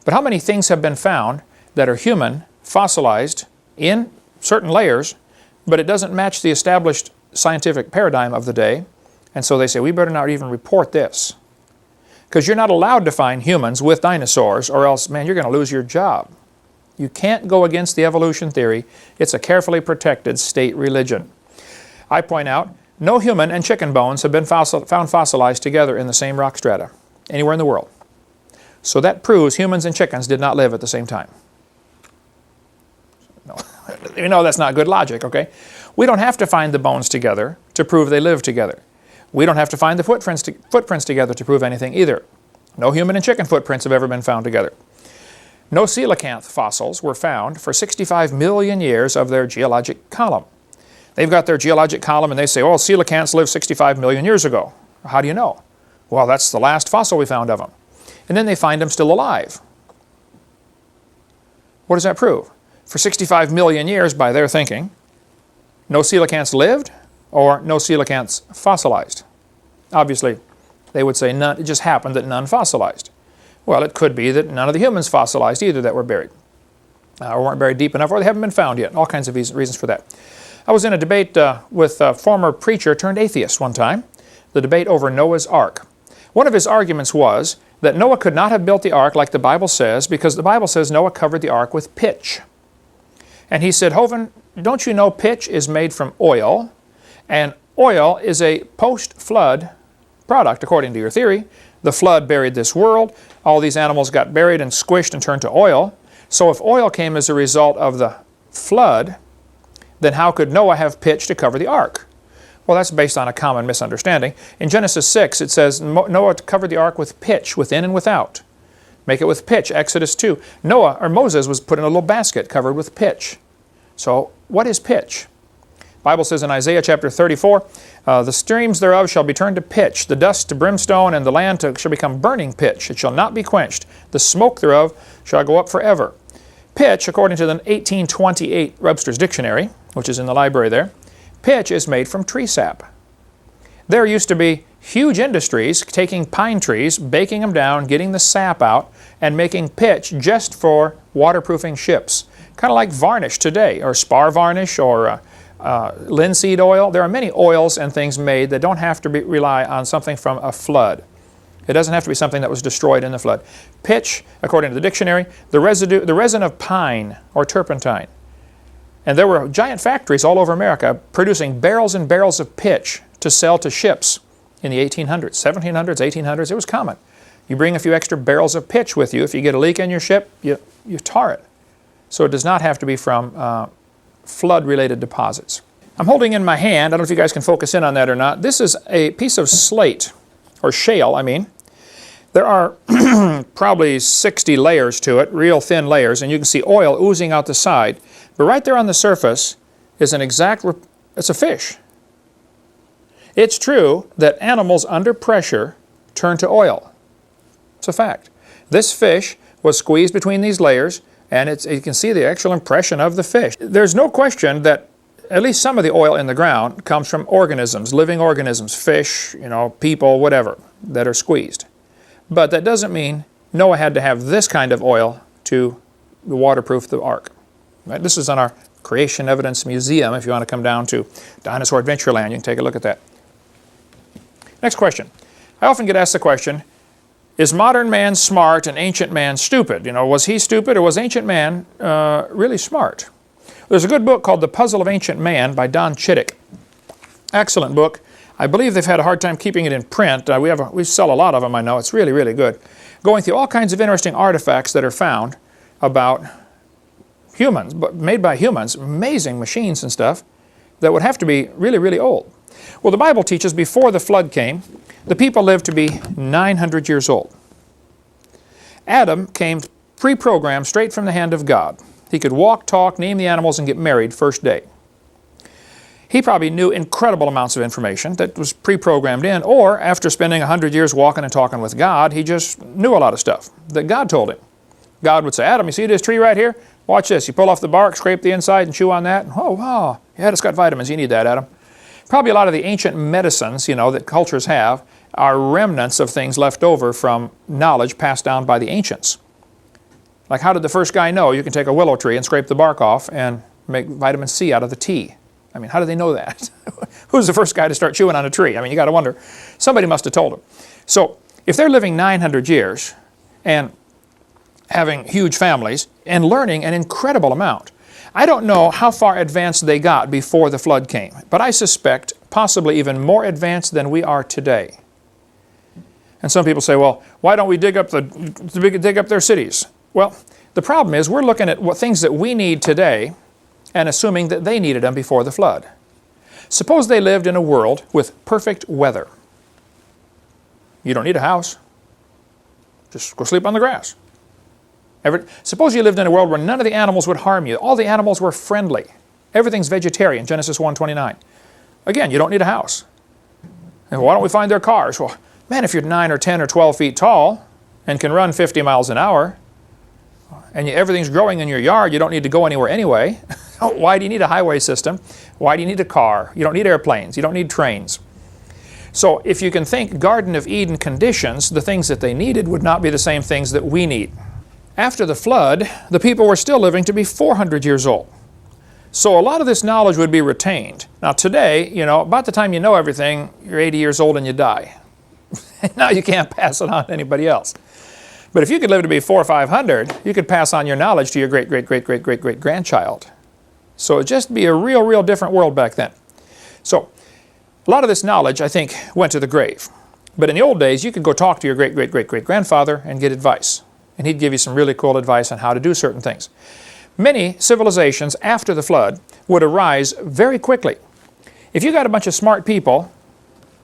Speaker 2: But how many things have been found that are human, fossilized, in certain layers, but it doesn't match the established scientific paradigm of the day, and so they say, we better not even report this. Because you're not allowed to find humans with dinosaurs, or else, man, you're going to lose your job. You can't go against the evolution theory. It's a carefully protected state religion. I point out, no human and chicken bones have been found fossilized together in the same rock strata, anywhere in the world. So that proves humans and chickens did not live at the same time. No, that's not good logic, okay? We don't have to find the bones together to prove they live together. We don't have to find the footprints together to prove anything either. No human and chicken footprints have ever been found together. No coelacanth fossils were found for 65 million years of their geologic column. They've got their geologic column and they say, oh, coelacanths lived 65 million years ago. How do you know? Well, that's the last fossil we found of them. And then they find them still alive. What does that prove? For 65 million years, by their thinking, no coelacanths lived or no coelacanths fossilized. Obviously, they would say none, it just happened that none fossilized. Well, it could be that none of the humans fossilized either that were buried, or weren't buried deep enough, or they haven't been found yet. All kinds of reasons for that. I was in a debate with a former preacher turned atheist one time, the debate over Noah's Ark. One of his arguments was that Noah could not have built the ark like the Bible says, because the Bible says Noah covered the ark with pitch. And he said, Hovind, don't you know pitch is made from oil, and oil is a post-flood product, according to your theory. The flood buried this world. All these animals got buried and squished and turned to oil. So if oil came as a result of the flood, then how could Noah have pitch to cover the ark? Well, that's based on a common misunderstanding. In Genesis 6, it says Noah covered the ark with pitch, within and without. Make it with pitch, Exodus 2. Moses was put in a little basket covered with pitch. So what is pitch? The Bible says in Isaiah chapter 34, the streams thereof shall be turned to pitch, the dust to brimstone, and the land shall become burning pitch. It shall not be quenched. The smoke thereof shall go up forever. Pitch, according to the 1828 Webster's Dictionary, which is in the library there. Pitch is made from tree sap. There used to be huge industries taking pine trees, baking them down, getting the sap out, and making pitch just for waterproofing ships. Kind of like varnish today, or spar varnish, or linseed oil. There are many oils and things made that don't have to rely on something from a flood. It doesn't have to be something that was destroyed in the flood. Pitch, according to the dictionary, the resin of pine or turpentine. And there were giant factories all over America producing barrels and barrels of pitch to sell to ships in the 1800s, 1700s, 1800s. It was common. You bring a few extra barrels of pitch with you. If you get a leak in your ship, you tar it. So it does not have to be from flood-related deposits. I'm holding in my hand, I don't know if you guys can focus in on that or not, this is a piece of slate, or shale, I mean. There are probably 60 layers to it, real thin layers, and you can see oil oozing out the side. But right there on the surface is it's a fish. It's true that animals under pressure turn to oil. It's a fact. This fish was squeezed between these layers, and you can see the actual impression of the fish. There's no question that at least some of the oil in the ground comes from organisms, living organisms, fish, people, whatever, that are squeezed. But that doesn't mean Noah had to have this kind of oil to waterproof the ark. Right? This is on our Creation Evidence Museum. If you want to come down to Dinosaur Adventureland, you can take a look at that. Next question. I often get asked the question, is modern man smart and ancient man stupid? Was he stupid or was ancient man really smart? There's a good book called The Puzzle of Ancient Man by Don Chittick. Excellent book. I believe they've had a hard time keeping it in print. We sell a lot of them, I know. It's really, really good. Going through all kinds of interesting artifacts that are found about humans, but made by humans, amazing machines and stuff that would have to be really, really old. Well, the Bible teaches before the flood came, the people lived to be 900 years old. Adam came pre-programmed straight from the hand of God. He could walk, talk, name the animals, and get married first day. He probably knew incredible amounts of information that was pre-programmed in, or after spending 100 years walking and talking with God, he just knew a lot of stuff that God told him. God would say, Adam, you see this tree right here? Watch this. You pull off the bark, scrape the inside, and chew on that. Oh, wow. Yeah, it's got vitamins. You need that, Adam. Probably a lot of the ancient medicines, that cultures have are remnants of things left over from knowledge passed down by the ancients. Like, how did the first guy know you can take a willow tree and scrape the bark off and make vitamin C out of the tea? I mean, how did they know that? Who's the first guy to start chewing on a tree? I mean, you got to wonder. Somebody must have told them. So, if they're living 900 years and having huge families and learning an incredible amount, I don't know how far advanced they got before the flood came, but I suspect possibly even more advanced than we are today. And some people say, well, why don't we dig up their cities? Well, the problem is we're looking at things that we need today and assuming that they needed them before the flood. Suppose they lived in a world with perfect weather. You don't need a house. Just go sleep on the grass. Suppose you lived in a world where none of the animals would harm you. All the animals were friendly. Everything's vegetarian, Genesis 1:29. Again, you don't need a house. And why don't we find their cars? Well, man, if you're 9 or 10 or 12 feet tall and can run 50 miles an hour, and everything's growing in your yard, you don't need to go anywhere anyway. Why do you need a highway system? Why do you need a car? You don't need airplanes. You don't need trains. So if you can think Garden of Eden conditions, the things that they needed would not be the same things that we need. After the flood, the people were still living to be 400 years old. So a lot of this knowledge would be retained. Now today, about the time you know everything, you're 80 years old and you die. Now you can't pass it on to anybody else. But if you could live to be 400 or 500, you could pass on your knowledge to your great-great-great-great-great-great-grandchild. So it'd just be a real, real different world back then. So a lot of this knowledge, I think, went to the grave. But in the old days, you could go talk to your great-great-great-great-grandfather and get advice. And he'd give you some really cool advice on how to do certain things. Many civilizations after the flood would arise very quickly. If you got a bunch of smart people,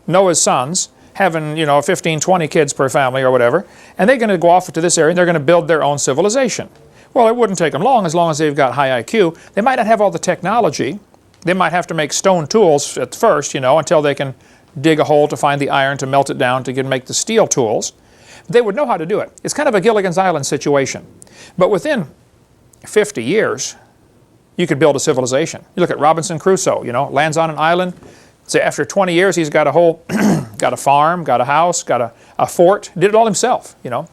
Speaker 2: Noah's sons, having 15, 20 kids per family or whatever, and they're going to go off to this area and they're going to build their own civilization. Well, it wouldn't take them long as they've got high IQ. They might not have all the technology. They might have to make stone tools at first, until they can dig a hole to find the iron to melt it down to make the steel tools. They would know how to do it. It's kind of a Gilligan's Island situation. But within 50 years, you could build a civilization. You look at Robinson Crusoe, you know, lands on an island. Say after 20 years, he's got a whole, got a farm, got a house, got a fort, did it all himself, you know.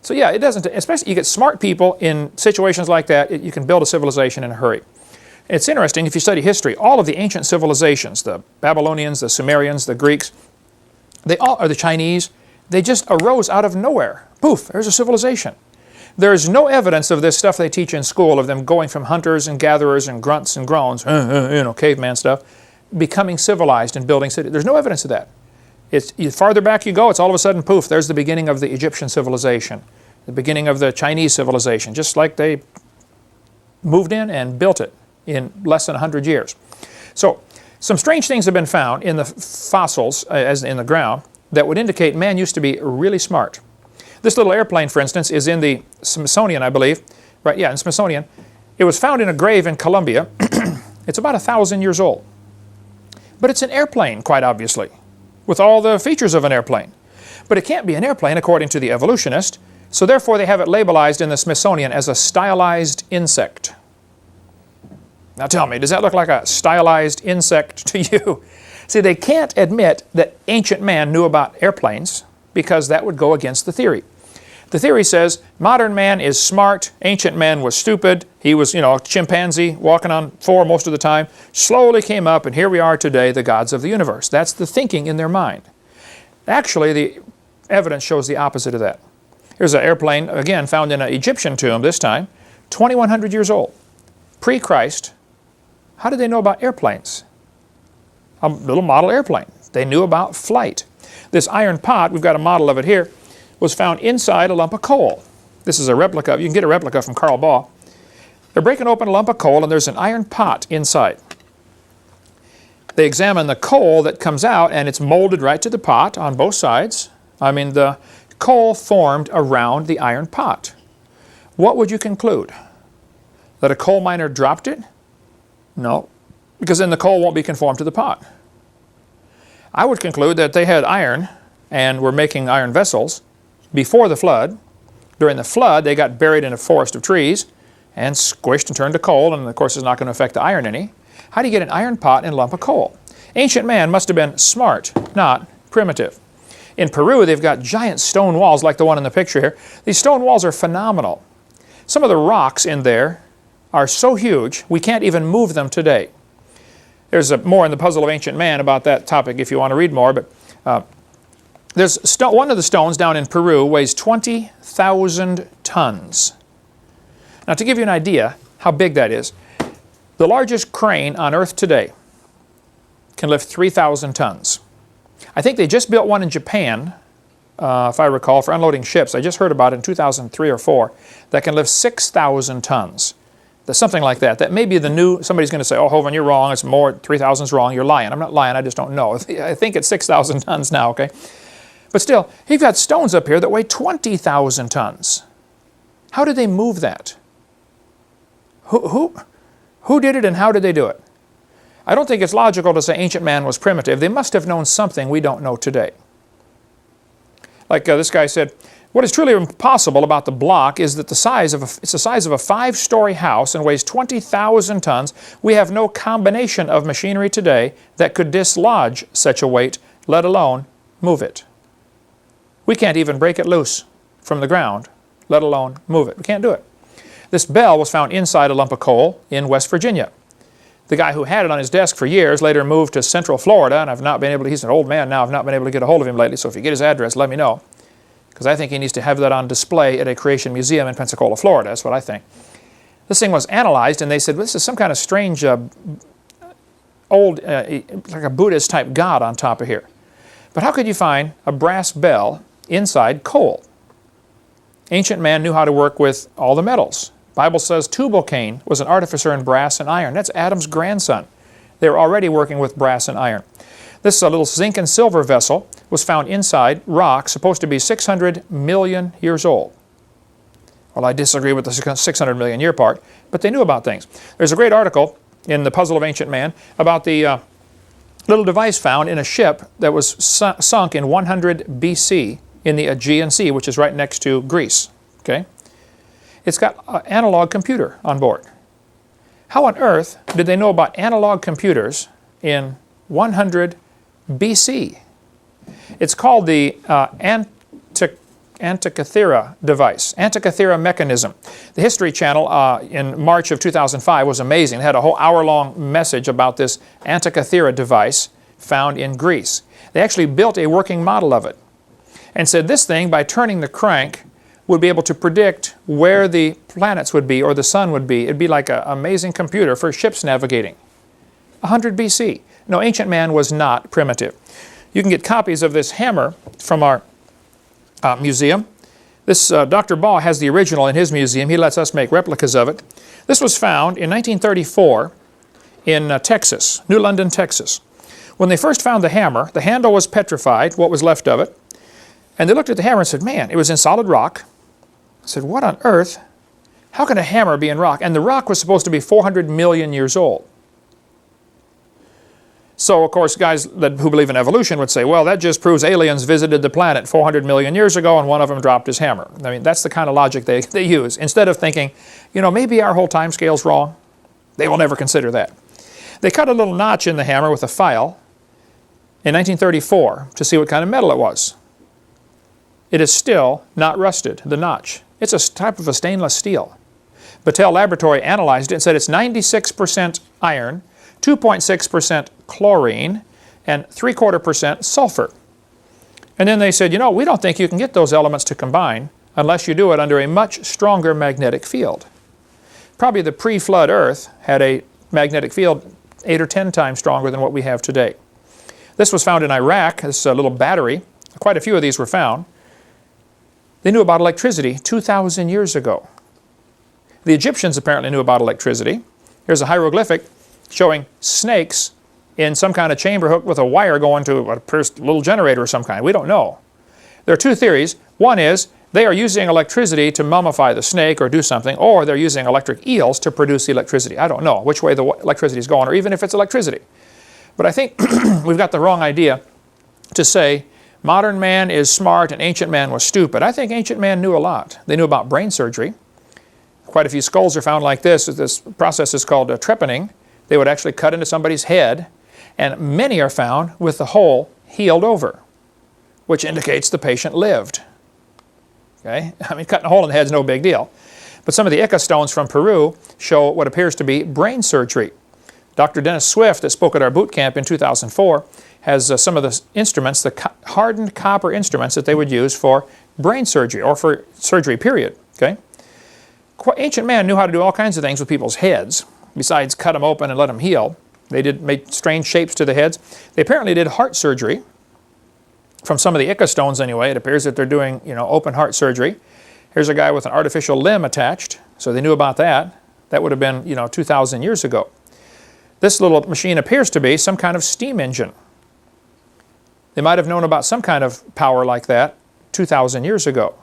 Speaker 2: So yeah, it doesn't, especially you get smart people in situations like that, you can build a civilization in a hurry. It's interesting, if you study history, all of the ancient civilizations, the Babylonians, the Sumerians, the Greeks, they all, or the Chinese, they just arose out of nowhere. Poof, there's a civilization. There's no evidence of this stuff they teach in school, of them going from hunters and gatherers and grunts and groans, you know, caveman stuff, becoming civilized and building cities. There's no evidence of that. It's, farther back you go, it's all of a sudden, poof, there's the beginning of the Egyptian civilization, the beginning of the Chinese civilization, just like they moved in and built it in less than 100 years. So some strange things have been found in the fossils, as in the ground, that would indicate man used to be really smart. This little airplane, for instance, is in the Smithsonian, I believe. Right, yeah, in Smithsonian. It was found in a grave in Colombia. It's about 1,000 years old. But it's an airplane, quite obviously, with all the features of an airplane. But it can't be an airplane, according to the evolutionist, so therefore they have it labelized in the Smithsonian as a stylized insect. Now tell me, does that look like a stylized insect to you? See, they can't admit that ancient man knew about airplanes because that would go against the theory. The theory says modern man is smart, ancient man was stupid, he was, you know, a chimpanzee walking on four most of the time, slowly came up, and here we are today, the gods of the universe. That's the thinking in their mind. Actually, the evidence shows the opposite of that. Here's an airplane, again, found in an Egyptian tomb this time, 2,100 years old, pre-Christ. How did they know about airplanes? A little model airplane. They knew about flight. This iron pot, we've got a model of it here, was found inside a lump of coal. This is a replica. You can get a replica from Carl Baugh. They're breaking open a lump of coal, and there's an iron pot inside. They examine the coal that comes out, and it's molded right to the pot on both sides. I mean, the coal formed around the iron pot. What would you conclude? That a coal miner dropped it? No, because then the coal won't be conformed to the pot. I would conclude that they had iron and were making iron vessels before the flood. During the flood, they got buried in a forest of trees and squished and turned to coal, and of course it's not going to affect the iron any. How do you get an iron pot and a lump of coal? Ancient man must have been smart, not primitive. In Peru, they've got giant stone walls like the one in the picture here. These stone walls are phenomenal. Some of the rocks in there are so huge, we can't even move them today. There's more in the Puzzle of Ancient Man about that topic if you want to read more, but there's one of the stones down in Peru weighs 20,000 tons. Now to give you an idea how big that is, the largest crane on Earth today can lift 3,000 tons. I think they just built one in Japan, if I recall, for unloading ships. I just heard about it in 2003 or 4, that can lift 6,000 tons. Something like that. That may be the new, somebody's going to say, oh, Hovind, you're wrong, it's more, 3,000 is wrong, you're lying. I'm not lying, I just don't know. I think it's 6,000 tons now, okay? But still, you've got stones up here that weigh 20,000 tons. How did they move that? Who did it and how did they do it? I don't think it's logical to say ancient man was primitive. They must have known something we don't know today. Like this guy said, what is truly impossible about the block is that it's the size of a 5-story house and weighs 20,000 tons. We have no combination of machinery today that could dislodge such a weight, let alone move it. We can't even break it loose from the ground, let alone move it. We can't do it. This bell was found inside a lump of coal in West Virginia. The guy who had it on his desk for years later moved to Central Florida, and I've not been able to, he's an old man now, I've not been able to get a hold of him lately, so if you get his address, let me know. Because I think he needs to have that on display at a Creation Museum in Pensacola, Florida. That's what I think. This thing was analyzed, and they said, well, this is some kind of strange, old, like a Buddhist type god on top of here. But how could you find a brass bell inside coal? Ancient man knew how to work with all the metals. The Bible says Tubal-Cain was an artificer in brass and iron. That's Adam's grandson. They were already working with brass and iron. This little zinc and silver vessel was found inside rock, supposed to be 600 million years old. Well, I disagree with the 600 million year part, but they knew about things. There's a great article in the Puzzle of Ancient Man about the little device found in a ship that was sunk in 100 BC in the Aegean Sea, which is right next to Greece. Okay? It's got an analog computer on board. How on earth did they know about analog computers in 100 BC? It's called the Antikythera device, Antikythera mechanism. The History Channel in March of 2005 was amazing. It had a whole hour-long message about this Antikythera device found in Greece. They actually built a working model of it and said this thing, by turning the crank, would be able to predict where the planets would be or the sun would be. It'd be like an amazing computer for ships navigating. 100 BC. No, ancient man was not primitive. You can get copies of this hammer from our museum. This Dr. Baugh has the original in his museum. He lets us make replicas of it. This was found in 1934 in Texas, New London, Texas. When they first found the hammer, the handle was petrified, what was left of it. And they looked at the hammer and said, man, it was in solid rock. I said, what on earth? How can a hammer be in rock? And the rock was supposed to be 400 million years old. So, of course, guys who believe in evolution would say, well, that just proves aliens visited the planet 400 million years ago and one of them dropped his hammer. I mean, that's the kind of logic they use. Instead of thinking, you know, maybe our whole time scale's wrong. They will never consider that. They cut a little notch in the hammer with a file in 1934 to see what kind of metal it was. It is still not rusted, the notch. It's a type of a stainless steel. Battelle Laboratory analyzed it and said it's 96% iron, 2.6% chlorine, and 3/4% sulfur. And then they said, you know, we don't think you can get those elements to combine unless you do it under a much stronger magnetic field. Probably the pre-flood Earth had a magnetic field 8 or 10 times stronger than what we have today. This was found in Iraq, this little battery. Quite a few of these were found. They knew about electricity 2,000 years ago. The Egyptians apparently knew about electricity. Here's a hieroglyphic showing snakes in some kind of chamber hooked with a wire going to a little generator of some kind. We don't know. There are two theories. One is they are using electricity to mummify the snake or do something, or they're using electric eels to produce the electricity. I don't know which way the electricity is going, or even if it's electricity. But I think we've got the wrong idea to say modern man is smart and ancient man was stupid. I think ancient man knew a lot. They knew about brain surgery. Quite a few skulls are found like this. This process is called trepanning. They would actually cut into somebody's head, and many are found with the hole healed over, which indicates the patient lived. Okay? I mean, cutting a hole in the head is no big deal. But some of the Ica stones from Peru show what appears to be brain surgery. Dr. Dennis Swift, that spoke at our boot camp in 2004, has some of the instruments, the hardened copper instruments that they would use for brain surgery, or for surgery, period. Okay? Ancient man knew how to do all kinds of things with people's heads, besides cut them open and let them heal. They made strange shapes to the heads. They apparently did heart surgery. From some of the Ica stones anyway, it appears that they're doing, you know, open heart surgery. Here's a guy with an artificial limb attached, so they knew about that. That would have been, you know, 2,000 years ago. This little machine appears to be some kind of steam engine. They might have known about some kind of power like that 2,000 years ago.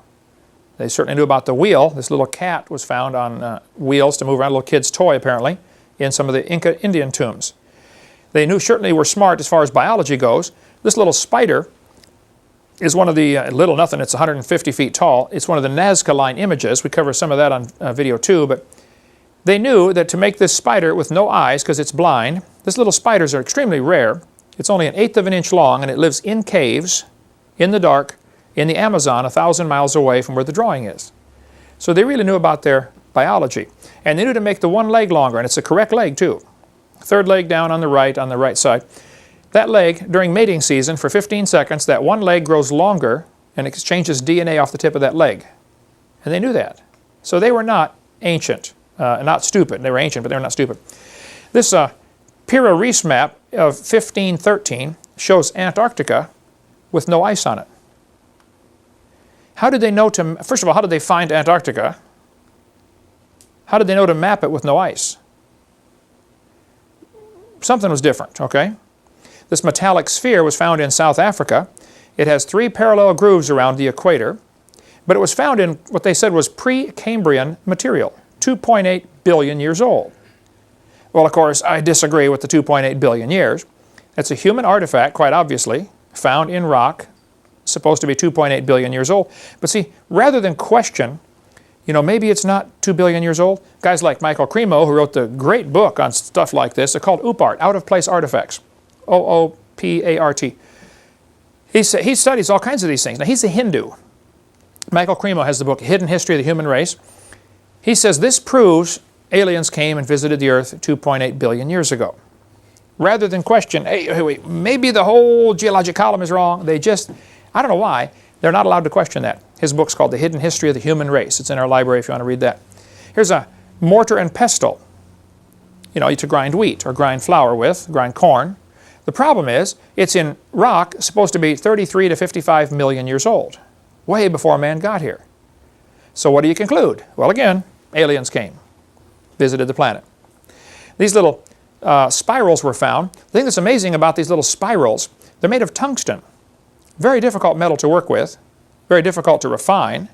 Speaker 2: They certainly knew about the wheel. This little cat was found on wheels to move around, a little kid's toy apparently, in some of the Inca Indian tombs. They certainly were smart as far as biology goes. This little spider is one of the, little nothing, it's 150 feet tall. It's one of the Nazca line images. We cover some of that on video too, but they knew that to make this spider with no eyes, because it's blind, these little spiders are extremely rare. It's only 1/8 of an inch long, and it lives in caves, in the dark, in the Amazon, 1,000 miles away from where the drawing is. So they really knew about their biology. And they knew to make the one leg longer, and it's the correct leg too. Third leg down on the right side. That leg, during mating season, for 15 seconds, that one leg grows longer and exchanges DNA off the tip of that leg. And they knew that. So they were not ancient, not stupid. They were ancient, but they were not stupid. This Pira Reis map of 1513 shows Antarctica with no ice on it. How did they know to, first of all, how did they find Antarctica? How did they know to map it with no ice? Something was different, okay? This metallic sphere was found in South Africa. It has 3 parallel grooves around the equator, but it was found in what they said was pre-Cambrian material, 2.8 billion years old. Well, of course, I disagree with the 2.8 billion years. It's a human artifact, quite obviously, found in rock, supposed to be 2.8 billion years old. But see, rather than question, You know, maybe it's not 2 billion years old. Guys like Michael Cremo, who wrote the great book on stuff like this, they're called OOPArt, Out of Place Artifacts. OOPART. He studies all kinds of these things. Now, he's a Hindu. Michael Cremo has the book Hidden History of the Human Race. He says this proves aliens came and visited the Earth 2.8 billion years ago. Rather than question, hey, wait, maybe the whole geologic column is wrong, they just, I don't know why, they're not allowed to question that. His book's called The Hidden History of the Human Race. It's in our library if you want to read that. Here's a mortar and pestle. You know, to grind wheat or grind flour with, grind corn. The problem is, it's in rock supposed to be 33 to 55 million years old, way before man got here. So what do you conclude? Well, again, aliens came, visited the planet. These little spirals were found. The thing that's amazing about these little spirals, they're made of tungsten. Very difficult metal to work with, very difficult to refine.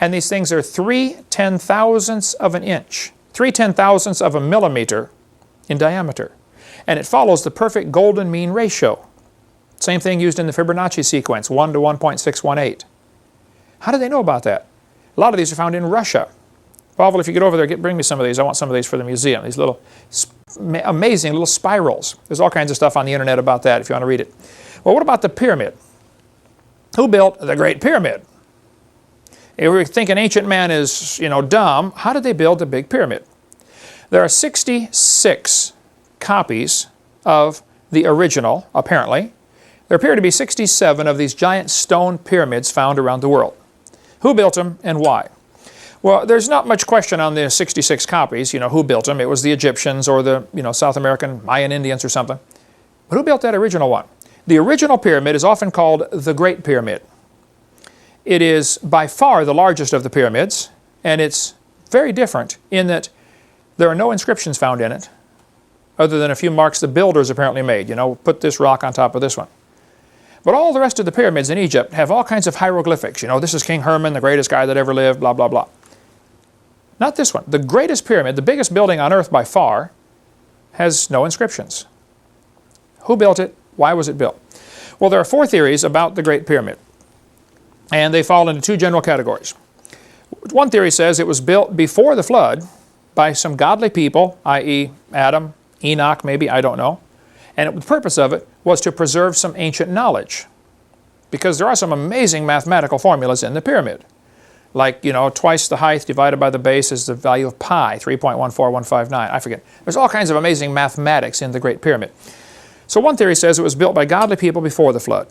Speaker 2: And these things are 3/10,000ths of an inch, 3/10,000ths of a millimeter in diameter. And it follows the perfect golden mean ratio. Same thing used in the Fibonacci sequence, 1 to 1.618. How do they know about that? A lot of these are found in Russia. Pavel, if you get over there, bring me some of these. I want some of these for the museum. These little amazing little spirals. There's all kinds of stuff on the internet about that if you want to read it. Well, what about the pyramid? Who built the Great Pyramid? If we're thinking ancient man is, you know, dumb, how did they build the big pyramid? There are 66 copies of the original, apparently. There appear to be 67 of these giant stone pyramids found around the world. Who built them and why? Well, there's not much question on the 66 copies, you know, who built them. It was the Egyptians or the, you know, South American Mayan Indians or something. But who built that original one? The original pyramid is often called the Great Pyramid. It is by far the largest of the pyramids, and it's very different in that there are no inscriptions found in it, other than a few marks the builders apparently made. You know, put this rock on top of this one. But all the rest of the pyramids in Egypt have all kinds of hieroglyphics. You know, this is King Herman, the greatest guy that ever lived, blah, blah, blah. Not this one. The greatest pyramid, the biggest building on earth by far, has no inscriptions. Who built it? Why was it built? Well, there are 4 theories about the Great Pyramid, and they fall into 2 general categories. One theory says it was built before the flood by some godly people, i.e. Adam, Enoch maybe, I don't know. And the purpose of it was to preserve some ancient knowledge, because there are some amazing mathematical formulas in the pyramid. Like, you know, twice the height divided by the base is the value of pi, 3.14159, I forget. There's all kinds of amazing mathematics in the Great Pyramid. So one theory says it was built by godly people before the flood.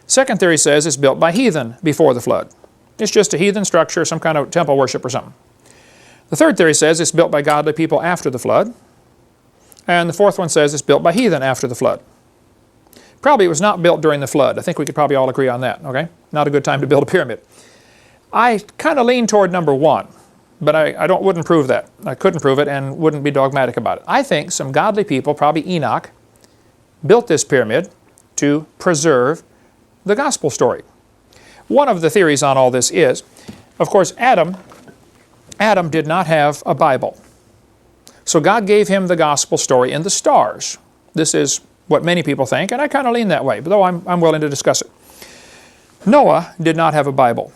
Speaker 2: Second theory says it's built by heathen before the flood. It's just a heathen structure, some kind of temple worship or something. The third theory says it's built by godly people after the flood. And the fourth one says it's built by heathen after the flood. Probably it was not built during the flood. I think we could probably all agree on that, okay? Not a good time to build a pyramid. I kind of lean toward number 1, but I wouldn't prove that. I couldn't prove it and wouldn't be dogmatic about it. I think some godly people, probably Enoch, built this pyramid to preserve the gospel story. One of the theories on all this is, of course, Adam did not have a Bible. So God gave him the gospel story in the stars. This is what many people think, and I kind of lean that way, though I'm willing to discuss it. Noah did not have a Bible.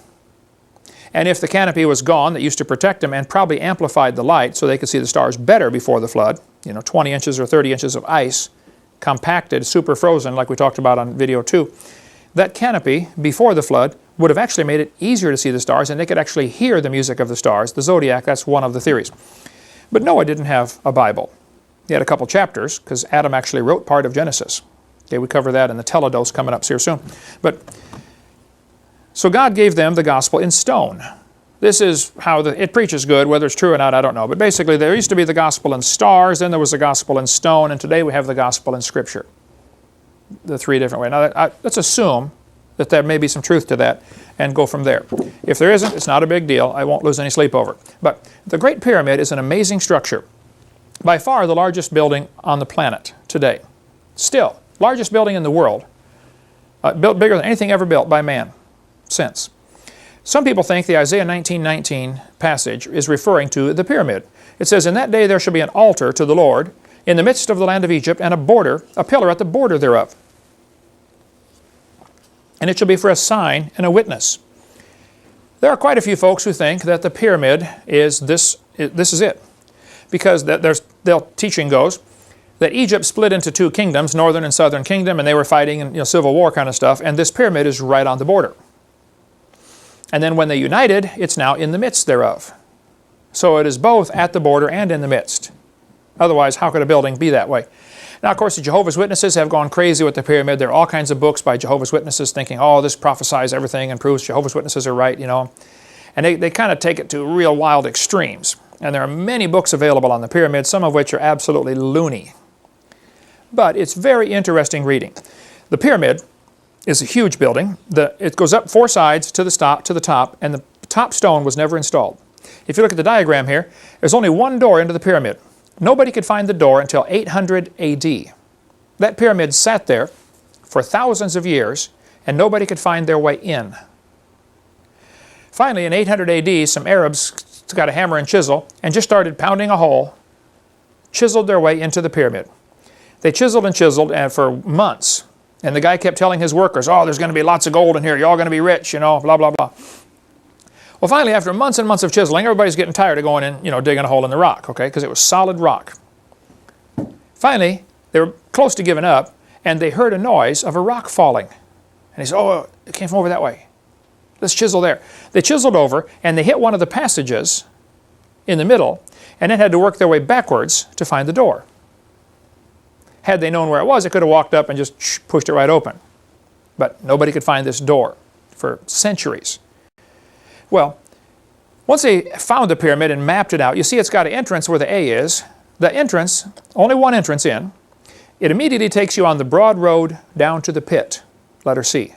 Speaker 2: And if the canopy was gone that used to protect him and probably amplified the light so they could see the stars better before the flood, you know, 20 inches or 30 inches of ice, compacted, super frozen, like we talked about on video 2, that canopy before the flood would have actually made it easier to see the stars, and they could actually hear the music of the stars. The zodiac, that's one of the theories. But Noah didn't have a Bible. He had a couple chapters, because Adam actually wrote part of Genesis. Okay, we cover that in the teledose coming up here soon. So God gave them the gospel in stone. This is how it preaches good. Whether it's true or not, I don't know. But basically, there used to be the gospel in stars, then there was the gospel in stone, and today we have the gospel in Scripture. The 3 different ways. Now, let's assume that there may be some truth to that and go from there. If there isn't, it's not a big deal. I won't lose any sleep over it. But the Great Pyramid is an amazing structure. By far the largest building on the planet today. Still, largest building in the world. Built bigger than anything ever built by man since. Some people think the Isaiah 19:19 passage is referring to the pyramid. It says, "In that day there shall be an altar to the Lord in the midst of the land of Egypt, and a pillar at the border thereof. And it shall be for a sign and a witness." There are quite a few folks who think that the pyramid is this is it. Because their teaching goes that Egypt split into two kingdoms, northern and southern kingdom, and they were fighting in civil war kind of stuff, and this pyramid is right on the border. And then when they united, it's now in the midst thereof. So it is both at the border and in the midst. Otherwise, how could a building be that way? Now, of course, the Jehovah's Witnesses have gone crazy with the pyramid. There are all kinds of books by Jehovah's Witnesses thinking, oh, this prophesies everything and proves Jehovah's Witnesses are right, And they kind of take it to real wild extremes. And there are many books available on the pyramid, some of which are absolutely loony. But it's very interesting reading. The pyramid is a huge building. It goes up 4 sides to the top, and the top stone was never installed. If you look at the diagram here, there's only one door into the pyramid. Nobody could find the door until 800 AD. That pyramid sat there for thousands of years, and nobody could find their way in. Finally, in 800 AD, some Arabs got a hammer and chisel and just started pounding a hole, chiseled their way into the pyramid. They chiseled and chiseled for months. And the guy kept telling his workers, oh, there's going to be lots of gold in here. You're all going to be rich, blah, blah, blah. Well, finally, after months and months of chiseling, everybody's getting tired of going in, digging a hole in the rock, okay, because it was solid rock. Finally, they were close to giving up, and they heard a noise of a rock falling. And he said, oh, it came from over that way. Let's chisel there. They chiseled over, and they hit one of the passages in the middle, and then had to work their way backwards to find the door. Had they known where it was, they could have walked up and just pushed it right open. But nobody could find this door for centuries. Well, once they found the pyramid and mapped it out, you see it's got an entrance where the A is. The entrance, only one entrance in, it immediately takes you on the broad road down to the pit, letter C.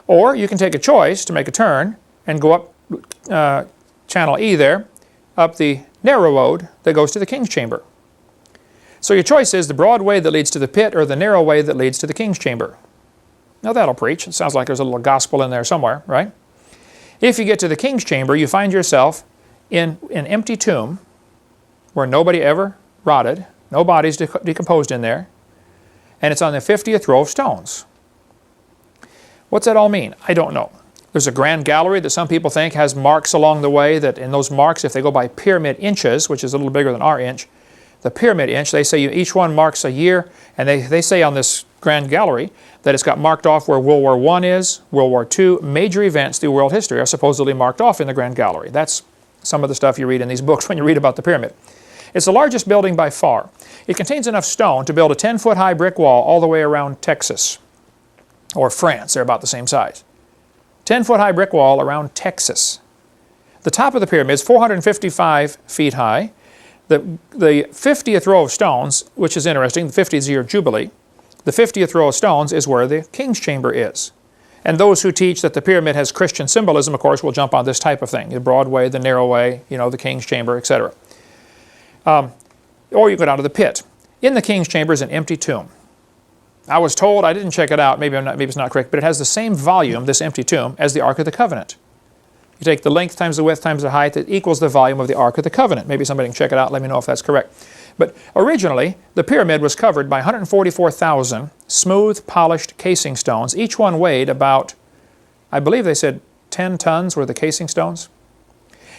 Speaker 2: Or you can take a choice to make a turn and go up channel E there, up the narrow road that goes to the king's chamber. So your choice is the broad way that leads to the pit or the narrow way that leads to the king's chamber. Now that'll preach. It sounds like there's a little gospel in there somewhere, right? If you get to the king's chamber, you find yourself in an empty tomb where nobody ever rotted, no bodies decomposed in there, and it's on the 50th row of stones. What's that all mean? I don't know. There's a grand gallery that some people think has marks along the way, that in those marks, if they go by pyramid inches, which is a little bigger than our inch, the pyramid inch, they say each one marks a year, and they say on this grand gallery that it's got marked off where World War I is, World War II, major events through world history are supposedly marked off in the grand gallery. That's some of the stuff you read in these books when you read about the pyramid. It's the largest building by far. It contains enough stone to build a 10-foot high brick wall all the way around Texas, or France. They're about the same size. 10-foot high brick wall around Texas. The top of the pyramid is 455 feet high. The 50th row of stones, which is interesting, the 50th year Jubilee, the 50th row of stones is where the king's chamber is. And those who teach that the pyramid has Christian symbolism, of course, will jump on this type of thing, the broad way, the narrow way, the king's chamber, etc. Or you go down to the pit. In the king's chamber is an empty tomb. I was told, I didn't check it out, maybe it's not correct, but it has the same volume, this empty tomb, as the Ark of the Covenant. You take the length times the width times the height, it equals the volume of the Ark of the Covenant. Maybe somebody can check it out, let me know if that's correct. But originally, the pyramid was covered by 144,000 smooth, polished casing stones. Each one weighed about, I believe they said 10 tons were the casing stones.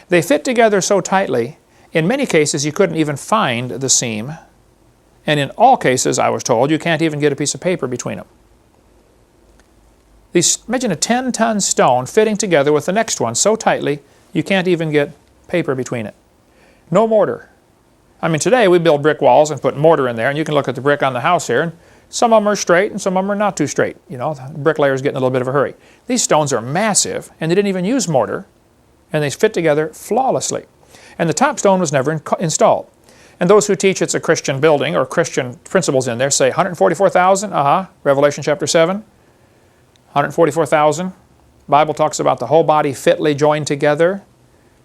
Speaker 2: They fit together so tightly, in many cases you couldn't even find the seam. And in all cases, I was told, you can't even get a piece of paper between them. Imagine a 10-ton stone fitting together with the next one so tightly you can't even get paper between it. No mortar. I mean, today we build brick walls and put mortar in there, and you can look at the brick on the house here, and some of them are straight and some of them are not too straight. The bricklayer's getting a little bit of a hurry. These stones are massive, and they didn't even use mortar, and they fit together flawlessly. And the top stone was never installed. And those who teach it's a Christian building or Christian principles in there say 144,000, Revelation chapter 7. 144,000. Bible talks about the whole body fitly joined together.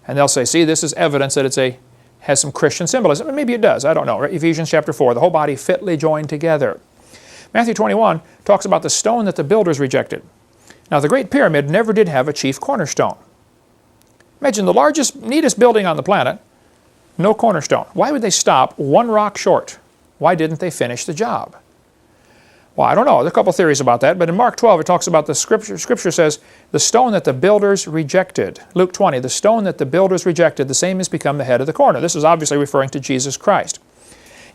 Speaker 2: And they'll say, see, this is evidence that has some Christian symbolism. Maybe it does, I don't know. Ephesians chapter 4, the whole body fitly joined together. Matthew 21 talks about the stone that the builders rejected. Now, the Great Pyramid never did have a chief cornerstone. Imagine the largest, neatest building on the planet, no cornerstone. Why would they stop one rock short? Why didn't they finish the job? Well, I don't know. There are a couple theories about that, but in Mark 12 it talks about the scripture. Scripture says, the stone that the builders rejected. Luke 20, the stone that the builders rejected, the same has become the head of the corner. This is obviously referring to Jesus Christ.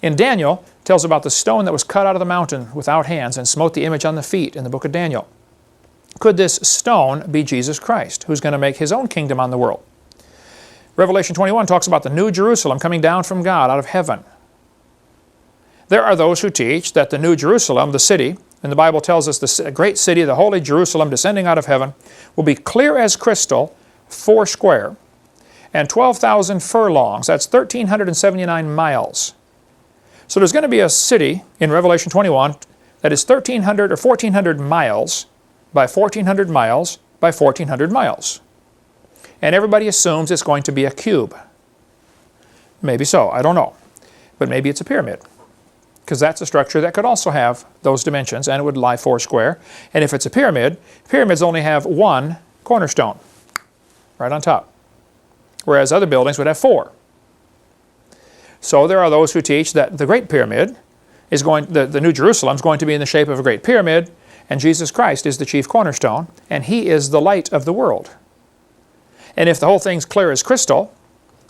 Speaker 2: In Daniel, it tells about the stone that was cut out of the mountain without hands and smote the image on the feet in the book of Daniel. Could this stone be Jesus Christ, who's going to make his own kingdom on the world? Revelation 21 talks about the New Jerusalem coming down from God out of heaven. There are those who teach that the New Jerusalem, the city, and the Bible tells us the great city, the holy Jerusalem descending out of heaven, will be clear as crystal, 4 square, and 12,000 furlongs. That's 1,379 miles. So there's going to be a city in Revelation 21 that is 1,300 or 1,400 miles by 1,400 miles by 1,400 miles. And everybody assumes it's going to be a cube. Maybe so, I don't know. But maybe it's a pyramid, because that's a structure that could also have those dimensions, and it would lie 4 square. And if it's a pyramid, pyramids only have 1 cornerstone right on top, whereas other buildings would have 4. So there are those who teach that the Great Pyramid is the New Jerusalem is going to be in the shape of a Great Pyramid, and Jesus Christ is the chief cornerstone, and He is the light of the world. And if the whole thing's clear as crystal,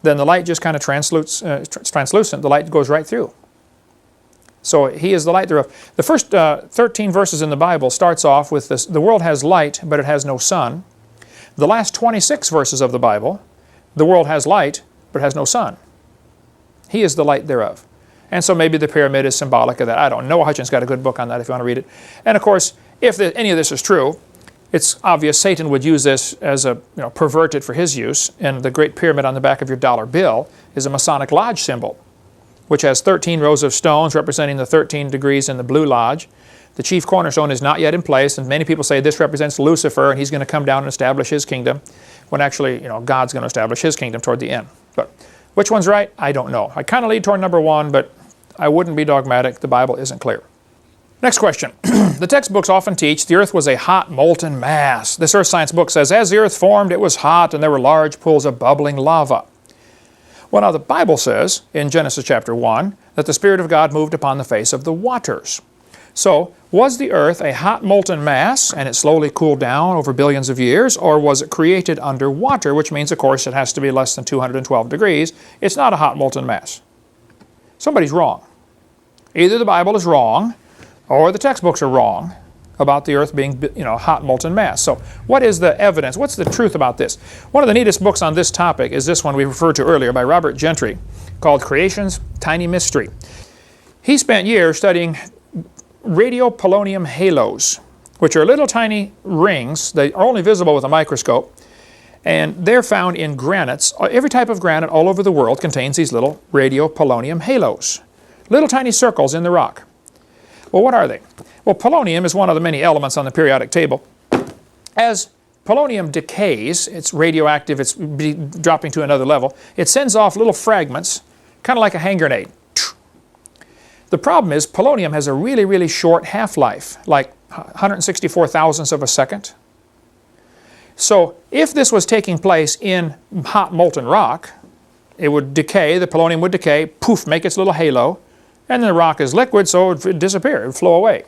Speaker 2: then the light just kind of translucent. The light goes right through. So He is the light thereof. The first 13 verses in the Bible starts off with this: the world has light, but it has no sun. The last 26 verses of the Bible, the world has light, but it has no sun. He is the light thereof. And so maybe the pyramid is symbolic of that. I don't know. Noah Hutchins got a good book on that if you want to read it. And of course, if any of this is true, it's obvious Satan would use this as pervert it for his use. And the Great Pyramid on the back of your dollar bill is a Masonic Lodge symbol, which has 13 rows of stones representing the 13 degrees in the Blue Lodge. The chief cornerstone is not yet in place, and many people say this represents Lucifer, and he's going to come down and establish his kingdom, when actually, God's going to establish His kingdom toward the end. But which one's right? I don't know. I kind of lead toward number 1, but I wouldn't be dogmatic. The Bible isn't clear. Next question. The textbooks often teach the earth was a hot, molten mass. This earth science book says, as the earth formed, it was hot, and there were large pools of bubbling lava. Well, now the Bible says, in Genesis chapter 1, that the Spirit of God moved upon the face of the waters. So, was the earth a hot, molten mass, and it slowly cooled down over billions of years, or was it created underwater, which means, of course, it has to be less than 212 degrees. It's not a hot, molten mass. Somebody's wrong. Either the Bible is wrong, or the textbooks are wrong about the earth being, hot, molten mass. So what is the evidence? What's the truth about this? One of the neatest books on this topic is this one we referred to earlier by Robert Gentry, called Creation's Tiny Mystery. He spent years studying radiopolonium halos, which are little tiny rings. They are only visible with a microscope, and they're found in granites. Every type of granite all over the world contains these little radiopolonium halos, little tiny circles in the rock. Well, what are they? Well, polonium is one of the many elements on the periodic table. As polonium decays, it's radioactive, it's dropping to another level, it sends off little fragments, kind of like a hand grenade. The problem is polonium has a really, really short half-life, like 164 thousandths of a second. So if this was taking place in hot molten rock, it would decay, the polonium would decay, poof, make its little halo, and the rock is liquid, so it would disappear, it would flow away.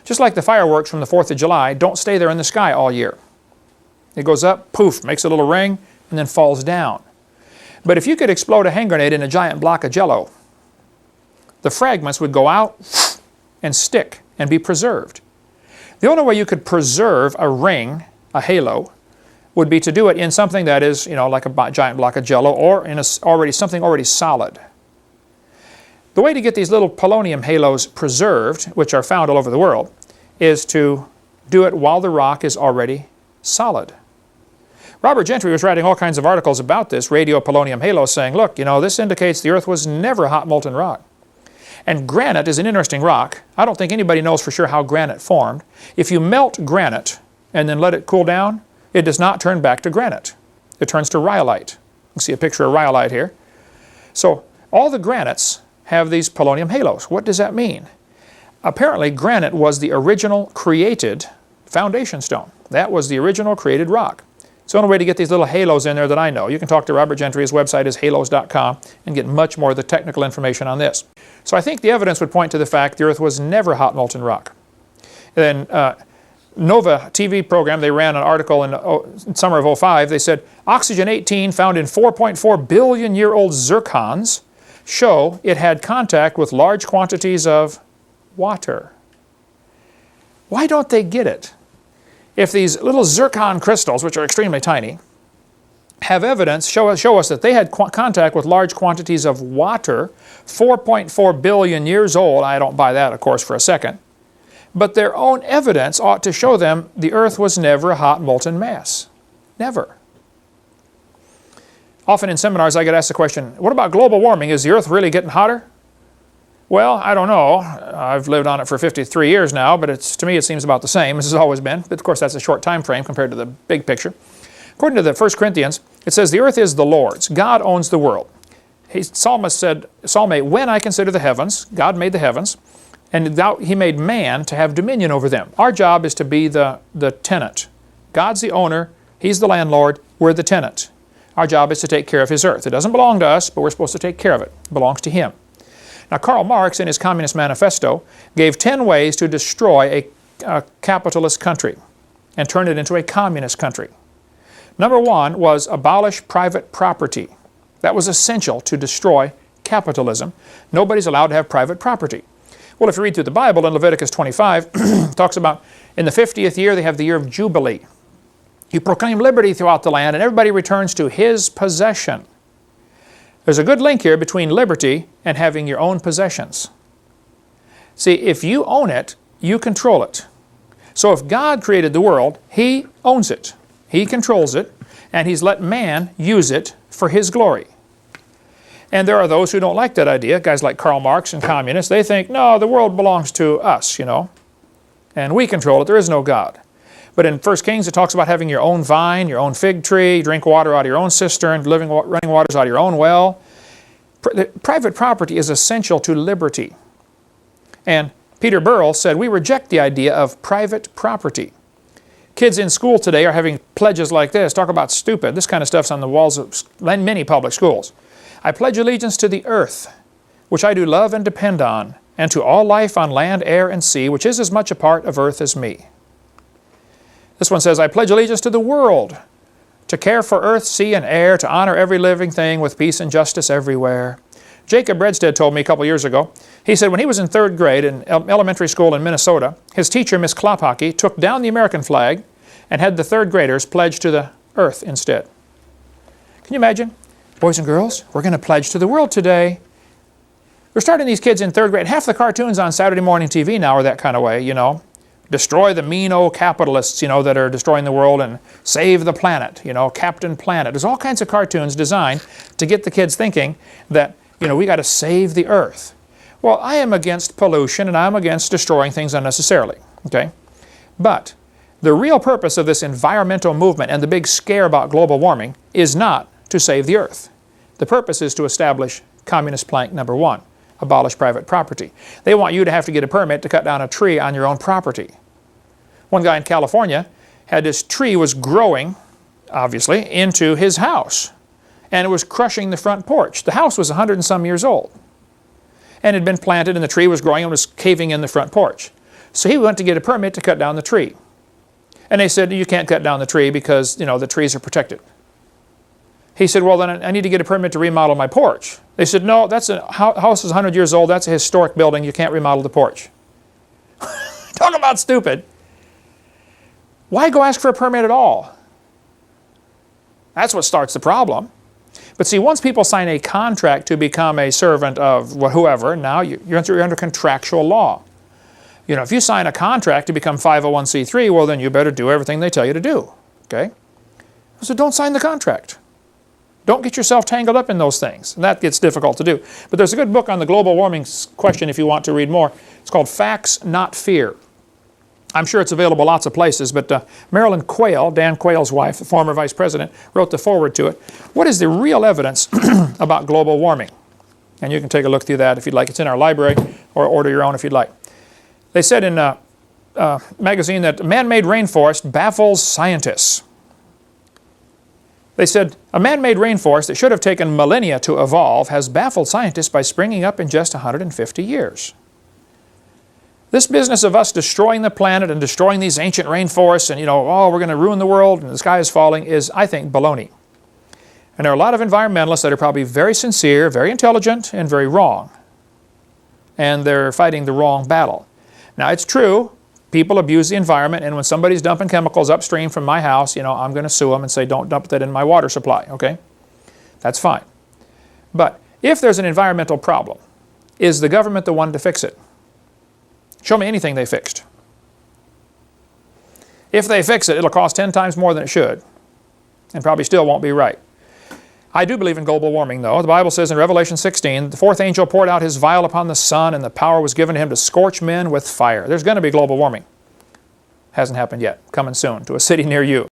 Speaker 2: Just like the fireworks from the 4th of July don't stay there in the sky all year. It goes up, poof, makes a little ring, and then falls down. But if you could explode a hand grenade in a giant block of Jell-O, the fragments would go out and stick and be preserved. The only way you could preserve a ring, a halo, would be to do it in something that is, like a giant block of Jell-O, or in something already solid. The way to get these little polonium halos preserved, which are found all over the world, is to do it while the rock is already solid. Robert Gentry was writing all kinds of articles about this radiopolonium halo, saying, look, this indicates the earth was never hot molten rock. And granite is an interesting rock. I don't think anybody knows for sure how granite formed. If you melt granite and then let it cool down, it does not turn back to granite. It turns to rhyolite. You can see a picture of rhyolite here. So all the granites have these polonium halos. What does that mean? Apparently, granite was the original created foundation stone. That was the original created rock. It's the only way to get these little halos in there that I know. You can talk to Robert Gentry. His website is halos.com and get much more of the technical information on this. So I think the evidence would point to the fact the earth was never hot molten rock. then Nova TV program, they ran an article in summer of '05. They said, oxygen-18 found in 4.4 billion-year-old zircons show it had contact with large quantities of water. Why don't they get it? If these little zircon crystals, which are extremely tiny, have evidence, show us that they had contact with large quantities of water, 4.4 billion years old. I don't buy that, of course, for a second. But their own evidence ought to show them the earth was never a hot molten mass. Never. Often in seminars I get asked the question, what about global warming? Is the earth really getting hotter? Well, I don't know. I've lived on it for 53 years now, but to me it seems about the same as it's always been. But of course that's a short time frame compared to the big picture. According to the 1 Corinthians, it says the earth is the Lord's. God owns the world. Psalmist said, Psalm 8, when I consider the heavens, God made the heavens, and He made man to have dominion over them. Our job is to be the tenant. God's the owner, He's the landlord, we're the tenant. Our job is to take care of His earth. It doesn't belong to us, but we're supposed to take care of it. It belongs to Him. Now Karl Marx in his Communist Manifesto gave 10 ways to destroy a capitalist country and turn it into a communist country. Number 1 was abolish private property. That was essential to destroy capitalism. Nobody's allowed to have private property. Well, if you read through the Bible in Leviticus 25, it talks about in the 50th year they have the year of Jubilee. You proclaim liberty throughout the land and everybody returns to his possession. There's a good link here between liberty and having your own possessions. See, if you own it, you control it. So if God created the world, He owns it. He controls it, and He's let man use it for His glory. And there are those who don't like that idea, guys like Karl Marx and communists. They think, no, the world belongs to us, and we control it. There is no God. But in 1 Kings, it talks about having your own vine, your own fig tree, drink water out of your own cistern, running waters out of your own well. Private property is essential to liberty. And Peter Burrell said, we reject the idea of private property. Kids in school today are having pledges like this. Talk about stupid. This kind of stuff's on the walls of many public schools. I pledge allegiance to the earth, which I do love and depend on, and to all life on land, air, and sea, which is as much a part of earth as me. This one says, I pledge allegiance to the world, to care for earth, sea, and air, to honor every living thing with peace and justice everywhere. Jacob Redstead told me a couple years ago, he said when he was in 3rd grade in elementary school in Minnesota, his teacher, Miss Klophocky, took down the American flag and had the 3rd graders pledge to the earth instead. Can you imagine? Boys and girls, we're going to pledge to the world today. We're starting these kids in 3rd grade. Half the cartoons on Saturday morning TV now are that kind of way, Destroy the mean old capitalists, that are destroying the world, and save the planet, Captain Planet. There's all kinds of cartoons designed to get the kids thinking that, we got to save the earth. Well, I am against pollution and I'm against destroying things unnecessarily, okay? But the real purpose of this environmental movement and the big scare about global warming is not to save the earth. The purpose is to establish communist plank number 1. Abolish private property. They want you to have to get a permit to cut down a tree on your own property. One guy in California had this tree was growing, obviously, into his house. And it was crushing the front porch. The house was 100 and some years old. And it had been planted and the tree was growing and was caving in the front porch. So he went to get a permit to cut down the tree. And they said, you can't cut down the tree because, the trees are protected. He said, well, then I need to get a permit to remodel my porch. They said, no, that's a house is 100 years old. That's a historic building. You can't remodel the porch. Talk about stupid. Why go ask for a permit at all? That's what starts the problem. But see, once people sign a contract to become a servant of whoever, now you're under contractual law. If you sign a contract to become 501c3, well, then you better do everything they tell you to do. Okay? So don't sign the contract. Don't get yourself tangled up in those things. And that gets difficult to do. But there's a good book on the global warming question if you want to read more. It's called Facts, Not Fear. I'm sure it's available lots of places, but Marilyn Quayle, Dan Quayle's wife, the former vice president, wrote the foreword to it. What is the real evidence about global warming? And you can take a look through that if you'd like. It's in our library, or order your own if you'd like. They said in a magazine that man-made rainforest baffles scientists. They said, a man-made rainforest that should have taken millennia to evolve has baffled scientists by springing up in just 150 years. This business of us destroying the planet and destroying these ancient rainforests and, oh, we're going to ruin the world and the sky is falling is, I think, baloney. And there are a lot of environmentalists that are probably very sincere, very intelligent, and very wrong. And they're fighting the wrong battle. Now, it's true, people abuse the environment, and when somebody's dumping chemicals upstream from my house, I'm going to sue them and say, don't dump that in my water supply, okay? That's fine. But if there's an environmental problem, is the government the one to fix it? Show me anything they fixed. If they fix it, it'll cost 10 times more than it should, and probably still won't be right. I do believe in global warming, though. The Bible says in Revelation 16, the fourth angel poured out his vial upon the sun, and the power was given to him to scorch men with fire. There's going to be global warming. Hasn't happened yet. Coming soon to a city near you.